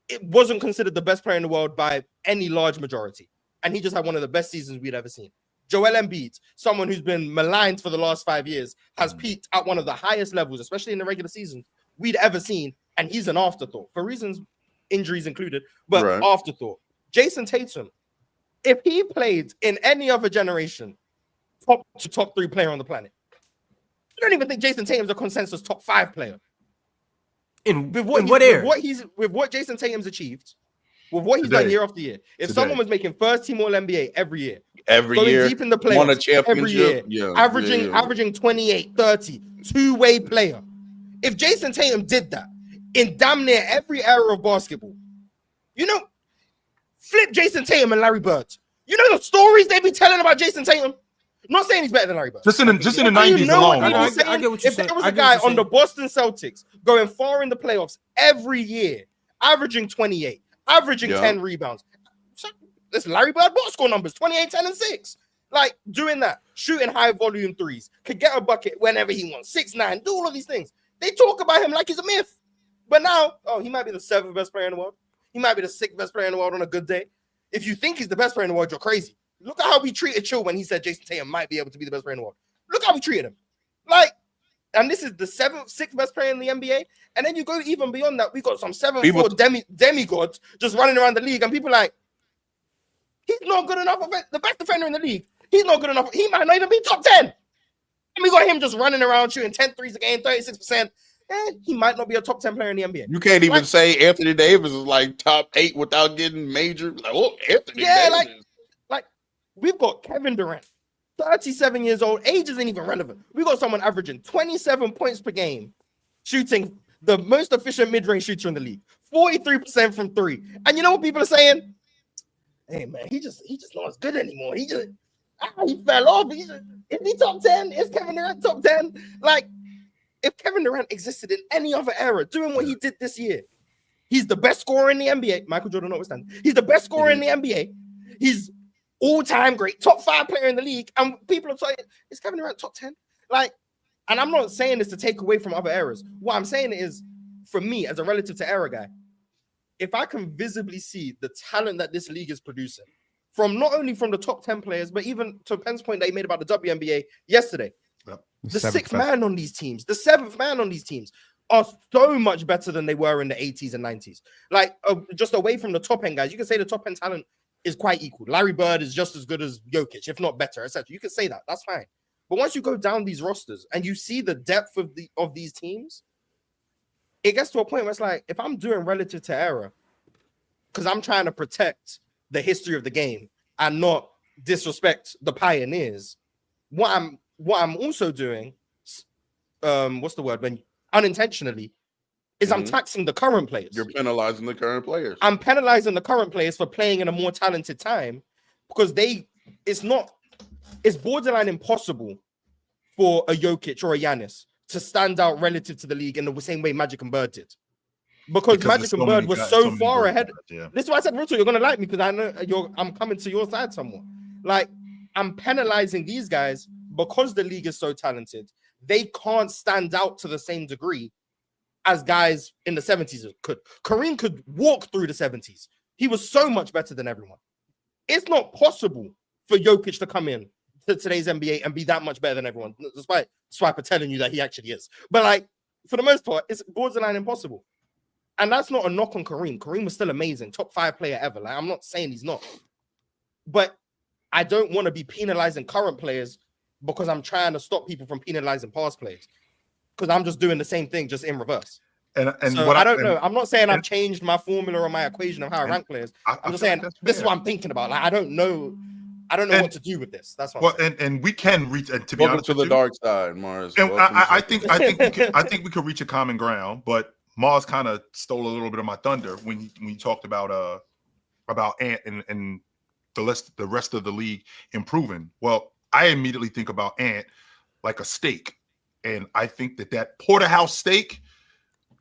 It wasn't considered the best player in the world by any large majority. And he just had one of the best seasons we'd ever seen. Joel Embiid, someone who's been maligned for the last 5 years, has peaked at one of the highest levels, especially in the regular season, we'd ever seen. And he's an afterthought for reasons, injuries included, but afterthought. Jason Tatum, if he played in any other generation, top 3 player on the planet. I don't even think Jason Tatum's a consensus top 5 player In with what era? With what Jason Tatum's achieved, with what he's Today. done year after year. If Today. someone was making first team All NBA every year, Every going year, deep in the won a playoffs every year, championship, averaging 28, 30, two-way player. If Jason Tatum did that in damn near every era of basketball, you know, flip Jason Tatum and Larry Bird. You know the stories they be telling about Jason Tatum? I'm not saying he's better than Larry Bird. Just in the 90s alone. I get what you're saying. If there was a guy on the Boston Celtics going far in the playoffs every year, averaging 28, averaging 10 rebounds. Listen, Larry Bird box score numbers, 28, 10, and 6. Like, doing that, shooting high volume threes, could get a bucket whenever he wants, 6'9", do all of these things. They talk about him like he's a myth. But now, he might be the 7th best player in the world. He might be the 6th best player in the world on a good day. If you think he's the best player in the world, you're crazy. Look at how we treated Chill when he said Jason Tatum might be able to be the best player in the world. Look how we treated him. Like, and this is the 6th best player in the NBA. And then you go even beyond that, we got some 7'4" demigods just running around the league, and people like, he's not good enough. The best defender in the league, he's not good enough. He might not even be top 10. And we got him just running around shooting 10 threes a game, 36%. And he might not be a top 10 player in the NBA. You can't even say Anthony Davis is like top 8 without getting major. Like, Anthony Davis. Like we've got Kevin Durant, 37 years old. Age isn't even relevant. We got someone averaging 27 points per game, shooting the most efficient mid-range shooter in the league, 43% from 3. And you know what people are saying? Hey man, he just not as good anymore. He fell off. Is he top 10? Is Kevin Durant top 10? Like, if Kevin Durant existed in any other era, doing what he did this year, he's the best scorer in the NBA. Michael Jordan notwithstanding, he's the best scorer in the NBA. He's all-time great, top 5 player in the league. And people are saying, is Kevin Durant top 10? Like, and I'm not saying this to take away from other eras. What I'm saying is, for me, as a relative to era guy, if I can visibly see the talent that this league is producing, from not only from the top 10 players, but even to Penn's point that he made about the WNBA yesterday, the 6th man on these teams, the 7th man on these teams are so much better than they were in the 80s and 90s. Like, just away from the top end guys, you can say the top end talent is quite equal. Larry Bird is just as good as Jokic, if not better, etc. You can say that. That's fine. But once you go down these rosters and you see the depth of these teams, it gets to a point where it's like, if I'm doing relative to era, because I'm trying to protect the history of the game and not disrespect the pioneers, what I'm also doing, what's the word, when unintentionally, is I'm taxing the current players. You're penalizing the current players. I'm penalizing the current players for playing in a more talented time, because it's borderline impossible for a Jokic or a Giannis to stand out relative to the league in the same way Magic and Bird did. Because Magic and Bird was so far ahead. Yeah. This is why I said, Ruto, you're gonna like me, because I know I'm coming to your side somewhat. Like, I'm penalizing these guys because the league is so talented. They can't stand out to the same degree as guys in the 70s could. Kareem could walk through the 70s. He was so much better than everyone. It's not possible for Jokic to come in to today's NBA and be that much better than everyone, despite Swiper telling you that he actually is. But like, for the most part, it's borderline impossible. And that's not a knock on Kareem. Kareem was still amazing, top 5 player ever. Like, I'm not saying he's not. But I don't want to be penalizing current players because I'm trying to stop people from penalizing past players. Because I'm just doing the same thing, just in reverse. And so what I don't know. I'm not saying I've changed my formula or my equation of how I rank players. I'm just saying this is what I'm thinking about. Like, I don't know what to do with this. That's what. And we can reach. And to be Welcome honest, to the dark side, Mars. And I think we could reach a common ground. But Mars kind of stole a little bit of my thunder when you talked about Ant and the rest of the league improving. Well, I immediately think about Ant like a steak. And I think that porterhouse steak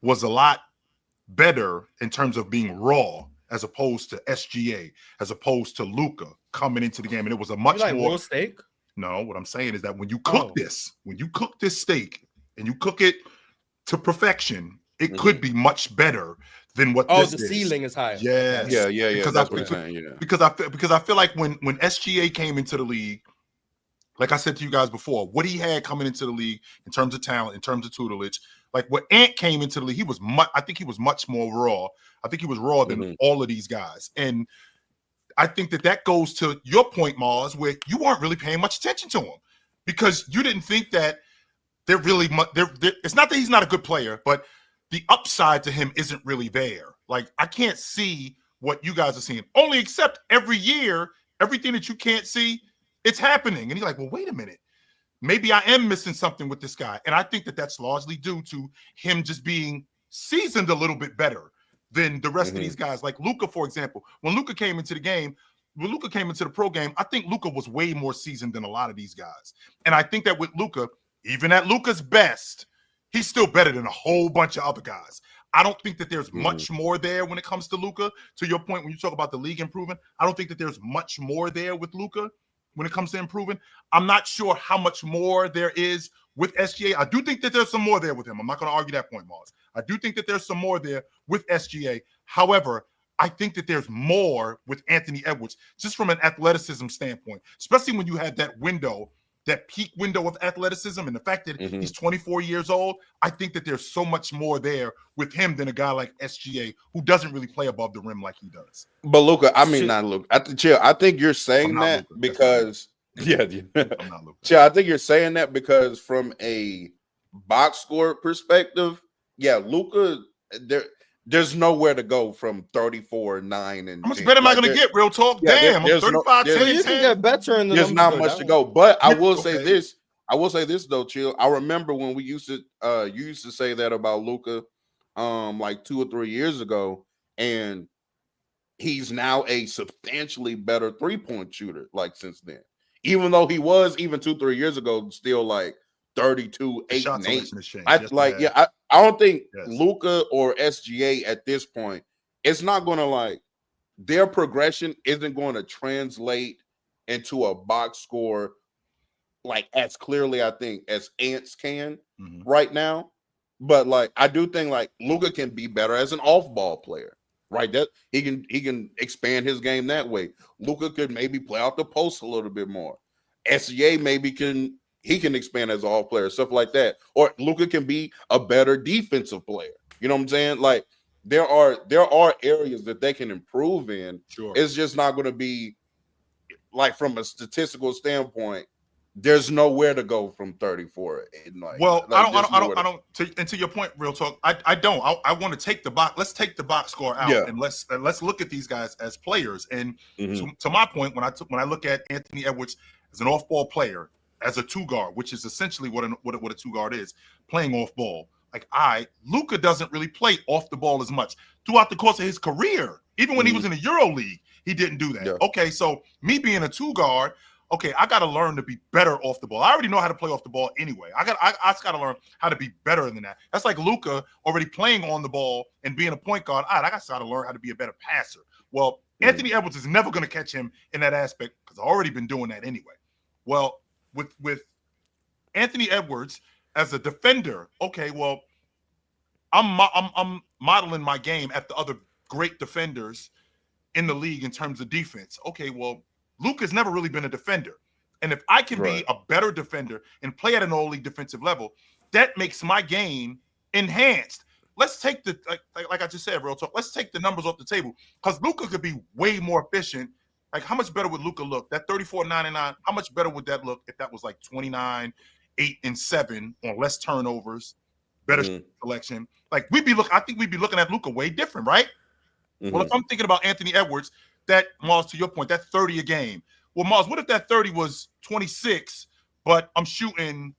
was a lot better in terms of being raw, as opposed to SGA, as opposed to Luka coming into the game. And it was a much more raw steak. No, what I'm saying is that when you cook this steak and you cook it to perfection, it could be much better than what this is. The ceiling is higher. Yes. Yeah. Because that's what I'm saying. Yeah. Because I feel like when SGA came into the league, like I said to you guys before, what he had coming into the league in terms of talent, in terms of tutelage, like when Ant came into the league, I think he was much more raw. I think he was raw than all of these guys. And I think that goes to your point, Mars, where you weren't really paying much attention to him because you didn't think that they're really much. It's not that he's not a good player, but the upside to him isn't really there. Like, I can't see what you guys are seeing. Only except every year, everything that you can't see, it's happening. And you're like, well, wait a minute. Maybe I am missing something with this guy. And I think that that's largely due to him just being seasoned a little bit better than the rest of these guys. Like Luka, for example. When Luka came into the game, when Luka came into the pro game, I think Luka was way more seasoned than a lot of these guys. And I think that with Luka, even at Luka's best, he's still better than a whole bunch of other guys. I don't think that there's much more there when it comes to Luka. To your point, when you talk about the league improving, I don't think that there's much more there with Luka when it comes to improving. I'm not sure how much more there is with SGA. I do think that there's some more there with him. I'm not going to argue that point, Mars. I do think that there's some more there with SGA. However, I think that there's more with Anthony Edwards, just from an athleticism standpoint, especially when you had that window, that peak window of athleticism, and the fact that he's 24 years old. I think that there's so much more there with him than a guy like SGA, who doesn't really play above the rim like he does. But Luka, I mean, not Luka. I think you're saying that Luka, because I'm not Luka. Chill, I think you're saying that because from a box score perspective, Luka, there's nowhere to go from 34, 9, and how much 10. better am I going to get? Real talk. Damn, I'm 35, 10, You 10. can get better in the There's not much to go. But I will say Okay. this. I will say this though, Chill. I remember when we used to you used to say that about Luka like 2 or 3 years ago, and he's now a substantially better 3-point shooter like since then. Even though he was even 2-3 years ago still like 32, 8, Shot and 8. selection has changed. I don't think Yes. Luka or SGA at this point, it's not going to like their progression isn't going to translate into a box score like as clearly, I think, as Ants can right now. But like I do think like Luka can be better as an off-ball player, right? That he can expand his game that way. Luka could maybe play out the post a little bit more. SGA maybe can expand as an off player, stuff like that. Or Luka can be a better defensive player. You know what I'm saying? Like there are areas that they can improve in. Sure. It's just not going to be like from a statistical standpoint. There's nowhere to go from 34. And like, I don't. And to your point, real talk, I don't. I want to take the box. Let's take the box score out and let's look at these guys as players. And to my point, when I look at Anthony Edwards as an off-ball player, as a 2-guard, which is essentially what a 2-guard is, playing off-ball. Like Luka doesn't really play off the ball as much throughout the course of his career. Even when he was in the Euro League, he didn't do that. Yeah. Okay, so me being a 2-guard. Okay, I got to learn to be better off the ball. I already know how to play off the ball anyway. I just got to learn how to be better than that. That's like Luka already playing on the ball and being a point guard. I got to learn how to be a better passer. Well, Anthony Edwards is never going to catch him in that aspect because I've already been doing that anyway. Well, with Anthony Edwards as a defender, okay, well, I'm modeling my game at the other great defenders in the league in terms of defense. Okay, well, Luka's never really been a defender. And if I can be a better defender and play at an all-league defensive level, that makes my game enhanced. Let's take the, like I just said, real talk, let's take the numbers off the table because Luka could be way more efficient. Like, how much better would Luka look? That 34-99, how much better would that look if that was like 29, 8, and 7 on less turnovers, better selection? Like, I think we'd be looking at Luka way different, right? Well, if I'm thinking about Anthony Edwards, that, Mars, to your point, that 30 a game. Well, Mars, what if that 30 was 26, but I'm shooting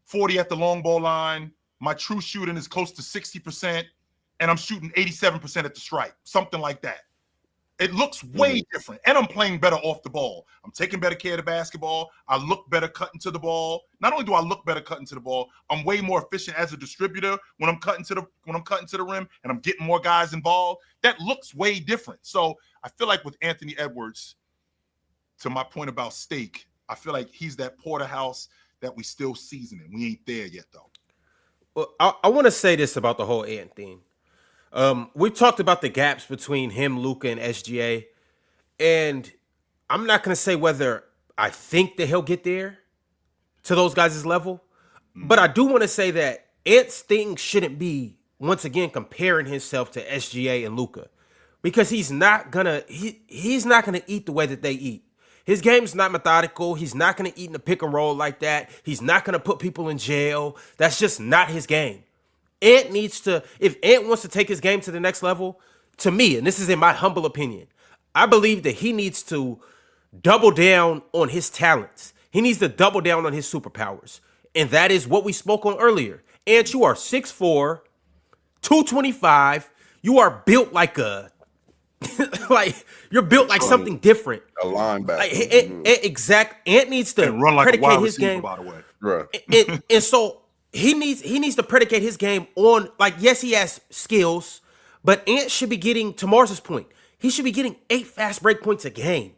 40 at the long ball line, my true shooting is close to 60%, and I'm shooting 87% at the stripe, something like that. It looks way different, and I'm playing better off the ball. I'm taking better care of the basketball. I look better cutting to the ball. Not only do I look better cutting to the ball, I'm way more efficient as a distributor when I'm cutting to the rim, and I'm getting more guys involved. That looks way different. So I feel like with Anthony Edwards, to my point about steak, I feel like he's that porterhouse that we still seasoning. We ain't there yet, though. Well, I want to say this about the whole Ant thing. We've talked about the gaps between him, Luka, and SGA, and I'm not going to say whether I think that he'll get there to those guys' level, but I do want to say that Ant's thing shouldn't be, once again, comparing himself to SGA and Luka, because he's not gonna eat the way that they eat. His game's not methodical. He's not going to eat in the pick and roll like that. He's not going to put people in jail. That's just not his game. Ant needs to, if Ant wants to take his game to the next level, to me, and this is in my humble opinion, I believe that he needs to double down on his talents. He needs to double down on his superpowers. And that is what we spoke on earlier. Ant, you are 6'4", 225. You are built like a like you're built like something different. A linebacker. Ant needs to and run like predicate a wide his receiver, game. by the way. Right. And so he needs to predicate his game on, like, yes, he has skills, but Ant should be getting, to Mars's point, he should be getting 8 fast break points a game.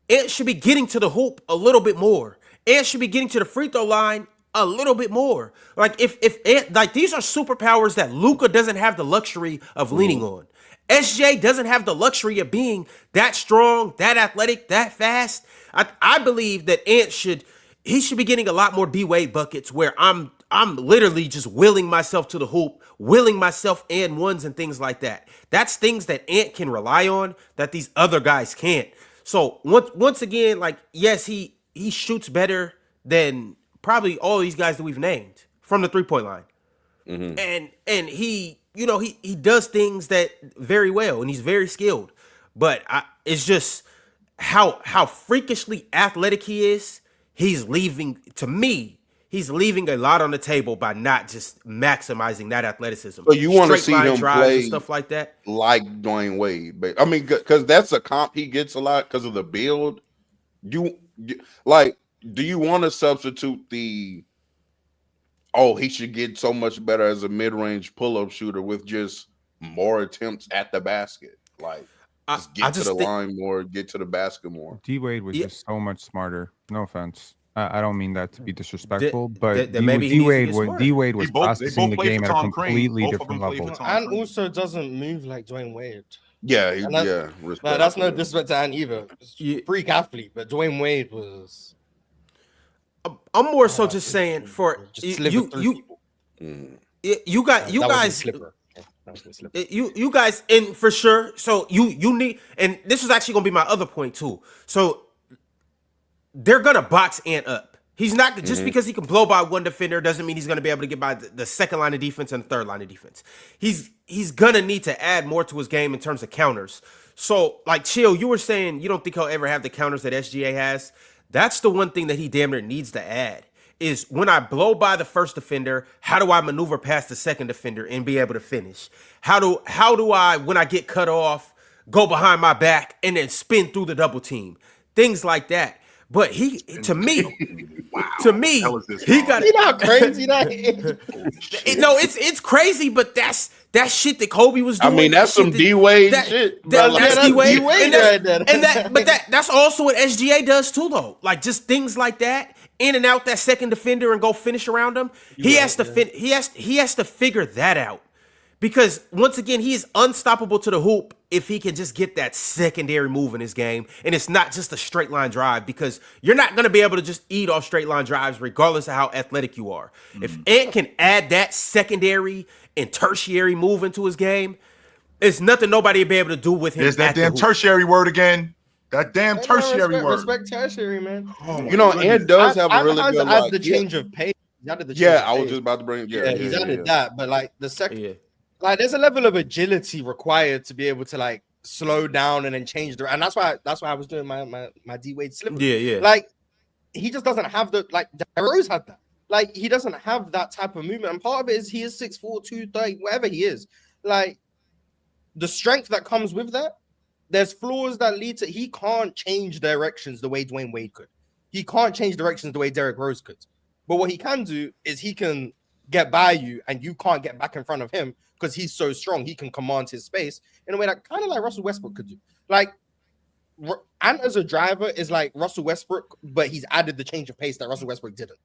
Ant should be getting to the hoop a little bit more. Ant should be getting to the free throw line a little bit more. Like, if Ant, like, these are superpowers that Luka doesn't have the luxury of leaning on. SJ doesn't have the luxury of being that strong, that athletic, that fast. I believe that Ant should be getting a lot more D-Wade buckets where I'm literally just willing myself to the hoop, willing myself and ones and things like that. That's things that Ant can rely on that these other guys can't. So once again, like, yes, he shoots better than probably all these guys that we've named from the 3-point line. Mm-hmm. And he, you know, he does things that very well, and he's very skilled. But it's just how freakishly athletic he is. He's leaving a lot on the table by not just maximizing that athleticism. So you want to see him play and stuff like that, like Dwayne Wade, but I mean, because that's a comp he gets a lot because of the build. Do you want to substitute the? Oh, he should get so much better as a mid-range pull-up shooter with just more attempts at the basket. Like, just get to the line more, get to the basket more. D-Wade was just so much smarter. No offense. I don't mean that to be disrespectful, but D-Wade was processing the game at a completely different level. And also doesn't move like Dwayne Wade. Yeah, that's no disrespect to Ant either. Freak athlete, but Dwayne Wade was... I'm more so just saying for you guys, and for sure. So you need, and this is actually gonna be my other point too. So they're gonna box Ant up. He's not just because he can blow by one defender doesn't mean he's gonna be able to get by the second line of defense and the third line of defense. He's gonna need to add more to his game in terms of counters. So, like, Chill, you were saying you don't think he'll ever have the counters that SGA has. That's the one thing that he damn near needs to add is when I blow by the first defender, how do I maneuver past the second defender and be able to finish? How do I, when I get cut off, go behind my back and then spin through the double team? Things like that. But he, to me, he got it. Not crazy. No, it's crazy, but that's shit that Kobe was doing. I mean, that's some D-Wade shit. That's D-Wade. But that's also what SGA does too, though. Like, just things like that, in and out that second defender and go finish around him. He has to figure that out. Because once again, he is unstoppable to the hoop if he can just get that secondary move in his game. And it's not just a straight line drive, because you're not going to be able to just eat off straight line drives regardless of how athletic you are. If Ant can add that secondary and tertiary move into his game, it's nothing nobody will be able to do with him. There's that damn tertiary word again. That damn tertiary word. Respect tertiary, man. Oh, you know, Ant does have a really good, like, the change of pace. I was just about to bring it. Yeah, he's added that, but like the second. Yeah. Like, there's a level of agility required to be able to, like, slow down and then change the. And that's why I was doing my D-Wade slipper. Yeah. Like, he just doesn't have the, like, Rose had that. Like, he doesn't have that type of movement. And part of it is he is 6'4", 230, whatever he is. Like, the strength that comes with that, there's flaws that lead to. He can't change directions the way Dwayne Wade could. He can't change directions the way Derrick Rose could. But what he can do is he can get by you and you can't get back in front of him. Because he's so strong, he can command his space in a way that kind of like Russell Westbrook could do. Like, Ant as a driver is like Russell Westbrook, but he's added the change of pace that Russell Westbrook didn't.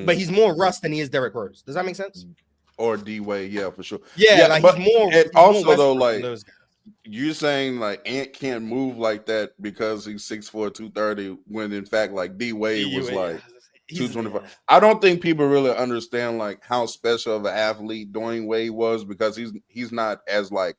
But he's more Russ than he is Derrick Rose. Does that make sense? Or D-Wade, yeah, for sure. Yeah, like, but he's more. And also, though, like, you're saying like Ant can't move like that because he's 6'4", 230, when in fact, like, D-Wade was like 225. I don't think people really understand like how special of an athlete Dwayne Wade was, because he's not as, like,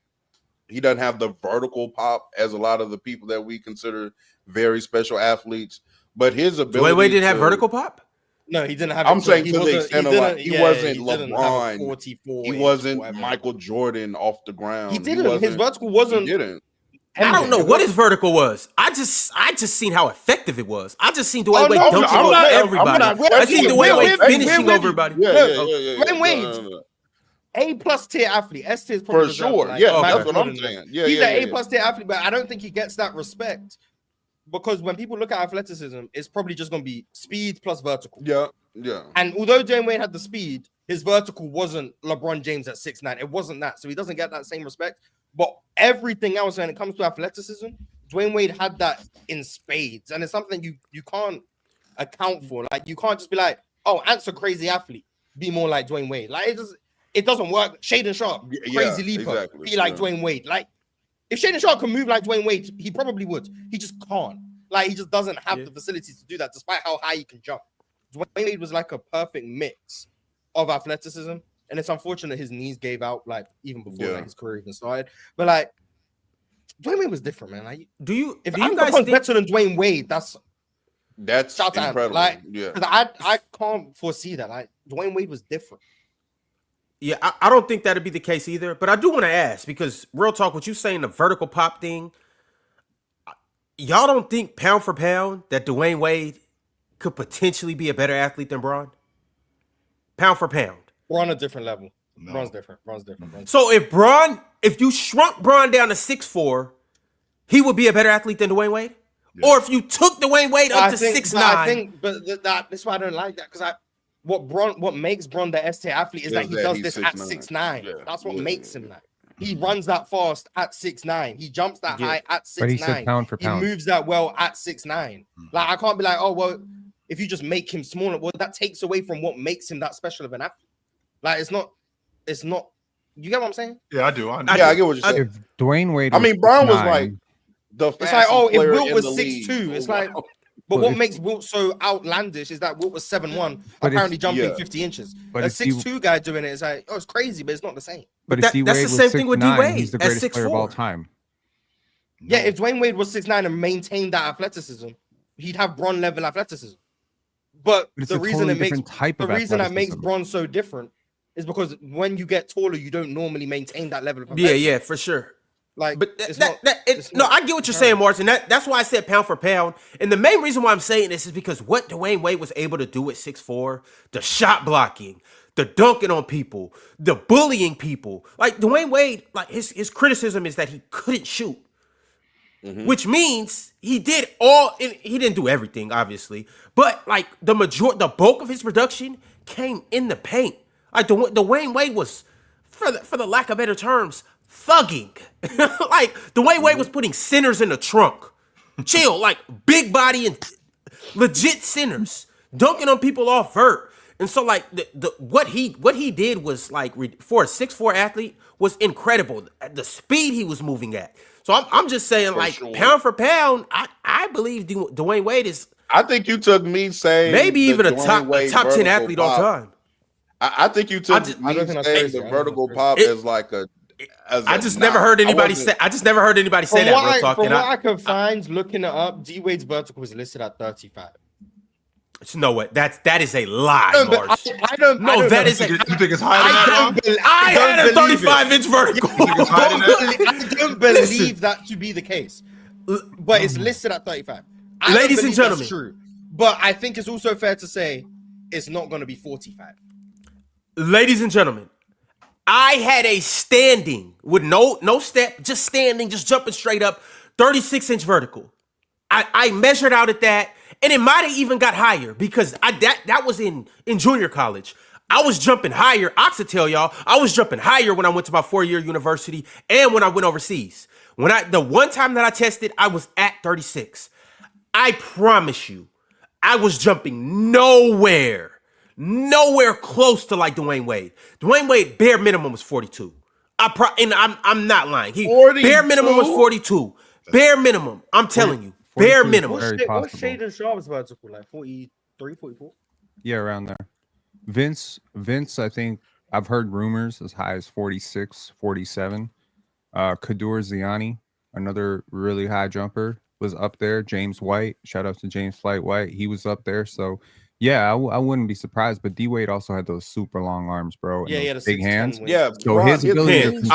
he doesn't have the vertical pop as a lot of the people that we consider very special athletes. But his ability, Dwayne Wade didn't have vertical pop. No, he didn't have. I'm saying to the extent of like he wasn't LeBron. 44. He wasn't Michael Jordan off the ground. He didn't. His vertical wasn't. He didn't. I don't know what his vertical was. I just seen how effective it was. I just seen Dwayne Wade dunking over everybody. I seen Dwayne Wade finishing over everybody. Yeah. Dwayne Wade, A+ tier athlete. S tier is for sure. Like, yeah, that's what I'm saying. Yeah, he's an A+ tier athlete, but I don't think he gets that respect because when people look at athleticism, it's probably just going to be speed plus vertical. Yeah. And although Dwayne Wade had the speed, his vertical wasn't LeBron James at 6'9". It wasn't that, so he doesn't get that same respect. But everything else when it comes to athleticism, Dwayne Wade had that in spades, and it's something you can't account for. Like you can't just be like, "Oh, Ant's a crazy athlete. Be more like Dwayne Wade." Like it doesn't work. Shaden Sharp, crazy leaper, exactly. Be like Dwayne Wade. Like if Shaden Sharp can move like Dwayne Wade, he probably would. He just can't. Like he just doesn't have the facilities to do that, despite how high he can jump. Dwayne Wade was like a perfect mix of athleticism. And it's unfortunate his knees gave out like even before like, his career even started. But like Dwayne Wade was different, man. Like, if you guys think better than Dwayne Wade, that's incredible. Like, I can't foresee that. Like Dwayne Wade was different. Yeah, I don't think that'd be the case either. But I do want to ask because real talk, what you saying the vertical pop thing, y'all don't think pound for pound that Dwayne Wade could potentially be a better athlete than Bron? Pound for pound. We're on a different level. No. Bron's different. So if you shrunk Bron down to 6'4", he would be a better athlete than Dwayne Wade? Yeah. Or if you took Dwayne Wade up to 6'9". I think, that's why I don't like that, because what makes Bron the S-tier athlete is that he does this at 6'9". Yeah. That's what makes him that. He runs that fast at 6'9". He jumps that high at 6'9". But he said pound for pound. He moves that well at 6'9". Like I can't be like, oh well, if you just make him smaller, well that takes away from what makes him that special of an athlete. Like it's not. You get what I'm saying? Yeah, I do. I get what you're saying. If Dwayne Wade, Bron was like the. It's like, oh, if Wilt was 6'2", it's like. But what makes Wilt so outlandish is that Wilt was 7'1", apparently jumping 50 inches. But a 6'2" guy doing it is like, oh, it's crazy, but it's not the same. But that's the same thing with D Wade. He's the greatest player of all time. Yeah, if Dwayne Wade was 6'9" and maintained that athleticism, he'd have Bron level athleticism. But the reason that makes Bron so different is because when you get taller, you don't normally maintain that level of athleticism. Yeah, for sure. Like, but I get what you're saying, Martin. That's why I said pound for pound. And the main reason why I'm saying this is because what Dwayne Wade was able to do at 6'4", the shot blocking, the dunking on people, the bullying people. Like Dwayne Wade, like his criticism is that he couldn't shoot. Mm-hmm. Which means he did he didn't do everything, obviously, but like the bulk of his production came in the paint. Like Dwayne Wade was, for the lack of better terms, thugging. Like Dwayne Wade was putting centers in the trunk. Chill, like big body and legit centers, dunking on people off vert. And so like what he did was like for a 6'4" athlete was incredible. The speed he was moving at. So I'm just saying, pound for pound, I believe Dwayne Wade is. I think you took me saying maybe even a top 10 athlete all time. I think you took me saying the vertical pop as like a. I just never heard anybody say. I just never heard anybody say that. Real talk. From what I can find, looking it up, D Wade's vertical is listed at 35. No way. That is a lie, Mars. I don't. You think it's higher than that? I had a 35-inch vertical. I don't believe that to be the case, but it's listed at 35. Ladies and gentlemen, that's true. But I think it's also fair to say it's not going to be 45. Ladies and gentlemen, I had a standing with no step, just standing, just jumping straight up, 36-inch vertical. I measured out at that. And it might have even got higher because that was in junior college. I was jumping higher. I should tell y'all, I was jumping higher when I went to my 4-year university and when I went overseas. The one time that I tested, I was at 36. I promise you, I was jumping nowhere close to like Dwayne Wade. Dwayne Wade bare minimum was 42. I'm not lying. Bare minimum was 42. Bare minimum. I'm telling you. Bare minimum. What's Shaden Sharp's vertical? Like 43, 44? Yeah, around there. Vince, I think I've heard rumors as high as 46, 47. Kadur Ziani, another really high jumper, was up there. James White, shout out to James White. He was up there. So, Yeah, I wouldn't be surprised. But D Wade also had those super long arms, bro. Yeah, and he those had a big hands. Yeah, So his ability to control.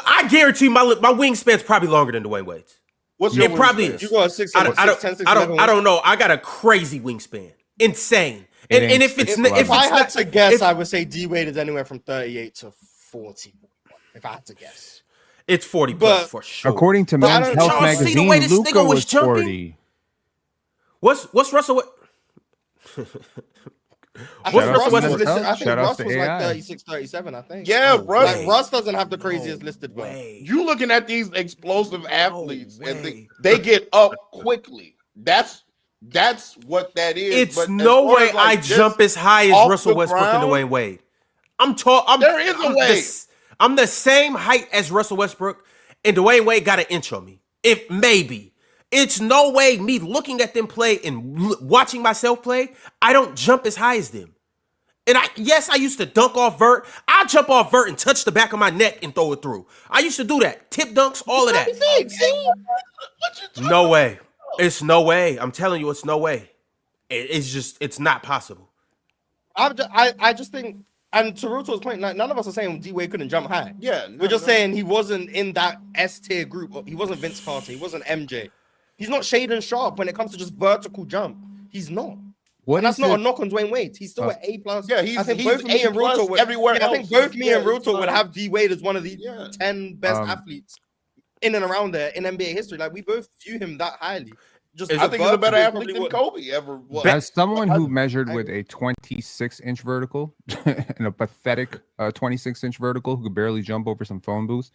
I guarantee my wingspan's probably longer than Dwayne Wade's. What's your It probably wingspan? is. You got a 6, I don't know. I got a crazy wingspan. Insane. And if I had to guess, I would say D Wade is anywhere from 38 to 40. If I had to guess, it's 40 plus for sure. According to Men's Health magazine, Luka was 40. What's Russell? I think Russ was like 36, 37. I think. Yeah, Russ. Like, Russ doesn't have the craziest listed vote. You looking at these explosive athletes, and they get up quickly. That's what that is. It's but no way I jump as high as Russell Westbrook and Dwayne Wade. I'm tall. There is a way. I'm the same height as Russell Westbrook, and Dwayne Wade got an inch on me. If maybe. It's no way me looking at them play and watching myself play, I don't jump as high as them. And I used to dunk off vert. I jump off vert and touch the back of my neck and throw it through. I used to do that. Tip dunks, all of that. No way. It's no way. I'm telling you, it's no way. It's not possible. I just think, and to Ruto's point, none of us are saying D Wade couldn't jump high. Yeah, we're just saying he wasn't in that S tier group. He wasn't Vince Carter. He wasn't MJ. He's not Shaden Sharp when it comes to just vertical jump. He's not. And that's not a knock on Dwayne Wade. He's still at A plus. Yeah, I think both me and Ruto would everywhere. I think both me and Ruto would have D Wade as one of the 10 best athletes in and around there in NBA history. Like, we both view him that highly. I think he's a better athlete than Kobe ever was. As someone who measured with a 26-inch vertical and a pathetic 26-inch vertical who could barely jump over some phone booths,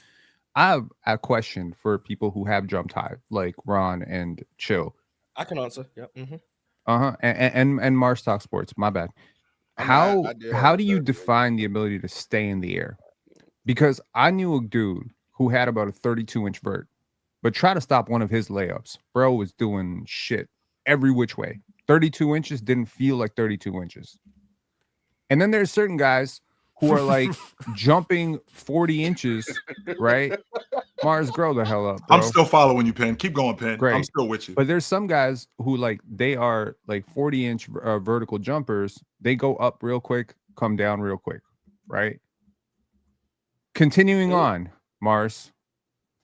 I have a question for people who have jumped high, like Ron and Chill. I can answer. Yeah. Mm-hmm. And Mars Talk Sports. My bad. How do you define the ability to stay in the air? Because I knew a dude who had about a 32-inch vert, but try to stop one of his layups. Bro was doing shit every which way. 32 inches didn't feel like 32 inches. And then there's certain guys who are like jumping 40 inches, right? Mars, grow the hell up, bro. I'm still following you, Penn. Keep going, Penn. Great. I'm still with you. But there's some guys who like they are like 40-inch vertical jumpers. They go up real quick, come down real quick, right? Continuing on, Mars,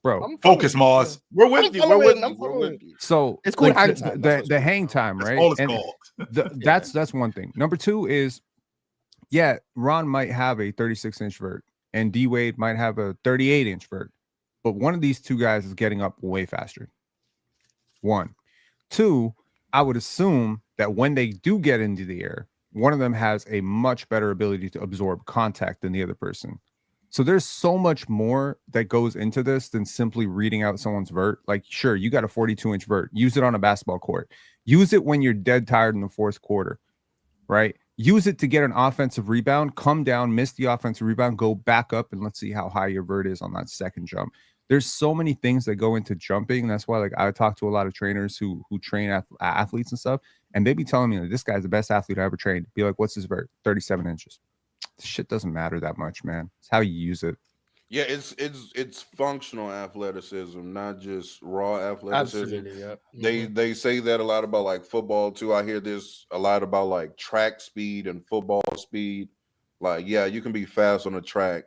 bro. Focus, Mars. We're with you. We're with you. So it's called like, hang time. The hang time, right? That's all it's called. That's one thing. Number two is, yeah, Ron might have a 36-inch vert, and D Wade might have a 38-inch vert, but one of these two guys is getting up way faster. One. Two, I would assume that when they do get into the air, one of them has a much better ability to absorb contact than the other person. So there's so much more that goes into this than simply reading out someone's vert. Like, sure, you got a 42-inch vert. Use it on a basketball court. Use it when you're dead tired in the fourth quarter, right? Use it to get an offensive rebound, come down, miss the offensive rebound, go back up, and let's see how high your vert is on that second jump. There's so many things that go into jumping. That's why, like, I talk to a lot of trainers who train athletes and stuff, and they be telling me, like, this guy's the best athlete I ever trained. Be like, what's his vert? 37 inches. This shit doesn't matter that much, man. It's how you use it. Yeah, it's functional athleticism, not just raw athleticism. Absolutely, yeah. They say that a lot about like football too. I hear this a lot about like track speed and football speed. Like, yeah, you can be fast on the track,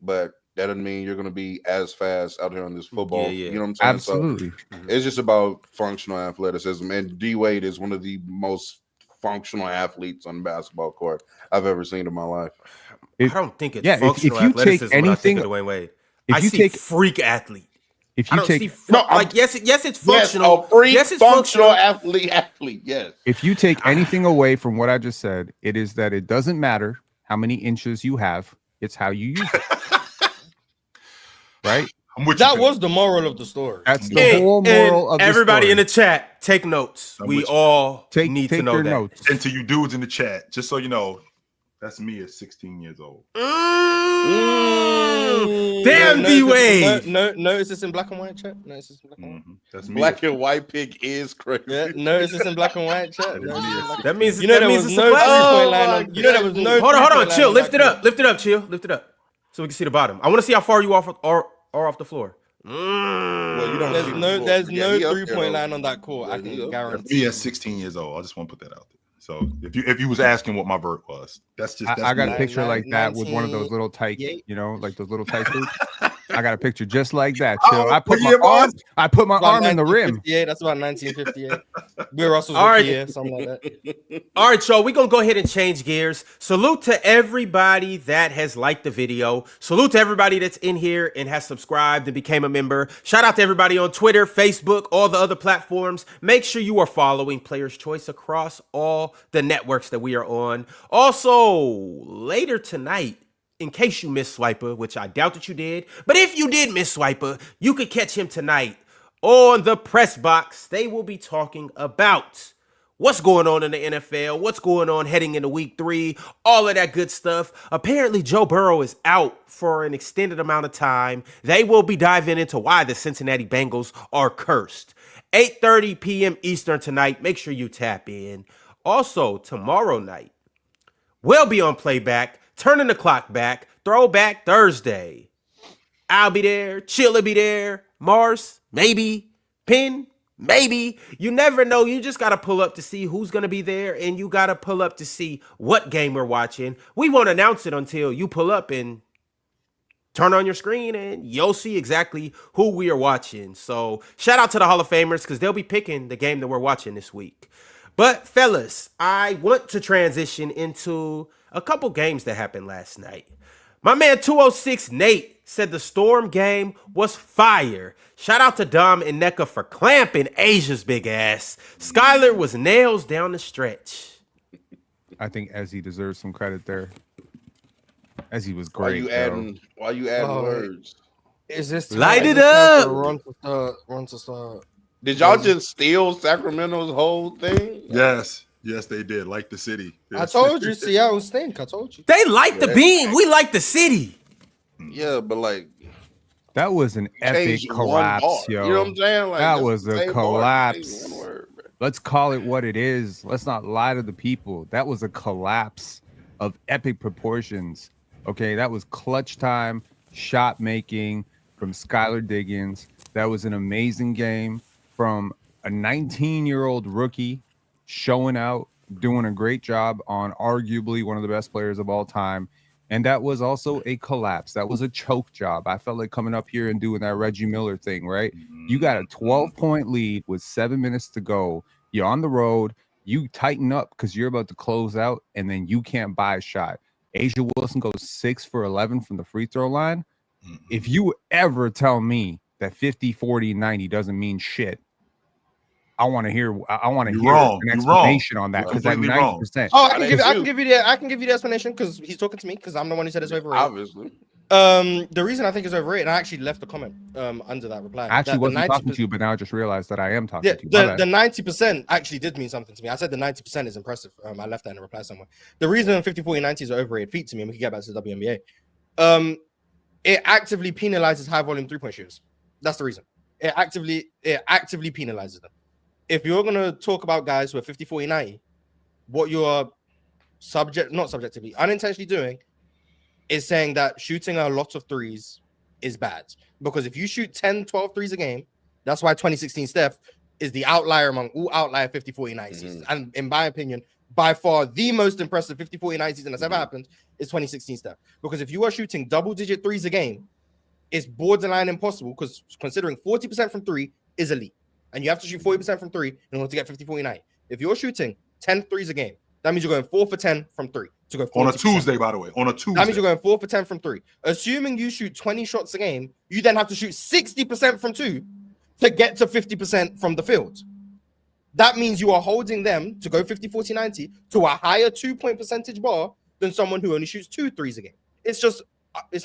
but that doesn't mean you're gonna be as fast out here on this football. Yeah. You know what I'm saying? Absolutely. So it's just about functional athleticism. And D Wade is one of the most functional athletes on the basketball court I've ever seen in my life. I don't think it's functional if you athleticism take anything, when I think of Dwayne Wade. I see freak athlete. If you take yes, it's functional. Yes, it's functional athlete. Yes. If you take anything away from what I just said, it is that it doesn't matter how many inches you have; it's how you use it. Right? That was the moral of the story. That's the whole moral of the everybody story. in the chat, take notes. We all need to know that. Notes. And to you dudes in the chat, just so you know, that's me at 16 years old. Damn, D Wade. Notice this in black and white, chat. Notice this in black and white. That's me. Black and white pig is crazy. Yeah, notice this in black and white, chat. That means there was no 3-point line. You know there was no. Hold on, chill. Lift it up, chill. Lift it up, so we can see the bottom. I want to see how far you are off the floor. Well, you don't there's no 3-point line on that court. I can guarantee. Me at 16 years old. I just want to put that out there. So if you was asking what my vert was, that's I got me. a picture like that with one of those little tight, like those little tight boots. I got a picture just like that. Chill. I put my arm in the rim. That's about 1958. Bill Russell's rookie year, something like that. All right, y'all. We're going to go ahead and change gears. Salute to everybody that has liked the video. Salute to everybody that's in here and has subscribed and became a member. Shout out to everybody on Twitter, Facebook, all the other platforms. Make sure you are following Player's Choice across all the networks that we are on. Also, later tonight, in case you missed Swiper, which I doubt that you did, but if you did miss Swiper, you could catch him tonight on the Press Box. They will be talking about what's going on in the NFL, what's going on heading into week 3, all of that good stuff. Apparently, Joe Burrow is out for an extended amount of time. They will be diving into why the Cincinnati Bengals are cursed. 8:30 p.m. Eastern tonight. Make sure you tap in. Also, tomorrow night, we'll be on playback, turning the clock back, Throwback Thursday. I'll be there, Chilla be there, Mars, maybe, Pin, maybe. You never know. You just got to pull up to see who's going to be there, and you got to pull up to see what game we're watching. We won't announce it until you pull up and turn on your screen, and you'll see exactly who we are watching. So shout out to the Hall of Famers because they'll be picking the game that we're watching this week. But fellas, I want to transition into a couple games that happened last night. My man 206 Nate said the Storm game was fire. Shout out to Dom and NECA for clamping Asia's big ass. Skyler was nails down the stretch. I think Ezzy deserves some credit there. Ezzy was great. Why you adding words? Is this light it up? Run to start. Did y'all just steal Sacramento's whole thing? Yes, they did. Like the city. I Yes. told you, Seattle stink. I told you. They like the beam. We like the city. Yeah, but like that was an epic collapse, yo. You know what I'm saying? Like, that was a collapse. Let's call it what it is. Let's not lie to the people. That was a collapse of epic proportions. Okay, that was clutch time, shot making from Skylar Diggins. That was an amazing game from a 19-year-old rookie showing out, doing a great job on arguably one of the best players of all time. And that was also a collapse. That was a choke job. I felt like coming up here and doing that Reggie Miller thing, right? You got a 12-point lead with 7 minutes to go. You're on the road. You tighten up because you're about to close out, and then you can't buy a shot. Asia Wilson goes 6 for 11 from the free throw line. If you ever tell me that 50, 40, 90 doesn't mean shit, I want to hear an explanation on that because that 90%. Oh, I can give you the explanation because he's talking to me because I'm the one who said it's overrated. Obviously. The reason I think it's overrated, and I actually left a comment under that reply. I actually wasn't talking to you, but now I just realized that I am talking to you. The 90% actually did mean something to me. I said the 90% is impressive. I left that in a reply somewhere. The reason 50, 40, 90 is an overrated feat to me, and we can get back to the WNBA. It actively penalizes high volume 3-point shooters. That's the reason. It actively penalizes them. If you're gonna talk about guys who are 50, 40, 90, what you're unintentionally doing is saying that shooting a lot of threes is bad. Because if you shoot 10, 12 threes a game, that's why 2016 Steph is the outlier among all outlier 50, 40, 90 seasons. And in my opinion, by far the most impressive 50, 40, 90 season that's ever happened is 2016 Steph. Because if you are shooting double-digit threes a game, it's borderline impossible because considering 40% from 3 is elite. And you have to shoot 40% from 3 in order to get 50, 40, 90. If you're shooting 10 threes a game, that means you're going 4 for 10 from 3 to go 40%. On a Tuesday, by the way. On a Tuesday. That means you're going 4 for 10 from 3. Assuming you shoot 20 shots a game, you then have to shoot 60% from 2 to get to 50% from the field. That means you are holding them to go 50, 40, 90 to a higher 2-point percentage bar than someone who only shoots 2 threes a game. It's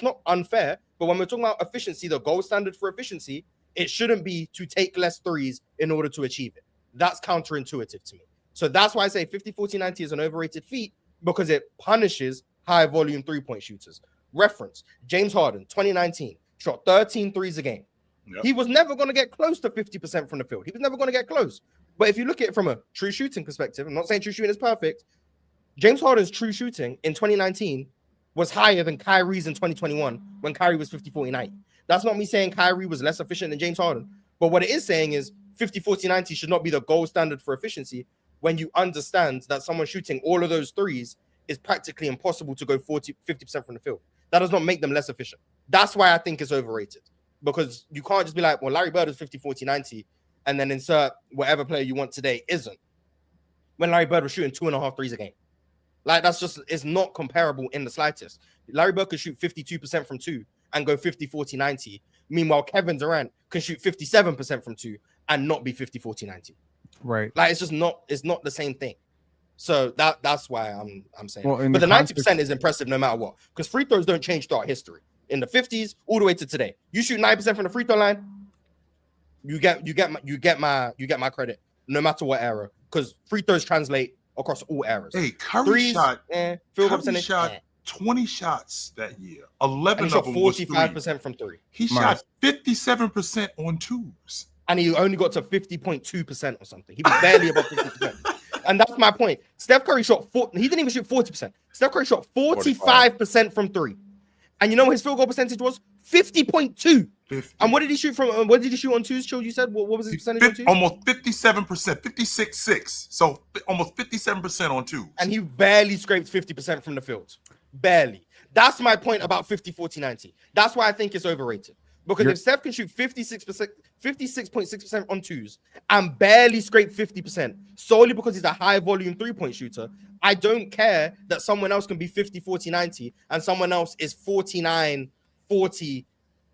not unfair, but when we're talking about efficiency, the gold standard for efficiency, it shouldn't be to take less threes in order to achieve it. That's counterintuitive to me. So that's why I say 50, 40, 90 is an overrated feat because it punishes high volume 3-point shooters. Reference, James Harden, 2019, shot 13 threes a game. Yep. He was never going to get close to 50% from the field. He was never going to get close. But if you look at it from a true shooting perspective, I'm not saying true shooting is perfect. James Harden's true shooting in 2019 was higher than Kyrie's in 2021 when Kyrie was 50, 40, 90. That's not me saying Kyrie was less efficient than James Harden. But what it is saying is 50, 40, 90 should not be the gold standard for efficiency when you understand that someone shooting all of those threes is practically impossible to go 50% from the field. That does not make them less efficient. That's why I think it's overrated, because you can't just be like, well, Larry Bird is 50, 40, 90, and then insert whatever player you want today isn't. When Larry Bird was shooting 2.5 threes a game. Like, that's just, it's not comparable in the slightest. Larry Bird could shoot 52% from 2 and go 50, 40, 90. Meanwhile, Kevin Durant can shoot 57% from 2 and not be 50, 40, 90. Right. Like, it's not the same thing. So that's why I'm saying. Well, but the 90% is impressive no matter what, because free throws don't change throughout history. In the 50s all the way to today, you shoot 9% from the free throw line, you get my credit no matter what era, because free throws translate across all eras. Hey, Curry Threes, shot field goal percentage, shot 20 shots that year. 11 and he of shot them was 45% from 3. He shot 57% on 2s. And he only got to 50.2% or something. He was barely above 50%. And that's my point. Steph Curry shot he didn't even shoot 40%. Steph Curry shot 45% from 3. And you know what his field goal percentage was? 50.2. 50. And what did he shoot from? What did he shoot on 2s? Chill, you said what was his percentage on 2s? Almost 57%, 56.6. So almost 57% on 2s. And he barely scraped 50% from the field. Barely. That's my point about 50, 40, 90. That's why I think it's overrated. Because if Steph can shoot 56.6% on 2s and barely scrape 50% solely because he's a high volume 3-point shooter, I don't care that someone else can be 50, 40, 90 and someone else is 49, 40,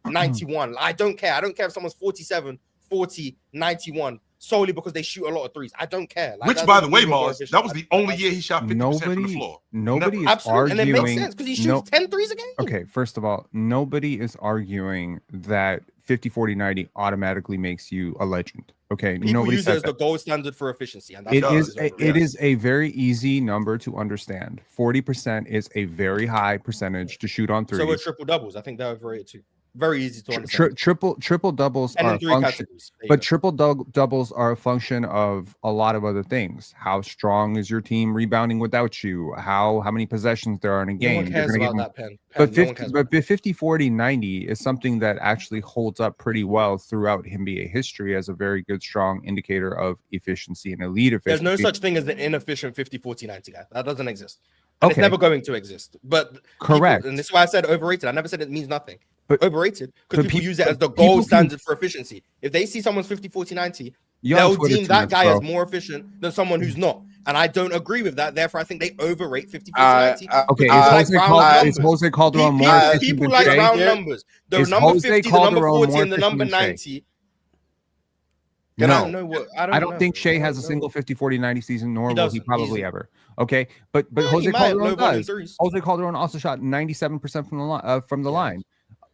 91. I don't care. I don't care if someone's 47, 40, 91 solely because they shoot a lot of threes. I don't care. Like, which, by the way, Mars, that was the only year he shot 50% from the floor. Nobody is absolutely, arguing. and it makes sense because he shoots 10 threes a game. Okay, first of all, nobody is arguing that 50, 40, 90 automatically makes you a legend. Okay, people nobody use it as the gold standard for efficiency, and that's it is a very easy number to understand. 40% is a very high percentage to shoot on 3. So are triple doubles. I think they're overrated too. Very easy to understand. Triple doubles are a function, but triple doubles are a function of a lot of other things. How strong is your team rebounding without you? How many possessions there are in a game? No one cares about that, Pen. But 50, 40, 90 is something that actually holds up pretty well throughout NBA history as a very good, strong indicator of efficiency and elite efficiency. There's no such thing as an inefficient 50, 40, 90 guy. That doesn't exist. And it's never going to exist. But correct. And this is why I said overrated. I never said it means nothing. But overrated because people use it as the gold gold standard for efficiency. If they see someone's 50, 40, 90, they'll deem that guy as more efficient than someone who's not. And I don't agree with that. Therefore, I think they overrate 50, 40, 90. Okay, is Jose Calderon more efficient people than like Shea? round numbers. The number 50, the number 40, and the number 90. No, I don't think Shea has a single 50, 40, 90 season, nor will he probably ever. Okay, but Jose Calderon does. Jose Calderon also shot 97% from the line.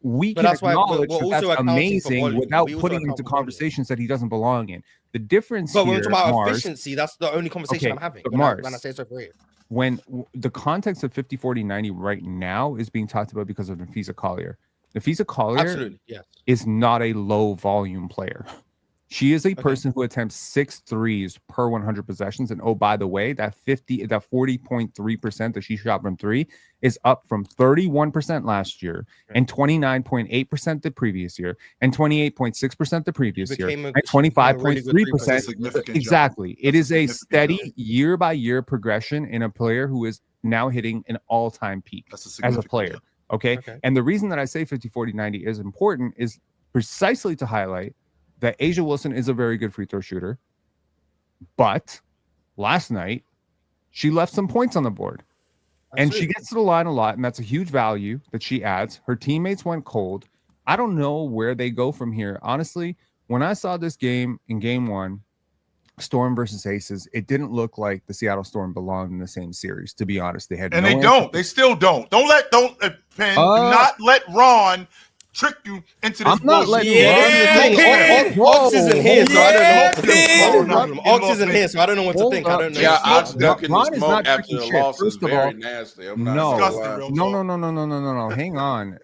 We can acknowledge that's amazing without putting him into conversations that he doesn't belong in. The difference but here, when we're talking about Mars, efficiency, that's the only conversation I'm having. But when Mars, I say it's overrated. When the context of 50, 40, 90 right now is being talked about because of Nafisa Collier. Nafisa Collier is not a low volume player. She is a person who attempts 6 threes per 100 possessions. And oh, by the way, that 40.3% that she shot from 3 is up from 31% last year and 29.8% the previous year and 28.6% the previous year and 25.3%. Exactly. It is a steady year by year progression in a player who is now hitting an all-time peak as a player. Okay. And the reason that I say 50, 40, 90 is important is precisely to highlight that A'ja Wilson is a very good free throw shooter, but last night she left some points on the board. And she gets to the line a lot, and that's a huge value that she adds. Her teammates went cold. I don't know where they go from here. Honestly, when I saw this game in game 1, Storm versus Aces, it didn't look like the Seattle Storm belonged in the same series, to be honest. They had and they don't. They still don't. Don't let Ron trick you into this. I'm not letting Ox isn't here, so I don't know what to think. Ox isn't here, so I don't know what to think. I don't know. Yeah, Ox ducking the smoke after the loss is very nasty. No. Hang on.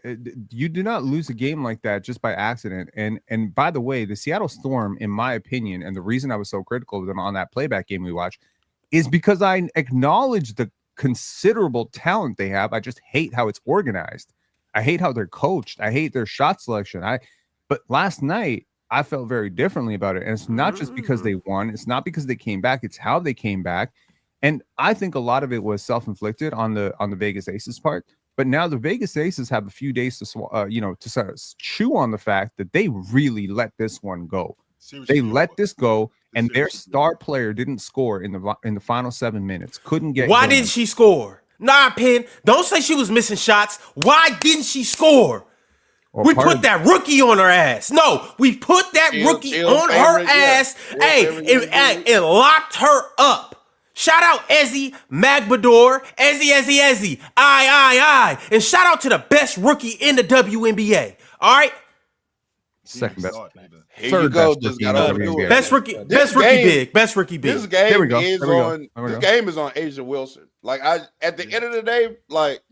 You do not lose a game like that just by accident. And by the way, the Seattle Storm, in my opinion, and the reason I was so critical of them on that playback game we watched, is because I acknowledge the considerable talent they have. I just hate how it's organized. I hate how they're coached. I hate their shot selection. But last night, I felt very differently about it. And it's not just because they won. It's not because they came back. It's how they came back. And I think a lot of it was self-inflicted on the Vegas Aces part. But now the Vegas Aces have a few days to sort of chew on the fact that they really let this one go. Seriously, they let this go, and their star player didn't score in the final 7 minutes. Couldn't get. Why didn't she score? Nah, Penn. Don't say she was missing shots. Why didn't she score? We put that rookie on her ass. No, we put that rookie on her ass. Hey, and locked her up. Shout out Ezzy Magbador, Ezzy, I. And shout out to the best rookie in the WNBA. All right? Second best. Here you go. Just got best rookie big. Best rookie big. This game This game is on Asia Wilson. Like at the end of the day, like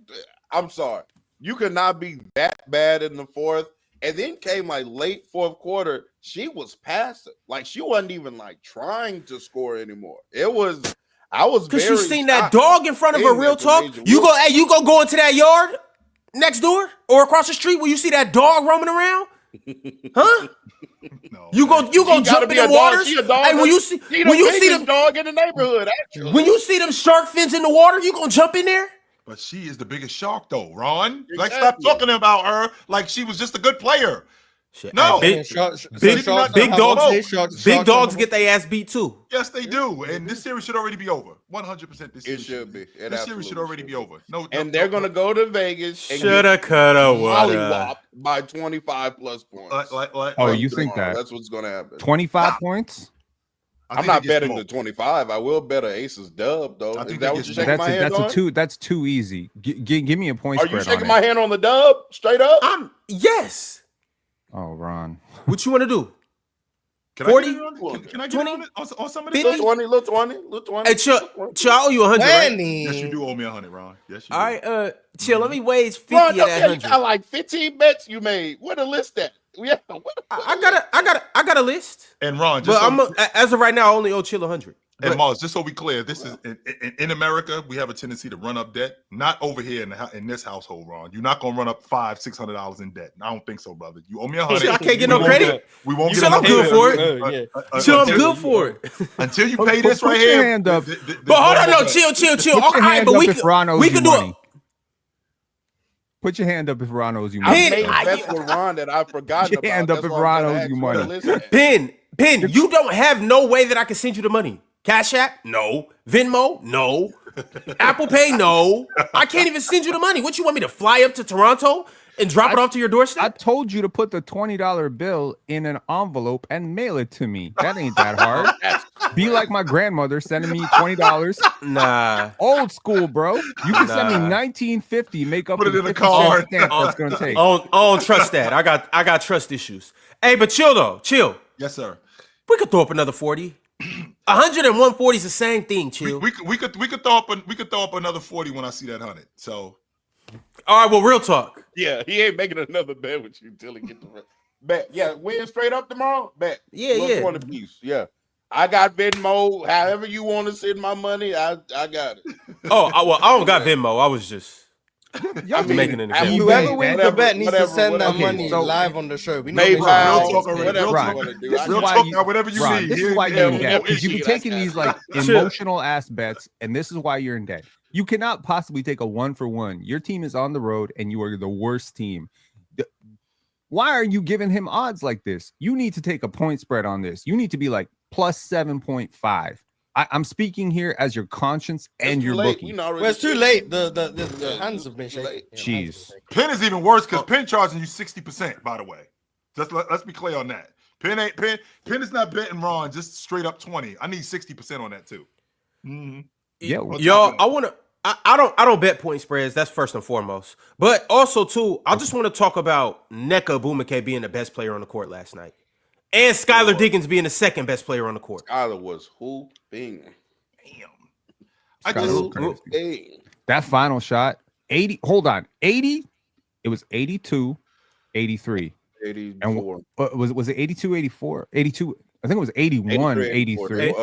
I'm sorry, you could not be that bad in the fourth, and then came like late fourth quarter. She was passive. Like she wasn't even like trying to score anymore. I was because you seen that dog in front of her. Real talk. You go into that yard next door or across the street where you see that dog roaming around, huh? No, you go jump in the waters. Hey, when you see them dog in the neighborhood, actually. When you see them shark fins in the water, you gonna jump in there? But she is the biggest shark, though, Ron. Exactly. Like, stop talking about her like she was just a good player. Shit. No, big dogs get their ass beat too. Yes, they do. And this series should already be over. 100%. This should be. This series should already be over. They're gonna go to Vegas. Shoulda, coulda, woulda. By 25 plus points. You think that? That's what's gonna happen. 25 points? I'm not betting the 25. I will bet an Aces dub though. Is that what you're shaking my hand on? That's too easy. Give me a point spread. Are you shaking my hand on the dub straight up? Yes. Oh, Ron. What you want to do? 40? Can I get 20? On some of this? Little 20. Hey, Chill, I owe you 100, right? Yes, you do owe me 100, Ron. Yes, you do. All right, Chill, let me wage 50 Ron, of that 100. You got like 15 bets you made. Where the list at? I got a list. And Ron, as of right now, I only owe Chill 100. And Mars, just so we clear, this is in America, we have a tendency to run up debt. Not over here in this household, Ron. You're not gonna run up $500-600 in debt. I don't think so, brother. You owe me 100. I can't get no credit. We won't get. I'm good for it. I'm good for it. Until you pay this right here. Hand up. But hold on, no, chill. All right, but we can do it. Put your hand up if Ron owes you money. I made bets with Ron that I forgot about. Hand up if Ron owes you money. Ben, you don't have no way that I can send you the money. Cash App? No. Venmo? No. Apple Pay? No. I can't even send you the money. What, you want me to fly up to Toronto and drop it off to your doorstep? I told you to put the $20 bill in an envelope and mail it to me. That ain't that hard. Be like my grandmother sending me $20. Nah. Old school, bro. You can send me $19.50. Make up put it in the card. That's gonna take. I don't trust that. I got trust issues. Hey, but chill though. Chill. Yes, sir. We could throw up another 40. 100 and 140 is the same thing, Chill. We could throw up another 40 when I see that 100. So, all right. Well, real talk. Yeah, he ain't making another bet with you until he get the bet. Yeah, win straight up tomorrow. Bet. Yeah. On the piece. Yeah, I got Venmo. However you want to send my money, I got it. I don't got Venmo. I was just. I'm making an example. Whoever wins the bet needs to send that money live on the show. We know whatever you need. This is why you're in debt, because you be taking these like emotional ass bets, and this is why you're in debt. You cannot possibly take a 1-for-1. Your team is on the road, and you are the worst team. Why are you giving him odds like this? You need to take a point spread on this. You need to be like plus 7.5. I'm speaking here as your conscience and your bookie. Well, it's too late. The hands have been shaking. Jeez. Penn is even worse because Penn charging you 60%, by the way. Let's be clear on that. Penn is not betting Ron just straight up 20. I need 60% on that too. Mm-hmm. Yeah, y'all, I don't bet point spreads. That's first and foremost. But also too, I just want to talk about Nneka Ogwumike being the best player on the court last night. And Skylar Diggins being the second best player on the court. Skylar was hooping. Damn. That final shot, 80. Hold on. 80. It was 82, 83. 84. And was it 82, 84? 82. I think it was 81, 83.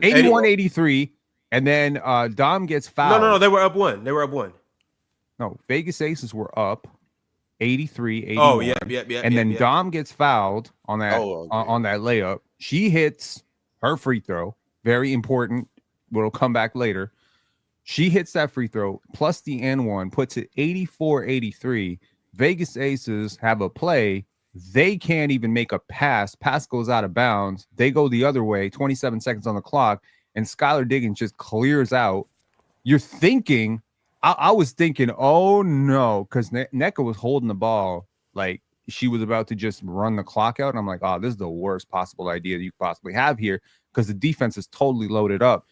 81, 83. And then Dom gets fouled. No. They were up one. No, Vegas Aces were up. 83, 81. Oh, yeah. And then Dom gets fouled on that on that layup. She hits her free throw. Very important. It'll come back later. She hits that free throw plus the N1, puts it 84-83. Vegas Aces have a play. They can't even make a pass. Pass goes out of bounds. They go the other way, 27 seconds on the clock, and Skylar Diggins just clears out. You're thinking, I was thinking, oh no, because NECA was holding the ball like she was about to just run the clock out. And I'm like, oh, this is the worst possible idea you could possibly have here because the defense is totally loaded up.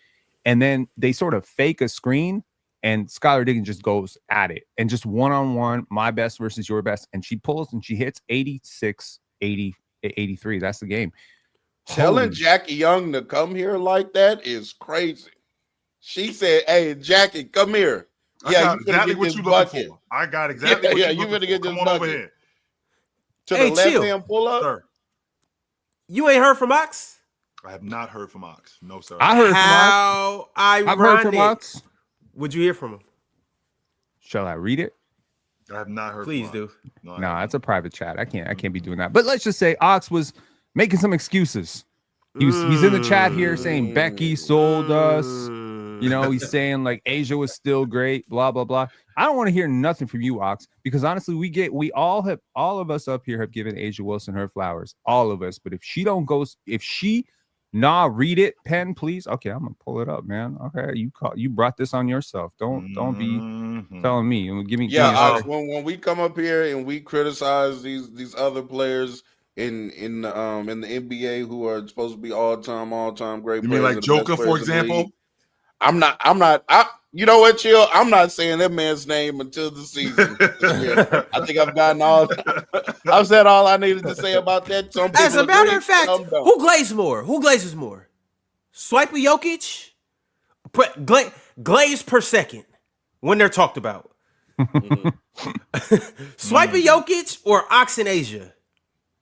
And then they sort of fake a screen, and Skylar Diggins just goes at it. And just one-on-one, my best versus your best. And she pulls and she hits 86, 80, 83. That's the game. Telling Jackie Young to come here like that is crazy. She said, hey, Jackie, come here. I got exactly what you're looking for. I got exactly what you're looking for. Better get this Come on over here. To the left hand pull up. Sir. You ain't heard from Ox? I have not heard from Ox. No, sir. I heard from Ox. How ironic. I've heard from Ox. Would you hear from him? Shall I read it? I have not heard. Please from do. Ox. No, it's a private chat. I can't be doing that. But let's just say Ox was making some excuses. He's in the chat here saying Becky sold us. You know, he's saying like Asia was still great, blah blah blah. I don't want to hear nothing from you, Ox, because honestly, all of us up here have given Asia Wilson her flowers, all of us. But if she read it, pen, please. Okay, I'm gonna pull it up, man. Okay, you brought this on yourself. Don't be telling me and give me. When we come up here and we criticize these other players in the NBA who are supposed to be all time great. You mean like Joker, for example? I'm not. You know what, Chill? I'm not saying that man's name until the season. I think I've gotten all. I've said all I needed to say about that. As a matter of fact, who glazes more? Who glazes more? Swiper Jokic? Glaze per second when they're talked about. Swiper Jokic or Ox in Asia?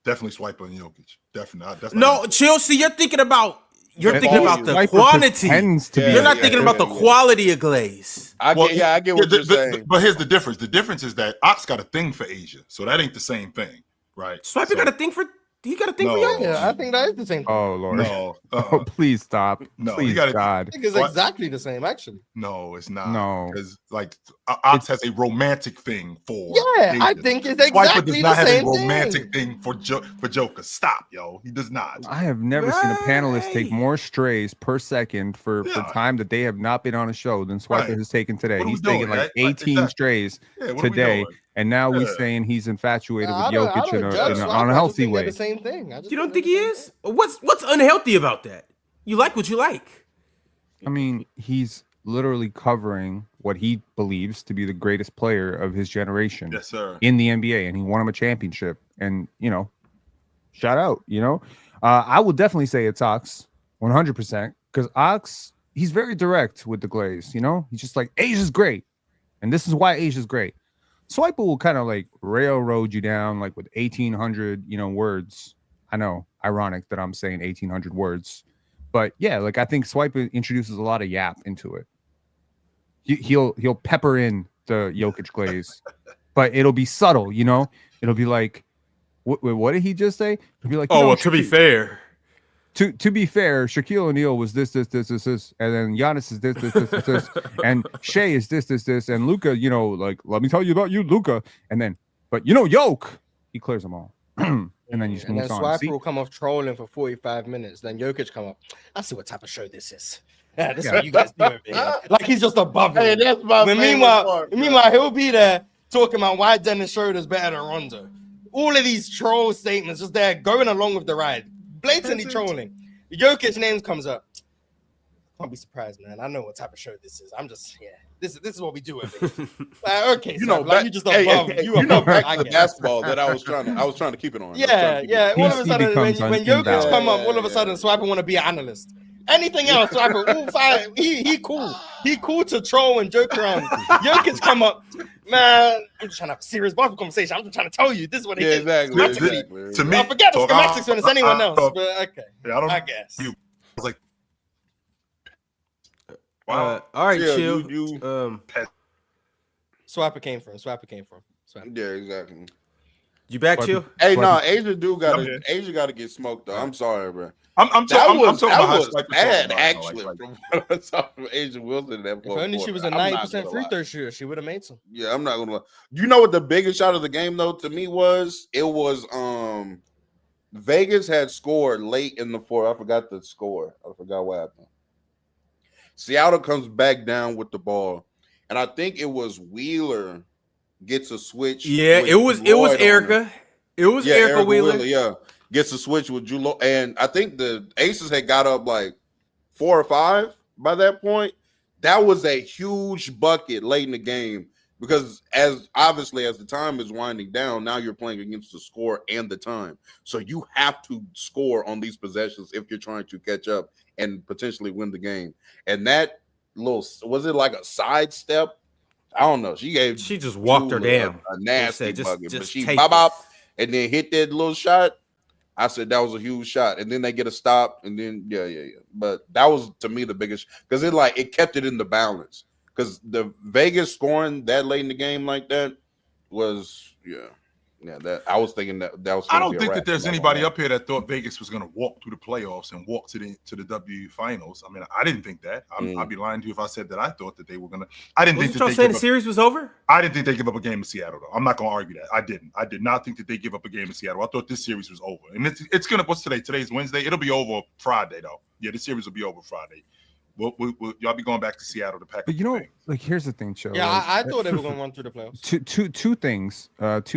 Definitely Swiper and Jokic. Definitely. No, Chill. See, you're thinking about the quantity. You're not thinking about the quality of glaze. I get what you're saying. But here's the difference. The difference is that Ox got a thing for Asia, so that ain't the same thing, right? Swiper got a thing for. He got a thing for Jokic. Yeah, I think that is the same thing. Oh Lord. No. Oh, please stop. No, please, God. I think it's exactly the same, actually. No, it's not. No, because like Ox has a romantic thing for. Yeah, Asia. I think it's exactly Swiper does not the same have a romantic thing for Joker. Stop, yo. He does not. I have never seen a panelist take more strays per second for time that they have not been on a show than Swiper has taken today. He's taking like 18 strays today. And now we're saying he's infatuated with Jokic on a healthy way. The same thing. You don't think he is? What's unhealthy about that? You like what you like. I mean, he's literally covering what he believes to be the greatest player of his generation. Yes, sir. In the NBA, and he won him a championship. And shout out. I will definitely say it's Ox, 100%, because Ox, he's very direct with the glaze. He's just like, Asia's great, and this is why Asia's great. Swiper will kind of like railroad you down like with 1,800, words. I know, ironic that I'm saying 1,800 words, but yeah, like I think Swiper introduces a lot of yap into it. He'll pepper in the Jokic glaze, but it'll be subtle, It'll be like, what did he just say? It'll be like, to be fair. To be fair, Shaquille O'Neal was this, and then Giannis is this, and Shea is this, and Luka, like, let me tell you about you, Luka, and then, but Yoke, he clears them all, and then you just moves on. Swiper will come off trolling for 45 minutes, then Jokic come up. I see what type of show this is. Yeah, this is what you guys do over here. Like he's just above it. Hey, that's my meanwhile, he'll be there talking about why Dennis Schroeder's better than Rondo. All of these troll statements just there going along with the ride. Blatantly trolling. Jokic's name comes up. Can't be surprised, man. I know what type of show this is. I'm just This is what we do with it. Okay, you just above. Back to basketball that I was trying to keep it on. Yeah. All of a sudden, when Jokic come up, all of a sudden, Swiper want to be an analyst. Anything else, Swiper, fine. He cool. He cool to troll and joke around. Jokic come up, man. I'm just trying to have a serious basketball conversation. I'm just trying to tell you this is what he is. Exactly. To me, I forget the schematics when it's anyone else. But okay, I guess. I was like, wow. All right, chill. Swiper came from. Yeah, exactly. You back, Chill? Hey, no, Asia gotta get smoked though. I'm sorry, bro. I'm talking about how bad, actually. From what I saw from Asia Wilson in that if only she was a 90% free throw shooter, she would have made some. Yeah, I'm not gonna lie. You know what the biggest shot of the game though to me was? It was Vegas had scored late in the fourth. I forgot the score. I forgot what happened. Seattle comes back down with the ball, and I think it was Wheeler gets a switch. Yeah, it was Erica. It was Erica Wheeler. Yeah, gets a switch with Julo, and I think the Aces had got up like 4 or 5 by that point. That was a huge bucket late in the game because as the time is winding down, now you're playing against the score and the time. So you have to score on these possessions if you're trying to catch up and potentially win the game. And that was it like a sidestep? I don't know. She just walked her down. A nasty bucket. But she bop and then hit that little shot. I said that was a huge shot. And then they get a stop. And then yeah. But that was to me the biggest because it kept it in the balance. Because the Vegas scoring that late in the game like that was that I was thinking that was. I don't think that there's anybody up here that thought Vegas was going to walk through the playoffs and walk to the W finals. I mean, I didn't think that. I'd be lying to you if I said that I thought that they were going to. I didn't think that they saying the series was over. I didn't think they give up a game in Seattle though. I'm not going to argue that. I didn't. I did not think that they give up a game in Seattle. I thought this series was over, and it's going to. What's today? Today's Wednesday. It'll be over Friday though. Yeah, the series will be over Friday. Y'all be going back to Seattle to pack. But here's the thing, Chill. Yeah, I thought they were going to run through the playoffs. Two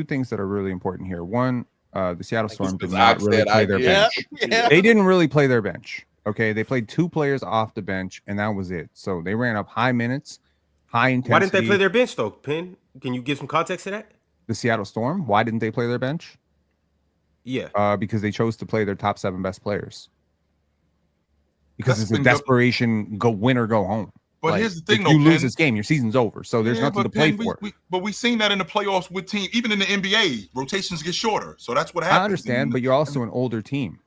things that are really important here. One, the Seattle Storm did not really play their bench. Yeah. They didn't really play their bench. Okay, they played 2 players off the bench, and that was it. So they ran up high minutes, high intensity. Why didn't they play their bench though, Penn? Can you give some context to that? The Seattle Storm. Why didn't they play their bench? Yeah, because they chose to play their top 7 best players. Because it's a desperation, go win or go home. But here's the thing, if you lose this game, your season's over. So there's nothing to play for. But we've seen that in the playoffs with teams, even in the NBA, rotations get shorter. So that's what happens. I understand, but you're also an older team,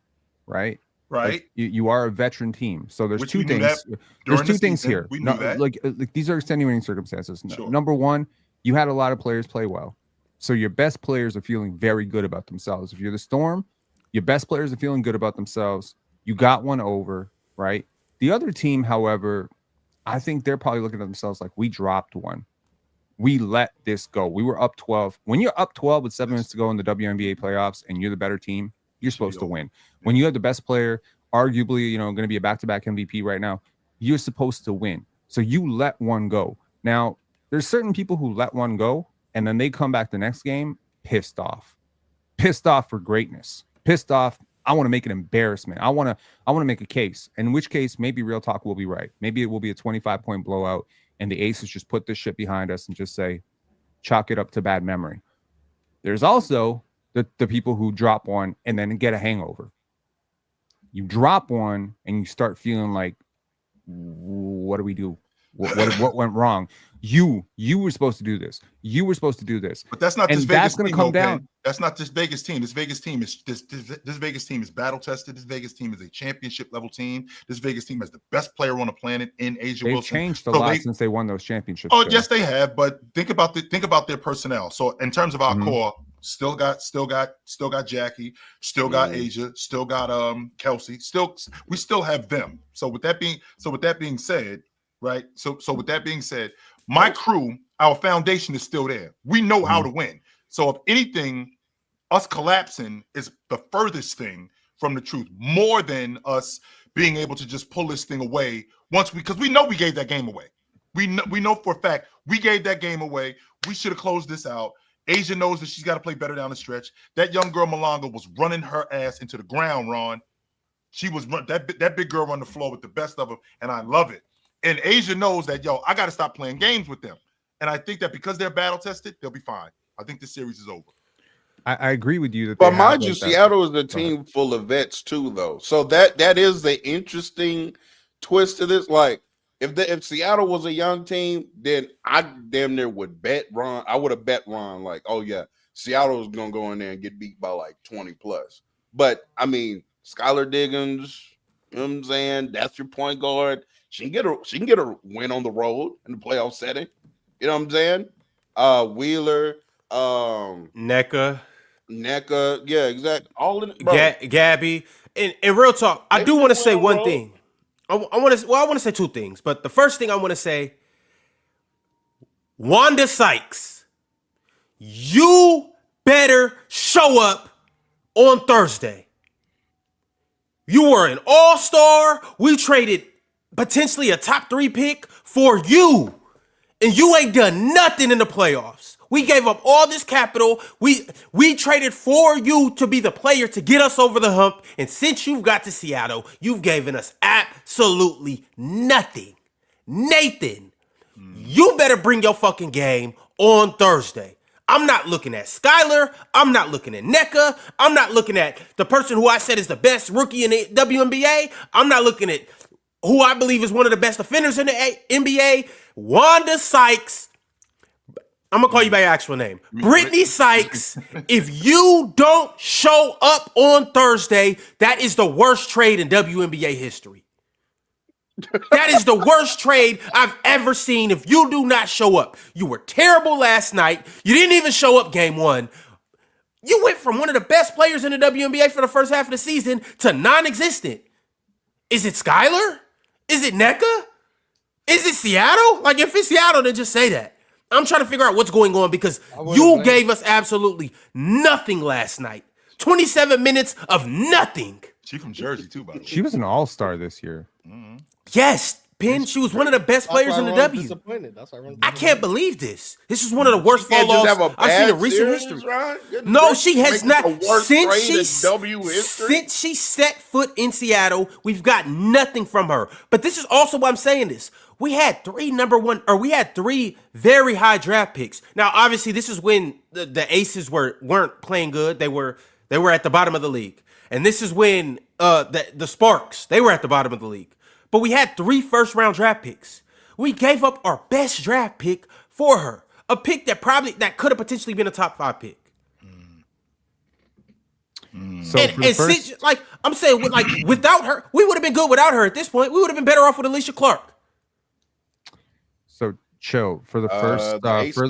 right? Right. Like, you are a veteran team. So there's two things. There's 2 things here. We knew that. Like these are extenuating circumstances. Sure. Number one, you had a lot of players play well. So your best players are feeling very good about themselves. If you're the Storm, your best players are feeling good about themselves. You got one over. Right. The other team, however, I think they're probably looking at themselves like we dropped one. We let this go. We were up 12. When you're up 12 with 7 minutes to go in the WNBA playoffs and you're the better team, you're supposed to win. When you have the best player, arguably, going to be a back-to-back MVP right now, you're supposed to win. So you let one go. Now, there's certain people who let one go and then they come back the next game pissed off for greatness, pissed off. I want to make an embarrassment. I want to make a case. In which case, maybe Real Talk will be right. Maybe it will be a 25-point blowout, and the Aces just put this shit behind us and just say, chalk it up to bad memory. There's also the people who drop one and then get a hangover. You drop one and you start feeling like, what do we do? What went wrong? You were supposed to do this. You were supposed to do this. But that's not. And that's going to come down. That's not this Vegas team. This Vegas team is this Vegas team is battle tested. This Vegas team is a championship level team. This Vegas team has the best player on the planet in Asia Wilson. They've changed a lot since they won those championships. Oh, yes, they have. But think about their personnel. So in terms of our core, still got Jackie, still got Asia, still got Kelsey. We still have them. So with that being said, right? So with that being said, my crew, our foundation is still there. We know how to win. So if anything, us collapsing is the furthest thing from the truth, more than us being able to just pull this thing away because we know we gave that game away. We know for a fact we gave that game away. We should have closed this out. Asia knows that she's got to play better down the stretch. That young girl Malanga was running her ass into the ground, Ron. She was that big girl on the floor with the best of them, and I love it. And Asia knows that, I got to stop playing games with them. And I think that because they're battle tested, they'll be fine. I think this series is over. I agree with you. But mind you, Seattle is a team full of vets too, though. So that is the interesting twist to this. Like, if Seattle was a young team, then I damn near would bet Ron. I would have bet Ron like, oh yeah, Seattle is gonna go in there and get beat by like 20 plus. But I mean, Skylar Diggins, you know what I'm saying? That's your point guard. She can get a win on the road in the playoff setting. You know what I'm saying? Wheeler, NECA. Yeah, exactly. All in Gabby. And real talk, I do want to say one thing. I want to say two things. But the first thing I want to say, Wanda Sykes, you better show up on Thursday. You were an all-star. We traded potentially a top 3 pick for you. And you ain't done nothing in the playoffs. We gave up all this capital. We traded for you to be the player to get us over the hump. And since you've got to Seattle, you've given us absolutely nothing. Nathan, you better bring your fucking game on Thursday. I'm not looking at Skylar. I'm not looking at NECA. I'm not looking at the person who I said is the best rookie in the WNBA. I'm not looking at who I believe is one of the best defenders in the NBA. Wanda Sykes. I'm going to call you by your actual name. Brittany Sykes. If you don't show up on Thursday, that is the worst trade in WNBA history. That is the worst trade I've ever seen. If you do not show up, you were terrible last night. You didn't even show up game 1. You went from one of the best players in the WNBA for the first half of the season to non-existent. Is it Skylar? Is it NECA? Is it Seattle? Like, if it's Seattle, then just say that. I'm trying to figure out what's going on because you gave us absolutely nothing last night. 27 minutes of nothing. She from Jersey, too, by the way. She was an all-star this year. Mm-hmm. Yes, Penn. She was one of the best players in the W. That's why I can't believe this. This is one of the worst fall-offs I've seen in recent history. No, she has not. Since she set foot in Seattle, we've got nothing from her. But this is also why I'm saying this. We had 3 very high draft picks. Now, obviously, this is when the Aces weren't playing good. They were at the bottom of the league. And this is when the Sparks, they were at the bottom of the league. But we had 3 first-round draft picks. We gave up our best draft pick for her. A pick that could have potentially been a top 5 pick. So I'm saying, without her, we would have been good without her at this point. We would have been better off with Alicia Clark. So Cho, for the first for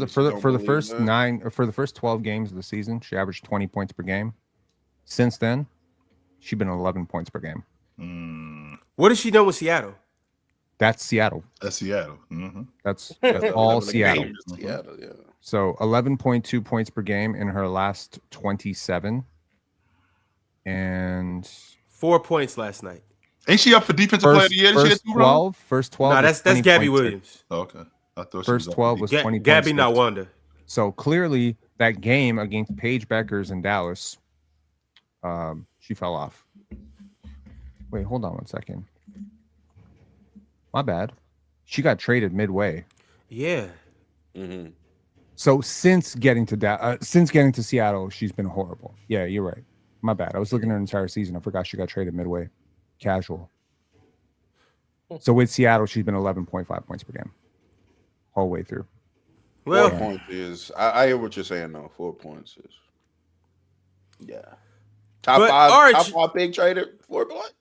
the first 12 games of the season, she averaged 20 points per game. Since then, she's been 11 points per game. What has she done with Seattle? That's Seattle. Mm-hmm. That's all Seattle. Seattle, yeah. So 11.2 points per game in her last 27. And 4 points last night. Ain't she up for defensive player of the year? First 12. No, that's Gabby Williams. Oh, okay. I thought first 12 was 20 Gabby, points. not Wanda. So clearly that game against Paige Bueckers in Dallas, she fell off. Wait, hold on one second. My bad. She got traded midway. Yeah. Mm-hmm. So since getting to Seattle, she's been horrible. Yeah, you're right. My bad. I was looking at her entire season. I forgot she got traded midway. Casual. So with Seattle, she's been 11.5 points per game. Whole way through. Well, 4 points is I hear what you're saying though. 4 points is top 5 big trader, 4 points.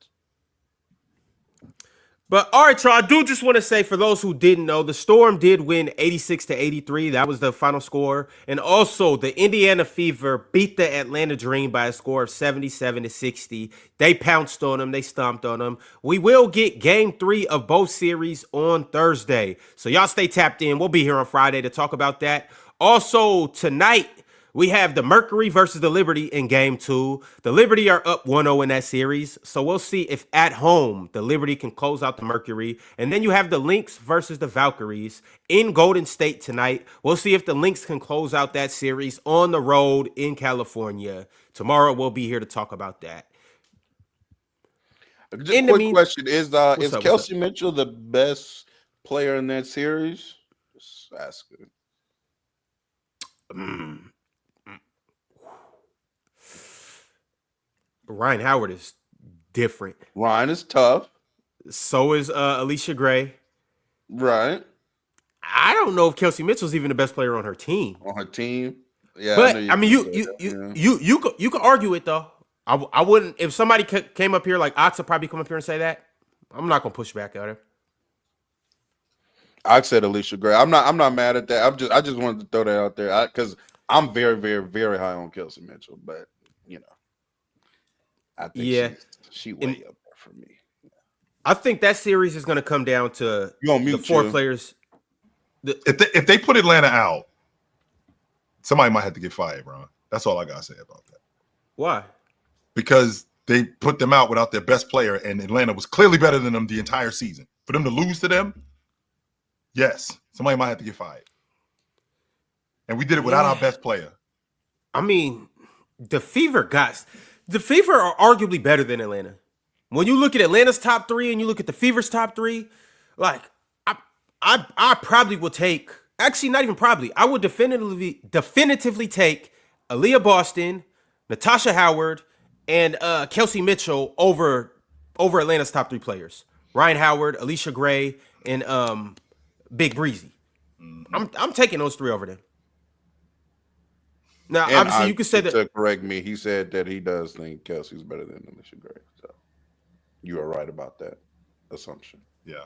But all right, y'all, I do just want to say for those who didn't know, the Storm did win 86-83. That was the final score. And also, the Indiana Fever beat the Atlanta Dream by a score of 77-60. They pounced on them. They stomped on them. We will get game 3 of both series on Thursday. So y'all stay tapped in. We'll be here on Friday to talk about that. Also, tonight, we have the Mercury versus the Liberty in game 2. The Liberty are up 1-0 in that series. So we'll see if at home the Liberty can close out the Mercury. And then you have the Lynx versus the Valkyries in Golden State tonight. We'll see if the Lynx can close out that series on the road in California. Tomorrow we'll be here to talk about that. Just a quick question. Is Kelsey Mitchell the best player in that series? Just asking. Ryan Howard is different. Ryan is tough. So is Alicia Gray. Right. I don't know if Kelsey Mitchell's even the best player on her team. On her team, yeah. But I mean, you could argue it though. I wouldn't if somebody came up here like Ox would probably come up here and say that. I'm not gonna push back at her. I said Alicia Gray. I'm not mad at that. I just wanted to throw that out there because I'm very, very, very high on Kelsey Mitchell, but I think she way up there for me. I think that series is going to come down to the 4 players. If they put Atlanta out, somebody might have to get fired, bro. That's all I gotta say about that. Why? Because they put them out without their best player, and Atlanta was clearly better than them the entire season. For them to lose to them, yes, somebody might have to get fired. And we did it without our best player. I mean, the Fever are arguably better than Atlanta. When you look at Atlanta's top 3 and you look at the Fever's top 3, like I probably will take. Actually, not even probably. I would definitively take Aaliyah Boston, Natasha Howard, and Kelsey Mitchell over Atlanta's top 3 players. Ryan Howard, Alicia Gray, and Big Breezy. I'm taking those 3 over them. Now, and obviously, you could say that. To correct me, he said that he does think Kelsey's better than Alicia Gray. So you are right about that assumption. Yeah.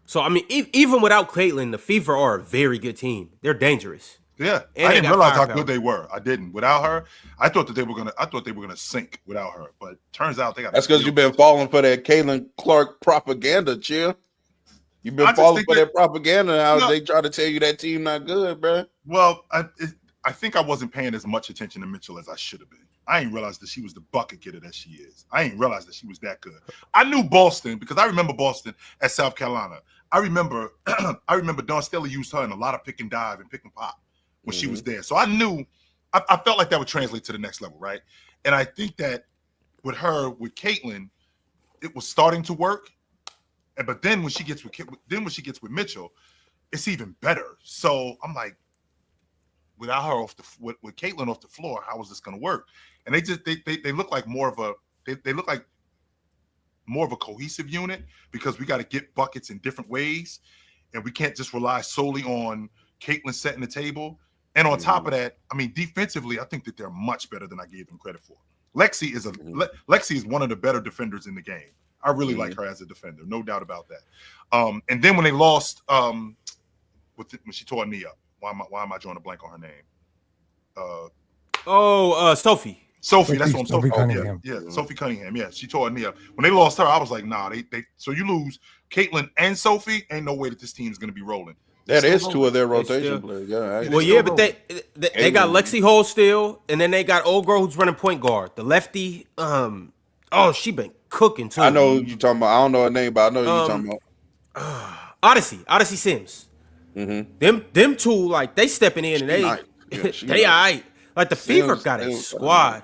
So, I mean, even without Caitlin, the Fever are a very good team. They're dangerous. Yeah, I didn't realize how good they were. I didn't. Without her, I thought they were gonna sink without her. But turns out they got. That's because you've been falling for that Caitlin Clark propaganda, chill. You've been falling for that propaganda. How they try to tell you that team not good, bro. Well, I think I wasn't paying as much attention to Mitchell as I should have been. I ain't realized that she was the bucket getter that she is. I ain't realized that she was that good. I knew Boston because I remember Boston at South Carolina. I remember Dawn Staley used her in a lot of pick and dive and pick and pop when she was there. So I knew, I felt like that would translate to the next level, right? And I think that with Caitlin, it was starting to work. But then when she gets with Mitchell, it's even better. So I'm like, without her with Caitlin off the floor, how is this going to work? And they look like more of a cohesive unit because we got to get buckets in different ways, and we can't just rely solely on Caitlin setting the table. And on top of that, I mean, defensively, I think that they're much better than I gave them credit for. Lexi is one of the better defenders in the game. I really like her as a defender, no doubt about that. And then when they lost, when she tore her knee up, why am I drawing a blank on her name? Sophie. Sophie, that's what I'm Sophie talking Cunningham. about. Yeah, Sophie Cunningham. Yeah, she tore her knee up. When they lost her, I was like, nah, so you lose Caitlin and Sophie, ain't no way that this team is going to be rolling. That is 2 of their rotation players. Yeah. Well, yeah, but they got Lexi Hole still, and then they got old girl who's running point guard, the lefty. She been cooking too. I know who you're talking about. I don't know her name, but I know who you're talking about. Odyssey Sims. Them 2, like they stepping in and they all right. Like the Fever got a squad,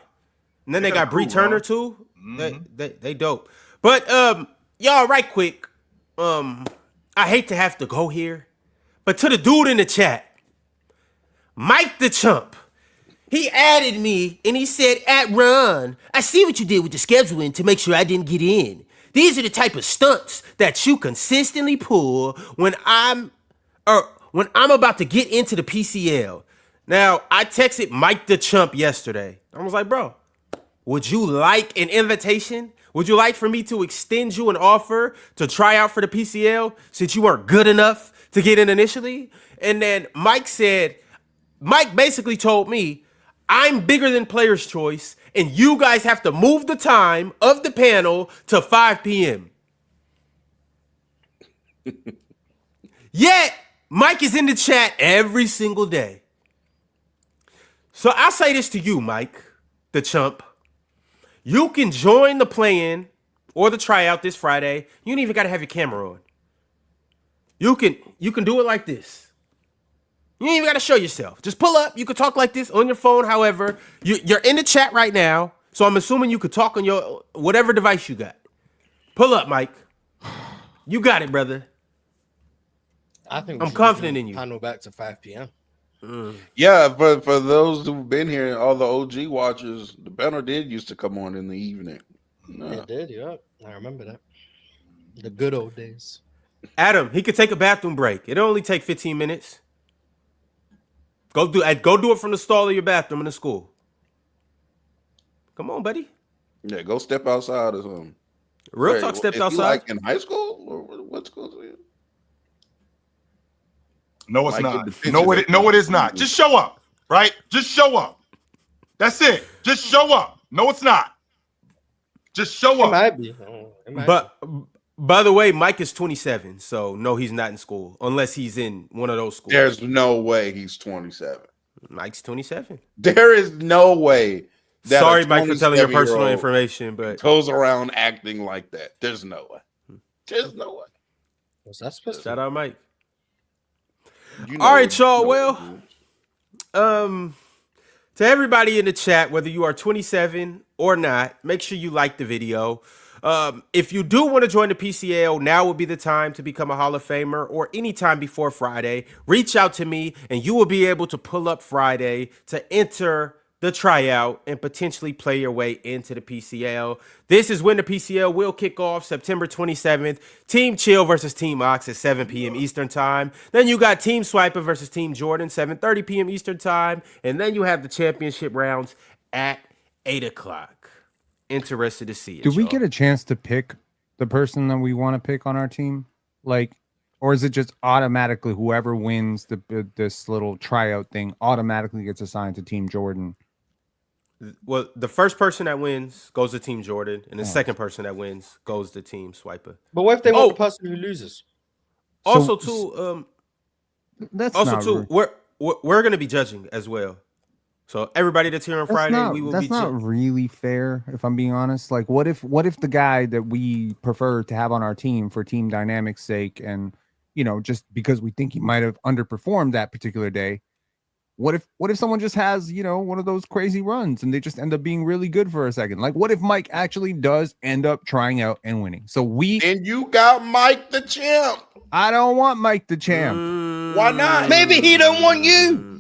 and then they got Bree Turner too. They dope. But y'all, right quick. I hate to have to go here, but to the dude in the chat, Mike the Chump, he added me and he said, "@Ron, I see what you did with the scheduling to make sure I didn't get in. These are the type of stunts that you consistently pull when I'm about to get into the PCL." Now, I texted Mike the Chump yesterday. I was like, bro, would you like an invitation? Would you like for me to extend you an offer to try out for the PCL since you weren't good enough to get in initially? And then Mike basically told me, I'm bigger than Player's Choice, and you guys have to move the time of the panel to 5 p.m. Yet, Mike is in the chat every single day. So I'll say this to you, Mike, the Chump. You can join the play-in or the tryout this Friday. You don't even got to have your camera on. You can do it like this. You ain't even got to show yourself. Just pull up. You can talk like this on your phone. However, you're in the chat right now, so I'm assuming you could talk on your whatever device you got. Pull up, Mike. You got it, brother. I'm confident in you. Panel back to 5 p.m. Yeah, but for those who've been here, all the OG watchers, the panel did used to come on in the evening. It did, yeah. I remember that. The good old days. Adam, he could take a bathroom break. It'll only take 15 minutes. Go do it from the stall of your bathroom in the school. Come on, buddy. Yeah, go step outside or something. Real talk, stepped outside. Like in high school? Or what school is it? No, it's not. No, it is not. Just show up. right? Just show up. That's it. Just show up. No, it's not. Just show up. It might be. But by the way, Mike is 27, so no, he's not in school unless he's in one of those schools. There's no way he's 27. Mike's 27. There is no way. That Sorry, Mike, for telling your personal information, but goes around acting like that. There's no way. There's no way. What's that supposed to? Shout out, Mike. All right, y'all. Well, to everybody in the chat, whether you are 27 or not, make sure you like the video. If you do want to join the PCL, now would be the time to become a Hall of Famer, or anytime before Friday. Reach out to me, and you will be able to pull up Friday to enter the tryout and potentially play your way into the PCL. This is when the PCL will kick off September 27th. Team Chill versus Team Ox at 7 p.m. Eastern time. Then you got Team Swiper versus Team Jordan, 7:30 p.m. Eastern time. And then you have the championship rounds at 8 o'clock. Interested to see it. Do we get a chance to pick the person that we want to pick on our team? Like, or is it just automatically whoever wins this little tryout thing automatically gets assigned to Team Jordan? Well, the first person that wins goes to Team Jordan, and the second person that wins goes to Team Swiper. But what if they want the person who loses? Also, that's we're going to be judging as well. So everybody that's here on Friday, we will be. That's not really fair, if I'm being honest. Like, what if the guy that we prefer to have on our team for team dynamics' sake, and just because we think he might have underperformed that particular day, what if someone just has one of those crazy runs and they just end up being really good for a second? Like, what if Mike actually does end up trying out and winning? So and you got Mike the champ. I don't want Mike the champ. Why not? Maybe he don't want you.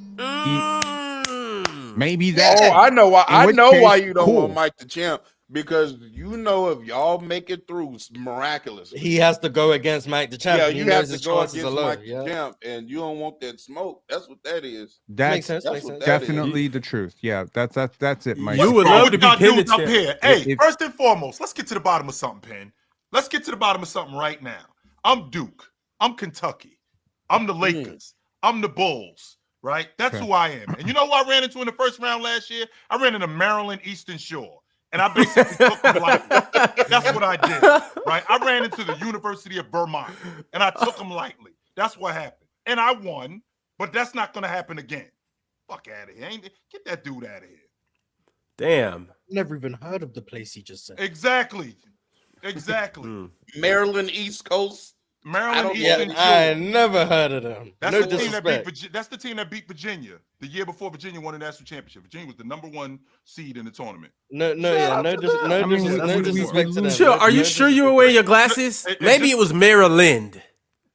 Maybe that. Oh, I know why. I know why you don't cool. want Mike the champ, because if y'all make it through miraculously, he has to go against Mike the champ. Yeah, you have to go against Mike the champ, and you don't want that smoke. That's what that is. Makes sense. That's definitely the truth. Yeah, that's it, Mike. You would love to be pinned up here. Hey, first and foremost, let's get to the bottom of something, Penn. Let's get to the bottom of something right now. I'm Duke. I'm Kentucky. I'm the Lakers. I'm the Bulls. Right? That's who I am. And you know who I ran into in the first round last year? I ran into Maryland Eastern Shore. And I basically took them lightly. That's what I did. Right? I ran into the University of Vermont. And I took them lightly. That's what happened. And I won. But that's not going to happen again. Fuck out of here. Get that dude out of here. Damn. Never even heard of the place he just said. Exactly. Maryland East Coast. Maryland Eastern Shore. I never heard of them. That's the team that beat Virginia the year before Virginia won the national championship. Virginia was the #1 seed in the tournament. No disrespect to them. Sure. Are you sure you were wearing your glasses? Maybe it was Maryland.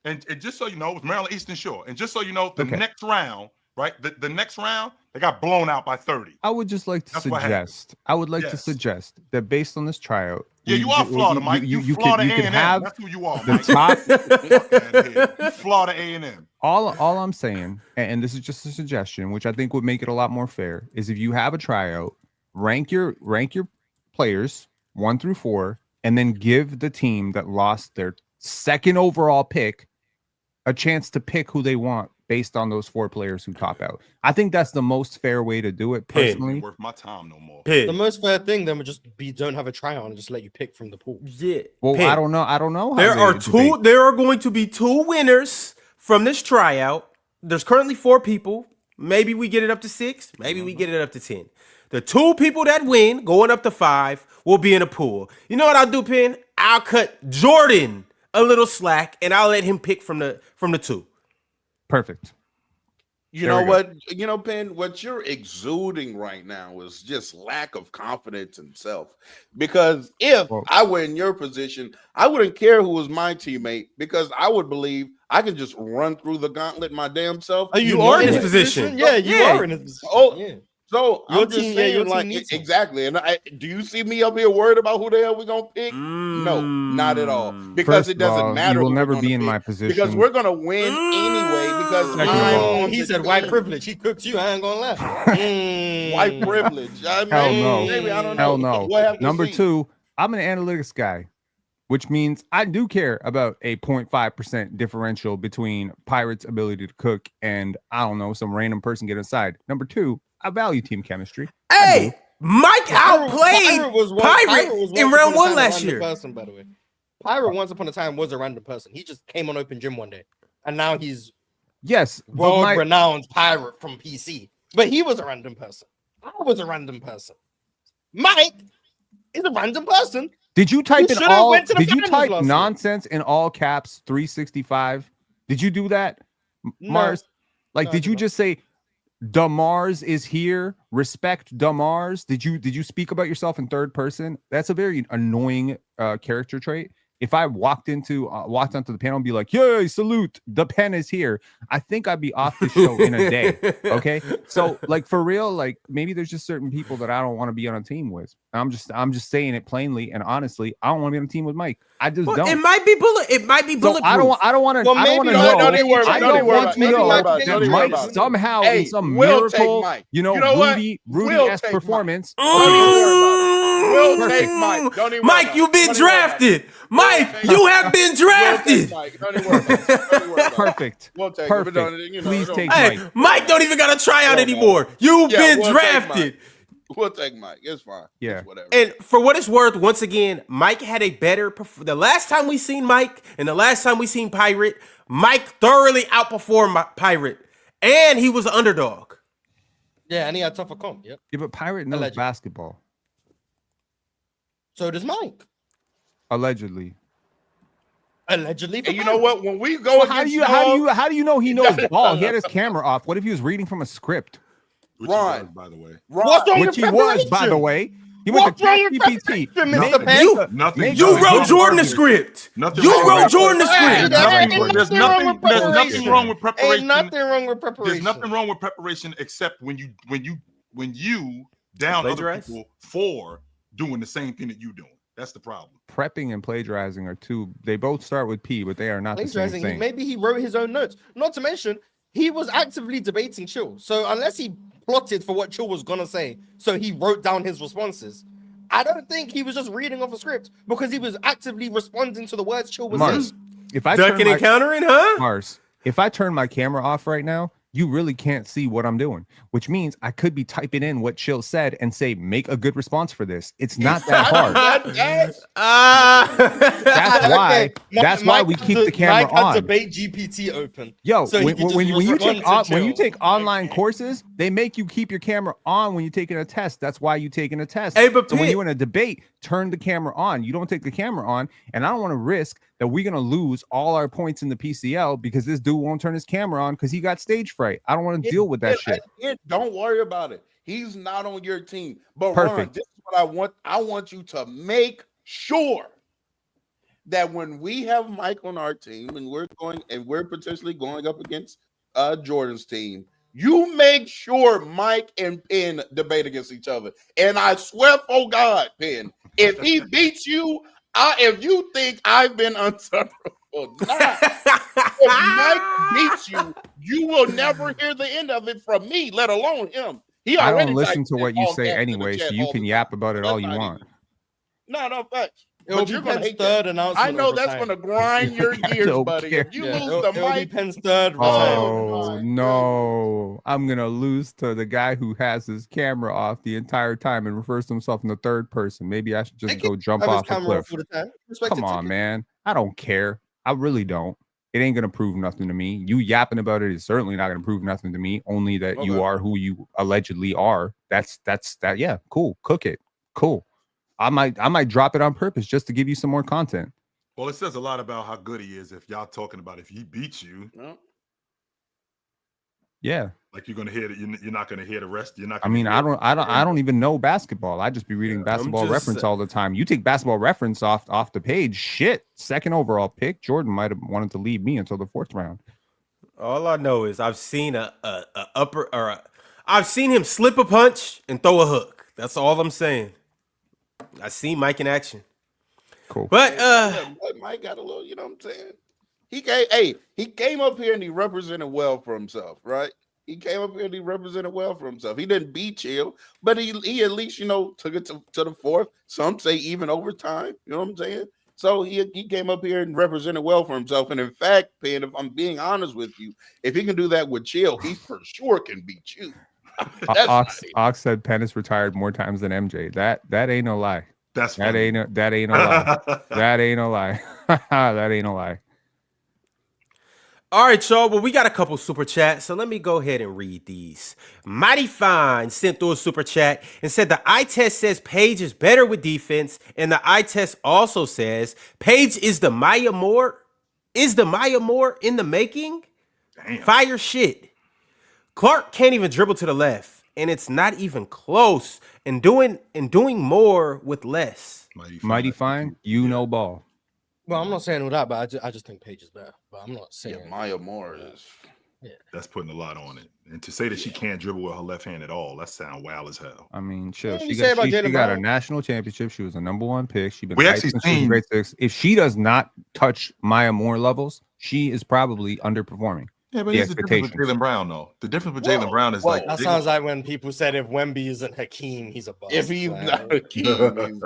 And just so you know, it was Maryland Eastern Shore. And just so you know, the next round, right? The next round, they got blown out by 30. I would just like to suggest. I would like to suggest that based on this tryout. Yeah, you are Florida, Mike. You Florida A&M. That's who you are, Mike. The top Florida A&M. All I'm saying, and this is just a suggestion, which I think would make it a lot more fair, is if you have a tryout, rank your players 1 through 4, and then give the team that lost their second overall pick a chance to pick who they want based on those 4 players who top out. I think that's the most fair way to do it, personally. Ain't worth my time no more. The most fair thing then would just be don't have a tryout and just let you pick from the pool. Yeah. Well, I don't know. There are going to be 2 winners from this tryout. There's currently 4 people. Maybe we get it up to 6. Maybe we get it up to 10. The 2 people that win, going up to 5, will be in a pool. You know what I'll do, Penn? I'll cut Jordan a little slack, and I'll let him pick from the 2. Perfect. You know what, Penn, what you're exuding right now is just lack of confidence in self. Because if I were in your position, I wouldn't care who was my teammate, because I would believe I can just run through the gauntlet my damn self. You are in this position. Yeah, you are in this position. Oh, yeah. So I'm just saying, like, exactly. And do you see me up here worried about who the hell we're gonna pick? No, not at all. Because it doesn't matter. You will never be in my position. Because we're gonna win anyway. Because he said white privilege. He cooked you. I ain't gonna lie. White privilege. Hell no. Maybe I don't know. Hell no. Number 2, I'm an analytics guy. which means I do care about a 0.5% differential between Pirates' ability to cook and, I don't know, some random person get inside. Number 2, I value team chemistry. Hey, Mike outplayed Pirate in round 1 last year. Person, by the way. Pirate once upon a time was a random person. He just came on open gym one day, and now he's world-renowned Pirate from PC. But he was a random person. I was a random person. Mike is a random person. Did you type in all? Did you type nonsense in all caps 365? Did you do that, Mars? Like, did you just say Damars is here? Respect Damars. Did you speak about yourself in third person? That's a very annoying character trait. If I walked onto the panel and be like, "Yay, salute! The pen is here," I think I'd be off the show in a day. Okay, so like for real, like maybe there's just certain people that I don't want to be on a team with. I'm just saying it plainly and honestly. I don't want to be on a team with Mike. I just don't. It might be bulletproof. So I don't want to. Well, I don't want to know. I don't want to know that Mike somehow in some miracle, Rudy-esque performance. We'll take Mike. Don't even Mike, you've been drafted. Mike, you have been drafted. Perfect. We'll take Perfect. Please take Mike. Mike. Mike don't even got to try out anymore. You've been drafted. We'll take Mike. It's fine. Yeah. It's whatever. And for what it's worth, once again, Mike had a better. The last time we seen Mike and the last time we seen Pirate, Mike thoroughly outperformed Pirate, and he was an underdog. Yeah, and he had tougher comp. Yep. Yeah, but Pirate knows basketball. So does Mike. Allegedly. And you know what? When we go how do you know he knows ball? He had his camera off. What if he was reading from a script? Which he was, by the way. Which he was, by the way. He went to ChatGPT. You wrote Jordan the script. You wrote Jordan the script. There's nothing wrong with preparation. Ain't nothing wrong with preparation. There's nothing wrong with preparation except when you down other people for doing the same thing that you doing. That's the problem. Prepping and plagiarizing are two. They both start with P, but they are not the same thing. Maybe he wrote his own notes. Not to mention, he was actively debating Chill. So unless he plotted for what Chill was gonna say, so he wrote down his responses. I don't think he was just reading off a script because he was actively responding to the words Chill was saying. If I ducking and countering, huh? Mars, if I turn my camera off right now, you really can't see what I'm doing, which means I could be typing in what Chill said and say, make a good response for this. It's not that hard. That's why we keep the camera on. Debate GPT open. Yo, so when you take online courses, they make you keep your camera on when you're taking a test. That's why you're taking a test. Hey, but so when you're in a debate, turn the camera on. You don't take the camera on, and I don't want to risk that we're gonna lose all our points in the PCL because this dude won't turn his camera on because he got stage fright. I don't want to deal with that shit. Don't worry about it. He's not on your team. But perfect. Ron, this is what I want. I want you to make sure that when we have Mike on our team and we're potentially going up against Jordan's team, you make sure Mike and Penn debate against each other. And I swear, for God, Penn, if he beats you, if you think I've been untouchable, if Mike beats you, you will never hear the end of it from me, let alone him. I don't listen to what you say anyway, so you can yap about it all you want. No, facts. But you're going to hate third announcement. I know that's going to grind your gears, buddy. If you lose the mic, Penn's third. Oh no, I'm gonna lose to the guy who has his camera off the entire time and refers to himself in the third person. Maybe I should just go jump off a cliff. Come on, man. I don't care. I really don't. It ain't gonna prove nothing to me. You yapping about it is certainly not gonna prove nothing to me. Only that you are who you allegedly are. That's that. Yeah, cool. Cook it. Cool. I might drop it on purpose just to give you some more content. Well, it says a lot about how good he is if y'all talking about if he beats you. Yeah. Like you're gonna hear it, you're not gonna hear the rest. You're not. I mean, I don't even know basketball. I just be reading basketball reference all the time. You take basketball reference off the page. Shit, second overall pick. Jordan might have wanted to leave me until the fourth round. All I know is I've seen I've seen him slip a punch and throw a hook. That's all I'm saying. I see Mike in action. Cool. But Mike got a little, you know what I'm saying? He came up here and he represented well for himself, right? He came up here and he represented well for himself. He didn't beat Chill, but he at least, took it to the fourth. Some say even overtime. You know what I'm saying? So he came up here and represented well for himself. And in fact, Penn, if I'm being honest with you, if he can do that with Chill, he for sure can beat you. Ox said Penn is retired more times than MJ. That ain't no lie. That ain't no lie. That ain't no lie. That ain't no lie. All right, y'all. Well, we got a couple super chats, so let me go ahead and read these. Mighty Fine sent through a super chat and said the eye test says Paige is better with defense, and the eye test also says Paige is the Maya Moore. Is the Maya Moore in the making? Damn. Fire shit. Clark can't even dribble to the left, and it's not even close. And doing more with less. Mighty Fine, you know ball. Well, I'm not saying all that, but I just think Paige is better. But I'm not saying Maya Moore is. Yeah. That's putting a lot on it. And to say that she can't dribble with her left hand at all, that sounds wild as hell. I mean, chill. She got a national championship. She was a #1 pick. We actually seen grade 6. If she does not touch Maya Moore levels, she is probably underperforming. Yeah, but here's the difference with Jaylen Brown, though. The difference with Jaylen Brown is like that sounds like when people said if Wemby isn't Hakeem, he's a bust. If he's not Hakeem,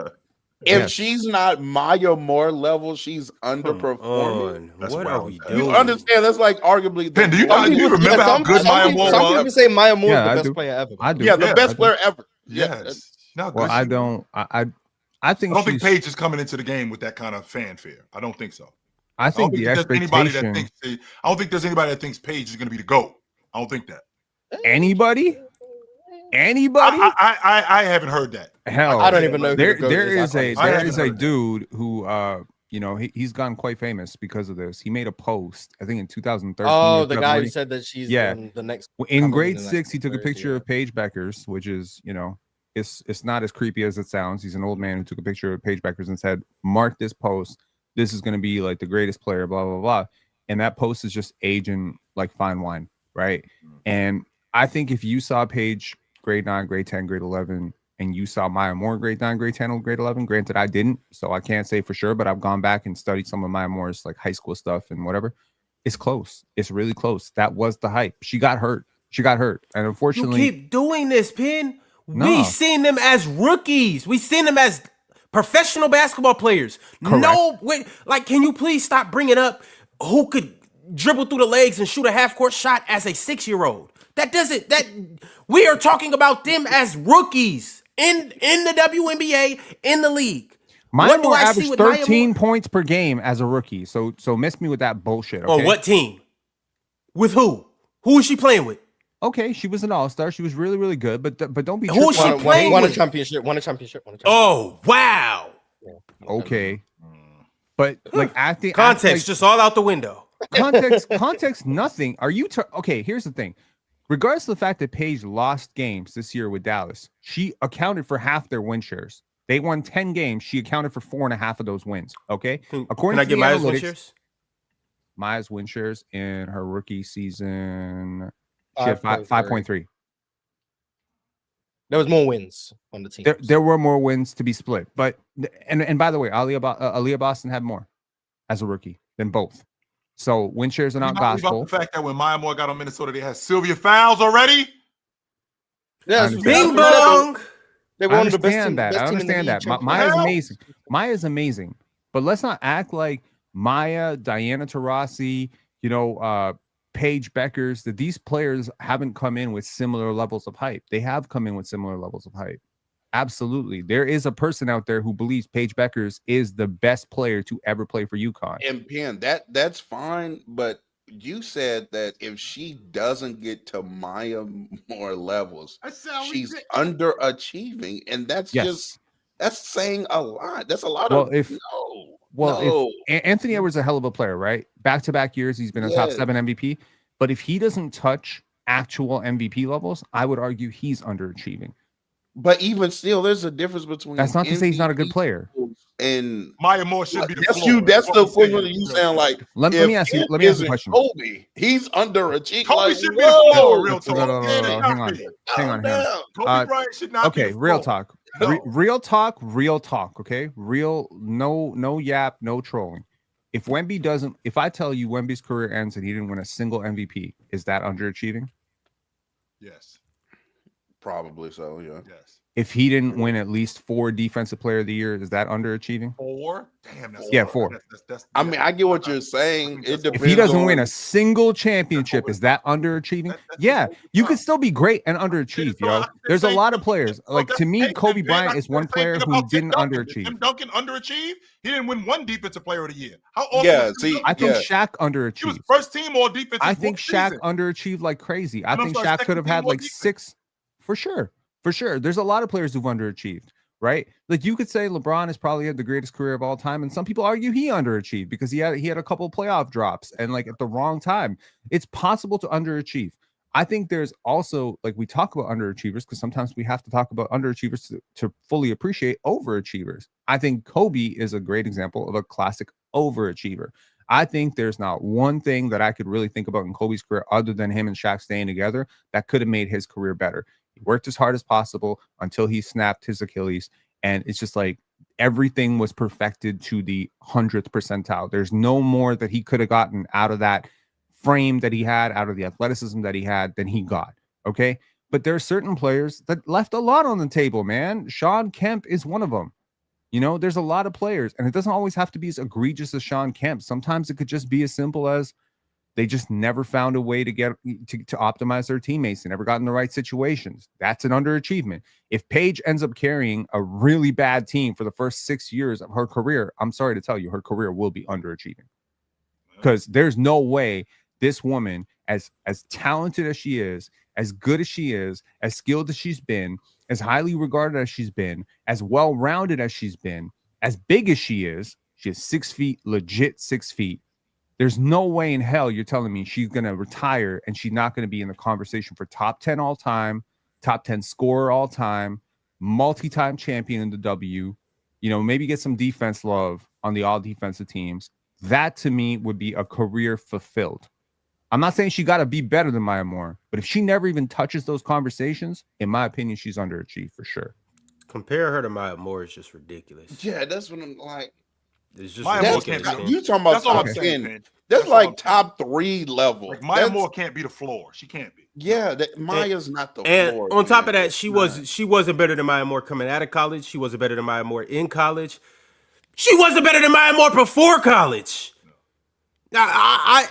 if she's not Maya Moore level, she's underperforming. What are we doing? You understand? That's like arguably. Ben, do you remember how good Maya Moore was? Some people say Maya Moore is the best player ever. I do. Yeah, the best player ever. Yes. Well, I don't. I think. I don't think Paige is coming into the game with that kind of fanfare. I don't think so. I think the expectation. I don't think there's anybody that thinks Paige is going to be the GOAT. I don't think that. Anybody? I haven't heard that. Hell, I don't even know. There is a dude who he's gotten quite famous because of this. He made a post, I think in 2013. Oh, the guy who said that she's the next. In grade 6, he took a picture of Paige Bueckers, which is it's not as creepy as it sounds. He's an old man who took a picture of Paige Bueckers and said, "Mark this post. This is going to be like the greatest player." Blah blah blah. And that post is just aging like fine wine, right? And I think if you saw Paige grade 9, grade 10, grade 11, and you saw Maya Moore grade 9, grade 10, grade 11. Granted, I didn't, so I can't say for sure, but I've gone back and studied some of Maya Moore's like high school stuff and whatever. It's close. It's really close. That was the hype. She got hurt. And unfortunately, you keep doing this, Pin. No. We seen them as rookies. We seen them as professional basketball players. Correct. No, wait, like, can you please stop bringing up who could dribble through the legs and shoot a half-court shot as a 6-year-old? We are talking about them as rookies in the WNBA, in the league. Maya Moore averaged 13 points per game as a rookie. So miss me with that bullshit. Okay? On what team? With who? Who was she playing with? Okay, she was an all-star. She was really, really good. But don't be. Who was she playing with? Won a championship. Oh wow. Yeah. Okay. But like acting context, just all out the window. Context, nothing. Are you okay? Here's the thing. Regardless of the fact that Paige lost games this year with Dallas, she accounted for half their win shares. They won 10 games. She accounted for 4.5 of those wins. Okay. According to the Maya's win shares? Maya's win shares in her rookie season, she had 5.3. There was more wins on the team. There were more wins to be split. But and by the way, Aaliyah Boston had more as a rookie than both. So win shares are not gospel. About the fact that when Maya Moore got on Minnesota, they had Sylvia Fowles already. Yes, bing bong. They were one of the best teams. I understand that. Maya's amazing. Maya's amazing. But let's not act like Maya, Diana Taurasi, Paige Bueckers, that these players haven't come in with similar levels of hype. They have come in with similar levels of hype. Absolutely. There is a person out there who believes Paige Bueckers is the best player to ever play for UConn. And Penn, that's fine, but you said that if she doesn't get to Maya Moore levels, she's underachieving, and that's saying a lot. That's a lot If Anthony Edwards is a hell of a player, right? Back-to-back years, he's been a top 7 MVP. But if he doesn't touch actual MVP levels, I would argue he's underachieving. But even still, there's a difference between. That's not to say he's not a good player. And Maya Moore should be. That's you. That's the equivalent of you saying like. Let me ask you a question. Kobe, he's underachieving. Kobe should be the floor. Real talk. Hang on. Kobe Bryant should not. Okay, real talk. Real talk. Okay, no yap, no trolling. If I tell you Wemby's career ends and he didn't win a single MVP, is that underachieving? Yes. Probably so, yeah. Yes. If he didn't win at least 4 Defensive Player of the Year, is that underachieving? 4? Damn, that's 4. I mean, I get what you're saying. It depends. If he doesn't win a single championship, is that underachieving? Yeah, you could still be great and underachieve, yo. There's a lot of players. Like, to me, Kobe Bryant is one player who didn't underachieve. Tim Duncan underachieved. He didn't win 1 Defensive Player of the Year. How often? Yeah, see, I think Shaq underachieved. He was first team all defense. I think Shaq underachieved like crazy. I think Shaq could have had like 6 for sure. For sure. There's a lot of players who've underachieved, right? Like, you could say LeBron has probably had the greatest career of all time, and some people argue he underachieved because he had a couple of playoff drops and like at the wrong time. It's possible to underachieve. I think there's also, like, we talk about underachievers because sometimes we have to talk about underachievers to fully appreciate overachievers. I think Kobe is a great example of a classic overachiever. I think there's not one thing that I could really think about in Kobe's career other than him and Shaq staying together that could have made his career better. He worked as hard as possible until he snapped his Achilles. And it's just like everything was perfected to the 100th percentile. There's no more that he could have gotten out of that frame that he had, out of the athleticism that he had, than he got. Okay. But there are certain players that left a lot on the table, man. Sean Kemp is one of them. You know, there's a lot of players, and it doesn't always have to be as egregious as Sean Kemp. Sometimes it could just be as simple as they just never found a way to optimize their teammates. They never got in the right situations. That's an underachievement. If Paige ends up carrying a really bad team for the first 6 years of her career, I'm sorry to tell you, her career will be underachieving. Because there's no way this woman, as talented as she is, as good as she is, as skilled as she's been, as highly regarded as she's been, as well-rounded as she's been, as big as she is 6 feet, legit 6 feet. There's no way in hell you're telling me she's going to retire and she's not going to be in the conversation for top 10 all time, top 10 scorer all time, multi-time champion in the W, you know, maybe get some defense love on the all defensive teams. That to me would be a career fulfilled. I'm not saying she got to be better than Maya Moore, but if she never even touches those conversations, in my opinion, she's underachieved for sure. Compare her to Maya Moore is just ridiculous. Yeah, that's what I'm like. It's just Maya Moore ridiculous. You talking about top 10? That's like top 3 level. Like Maya Moore can't be the floor. She can't be. Yeah, Maya's not the floor. And on top of that, she wasn't better than Maya Moore coming out of college. She wasn't better than Maya Moore in college. She wasn't better than Maya Moore before college. Now,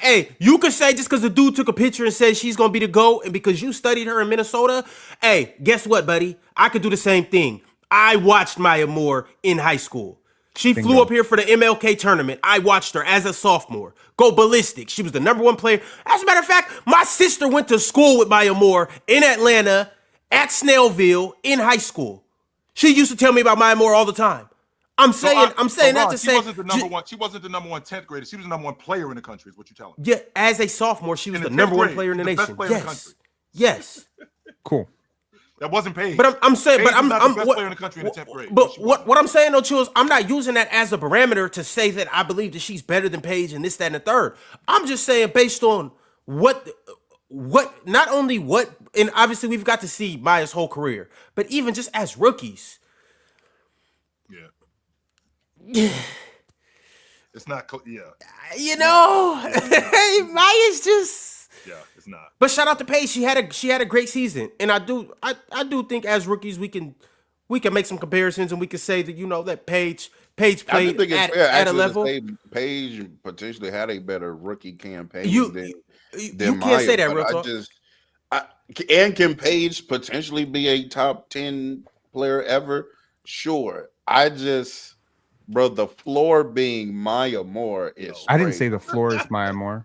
hey, you could say just because the dude took a picture and said she's gonna be the GOAT, and because you studied her in Minnesota, hey, guess what, buddy? I could do the same thing. I watched Maya Moore in high school. She flew up here for the MLK tournament. I watched her as a sophomore go ballistic. She was the #1 player. As a matter of fact, my sister went to school with Maya Moore in Atlanta at Snellville in high school. She used to tell me about Maya Moore all the time. I'm saying that to say she wasn't the number one. She wasn't the number 1 10th grader. She was the #1 player in the country. Is what you're telling me? Yeah, as a sophomore, she was the #1 player in the nation. Yes, yes. Cool. That wasn't Paige. But I'm saying, Paige but I'm the best player in the country in the 10th grade. But what I'm saying though, Chills, I'm not using that as a parameter to say that I believe that she's better than Paige and this, that, and the third. I'm just saying based on what not only what, and obviously we've got to see Maya's whole career, but even just as rookies. Yeah. It's not. Yeah. You know, Maya's just. Yeah, it's not. But shout out to Paige. She had a great season, and I do think as rookies we can make some comparisons, and we can say that, you know, that Paige played at a level. Paige potentially had a better rookie campaign than you Maya, can't say that, real talk. And can Paige potentially be a top 10 player ever? Sure. Bro, the floor being Maya Moore is. I didn't say the floor is Maya Moore.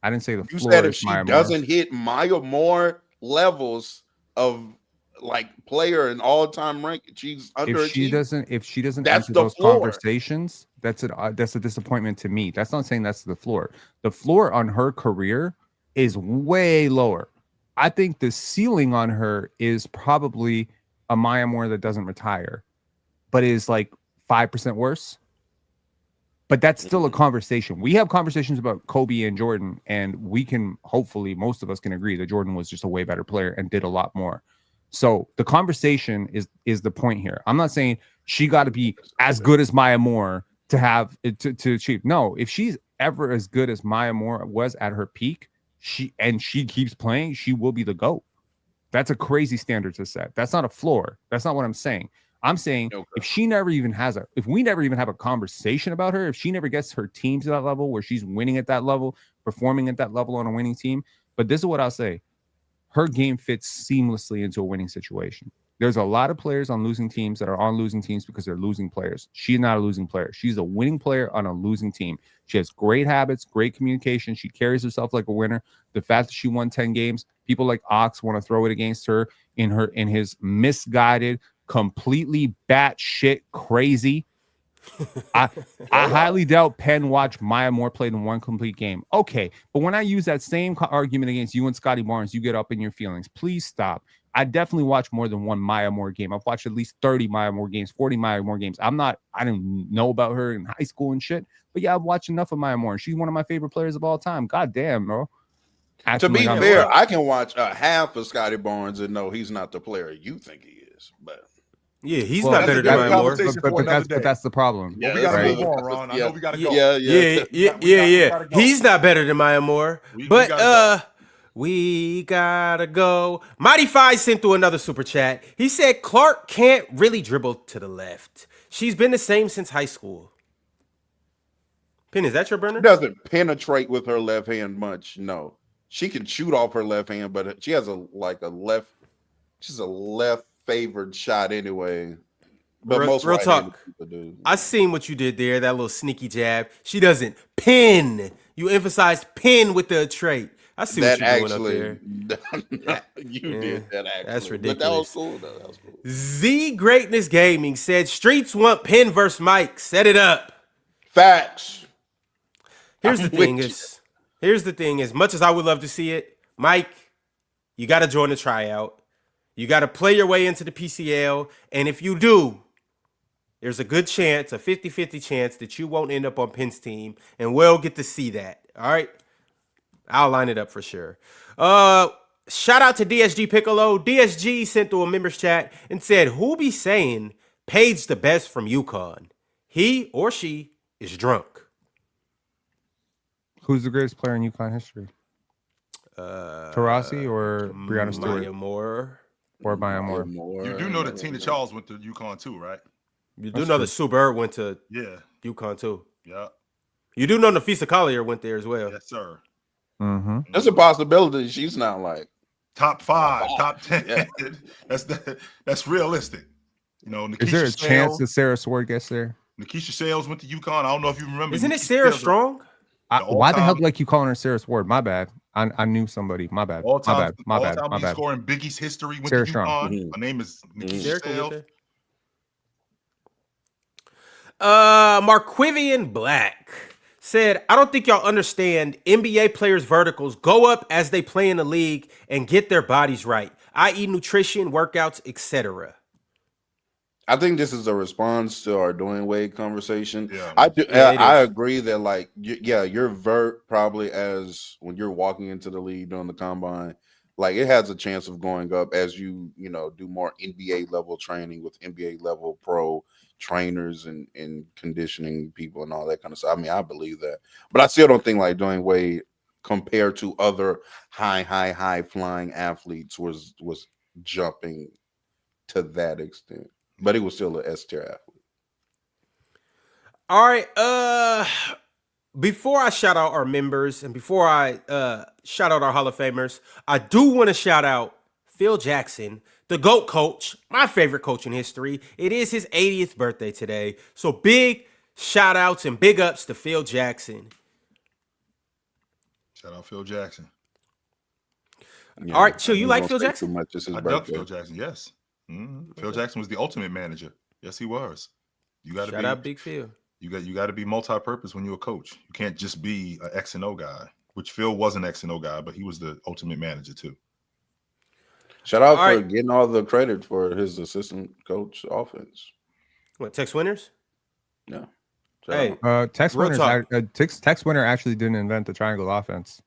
I didn't say the you floor said is Maya Moore. If she doesn't hit Maya Moore levels of like player and all-time rank, she's under. If she doesn't enter those conversations, that's a disappointment to me. That's not saying that's the floor. The floor on her career is way lower. I think the ceiling on her is probably a Maya Moore that doesn't retire, but is like 5% worse. But that's still a conversation. We have conversations about Kobe and Jordan, and we can hopefully, most of us can agree that Jordan was just a way better player and did a lot more. So the conversation is the point here. I'm not saying she got to be as good as Maya Moore to have to achieve. No, if she's ever as good as Maya Moore was at her peak, she keeps playing, she will be the GOAT. That's a crazy standard to set. That's not a floor. That's not what I'm saying. I'm saying if we never even have a conversation about her, if she never gets her team to that level where she's winning at that level, performing at that level on a winning team. But this is what I'll say. Her game fits seamlessly into a winning situation. There's a lot of players on losing teams that are on losing teams because they're losing players. She's not a losing player. She's a winning player on a losing team. She has great habits, great communication. She carries herself like a winner. The fact that she won 10 games, people like Ox want to throw it against her in his misguided, completely batshit crazy. I highly doubt Penn watched Maya Moore play in one complete game. Okay, but when I use that same argument against you and Scotty Barnes, you get up in your feelings. Please stop. I definitely watch more than one Maya Moore game. I've watched at least 30 Maya Moore games, 40 Maya Moore games. I didn't know about her in high school and shit, but yeah, I've watched enough of Maya Moore, and she's one of my favorite players of all time. God damn, bro. To be fair, I can watch half of Scotty Barnes and know he's not the player you think he is, but yeah, he's not better than Maya Moore. But that's the problem. Yeah, we gotta move on, Ron. I know we gotta go. Yeah. He's not better than Maya Moore. But we gotta go. Mighty Fi sent through another super chat. He said Clark can't really dribble to the left. She's been the same since high school. Penn, is that your burner? She doesn't penetrate with her left hand much. No, she can shoot off her left hand, but she has she's a left favored shot anyway. But most real talk. Do. I seen what you did there. That little sneaky jab. She doesn't pin. You emphasized pin with the trait. I see what you're doing up there. You did that actually. That's ridiculous. But that was cool though. That was cool. Z Greatness Gaming said Streets want Penn versus Mike. Set it up. Facts. Here's the thing. As much as I would love to see it, Mike, you got to join the tryout. You got to play your way into the PCL. And if you do, there's a good chance, a 50-50 chance that you won't end up on Penn's team. And we'll get to see that. All right? I'll line it up for sure. Shout out to DSG Piccolo. DSG sent through a members chat and said, who be saying Paige the best from UConn? He or she is drunk. Who's the greatest player in UConn history? Taurasi or Breonna Stewart? Maya Moore. Or Maya Moore. You do know that Tina Charles went to UConn too, right? You do know that Sue Bird went to UConn too. Yeah. You do know Nafisa Collier went there as well. Yes, sir. Mm-hmm. There's a possibility she's not like top 5, top 10. Yeah. That's realistic. You know, is there a chance that Sarah Sword gets there? Nikisha Sales went to UConn. I don't know if you remember. Isn't it Sarah Strong? Why the hell like you calling her Sarah Sword? My bad. I knew somebody. My bad. My bad. Scoring Biggie's history went Sarah to Strong. UConn. Her name is Nikisha Sales. Marquivian Black said, I don't think y'all understand NBA players' verticals go up as they play in the league and get their bodies right, i.e. nutrition, workouts, etc. I think this is a response to our Dwayne Wade conversation. Yeah. I agree that like, your vert probably as when you're walking into the league during the combine, like it has a chance of going up as you do more NBA level training with NBA level pro trainers and conditioning people and all that kind of stuff. I mean, I believe that, but I still don't think like Dwayne Wade compared to other high flying athletes was jumping to that extent, but he was still an S-tier athlete. All right. Before I shout out our members and before I shout out our Hall of Famers, I do want to shout out Phil Jackson, the GOAT coach, my favorite coach in history. It is his 80th birthday today. So big shout outs and big ups to Phil Jackson. Shout out Phil Jackson. Yeah, all right, Chill, you like Phil Jackson? Too much. It's his I birthday. dug Phil Jackson, yes. Mm-hmm. Phil Jackson was the ultimate manager. Yes, he was. You got to shout out Big Phil. You got to be multi-purpose when you're a coach. You can't just be an X and O guy, which Phil was an X and O guy, but he was the ultimate manager too. Shout out for getting all the credit for his assistant coach offense. What, Tex Winters? No. Hey, Tex Winter actually didn't invent the triangle offense.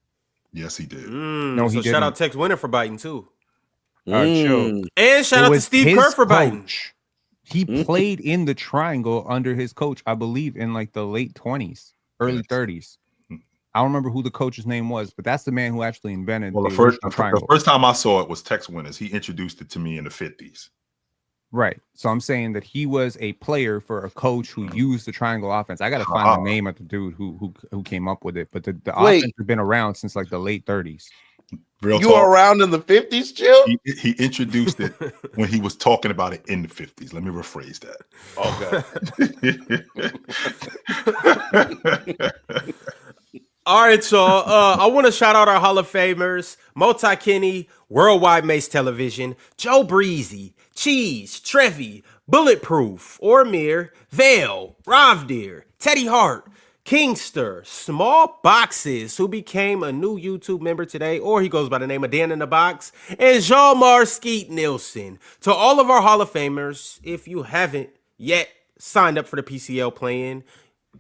Yes, he did. No, he didn't. Shout out Tex Winter for biting too. Chill. And shout out to Steve Kerr for biting. He played in the triangle under his coach, I believe, in like the late 20s, early 30s. I don't remember who the coach's name was, but that's the man who actually invented the triangle. The first time I saw it was Tex Winners. He introduced it to me in the 50s. Right. So I'm saying that he was a player for a coach who used the triangle offense. I got to find the name of the dude who came up with it. But the offense has been around since like the late 30s. Real you talk. Were around in the 50s, Jill? He introduced it when he was talking about it in the 50s. Let me rephrase that. Okay. All right, y'all. I want to shout out our Hall of Famers: Multi Kenny, Worldwide Mace Television, Joe Breezy, Cheese, Trevi, Bulletproof, Ormir, Vale, Ravdir, Teddy Hart, Kingster, Small Boxes, who became a new YouTube member today, or he goes by the name of Dan in the Box, and Jean-Mar Skeet Nielsen. To all of our Hall of Famers, if you haven't yet signed up for the PCL plan,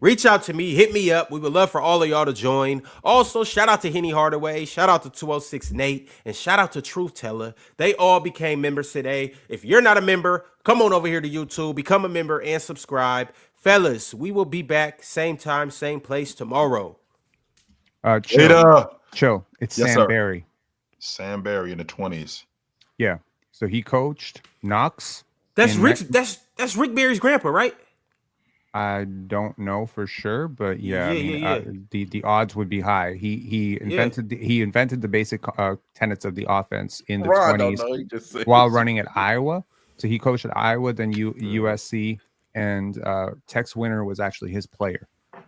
reach out to me, hit me up. We would love for all of y'all to join. Also, shout out to Henny Hardaway, shout out to 206 Nate, and shout out to Truth Teller. They all became members today. If you're not a member, come on over here to YouTube, become a member, and subscribe. Fellas, we will be back same time, same place tomorrow. Chill. It's yes, Sam sir. Barry. Sam Barry in the 20s. Yeah. So he coached Knox. That's Rick Barry's grandpa, right? I don't know for sure, but the odds would be high. He invented the basic tenets of the offense in the 20s while running at Iowa. So he coached at Iowa, then USC, and Tex Winter was actually his player. How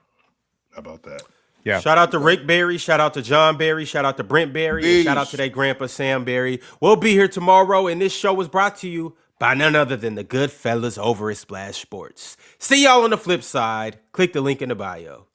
about that? Yeah. Shout out to Rick Barry. Shout out to John Barry. Shout out to Brent Barry. And shout out to their grandpa Sam Barry. We'll be here tomorrow, and this show was brought to you by none other than the good fellas over at Splash Sports. See y'all on the flip side. Click the link in the bio.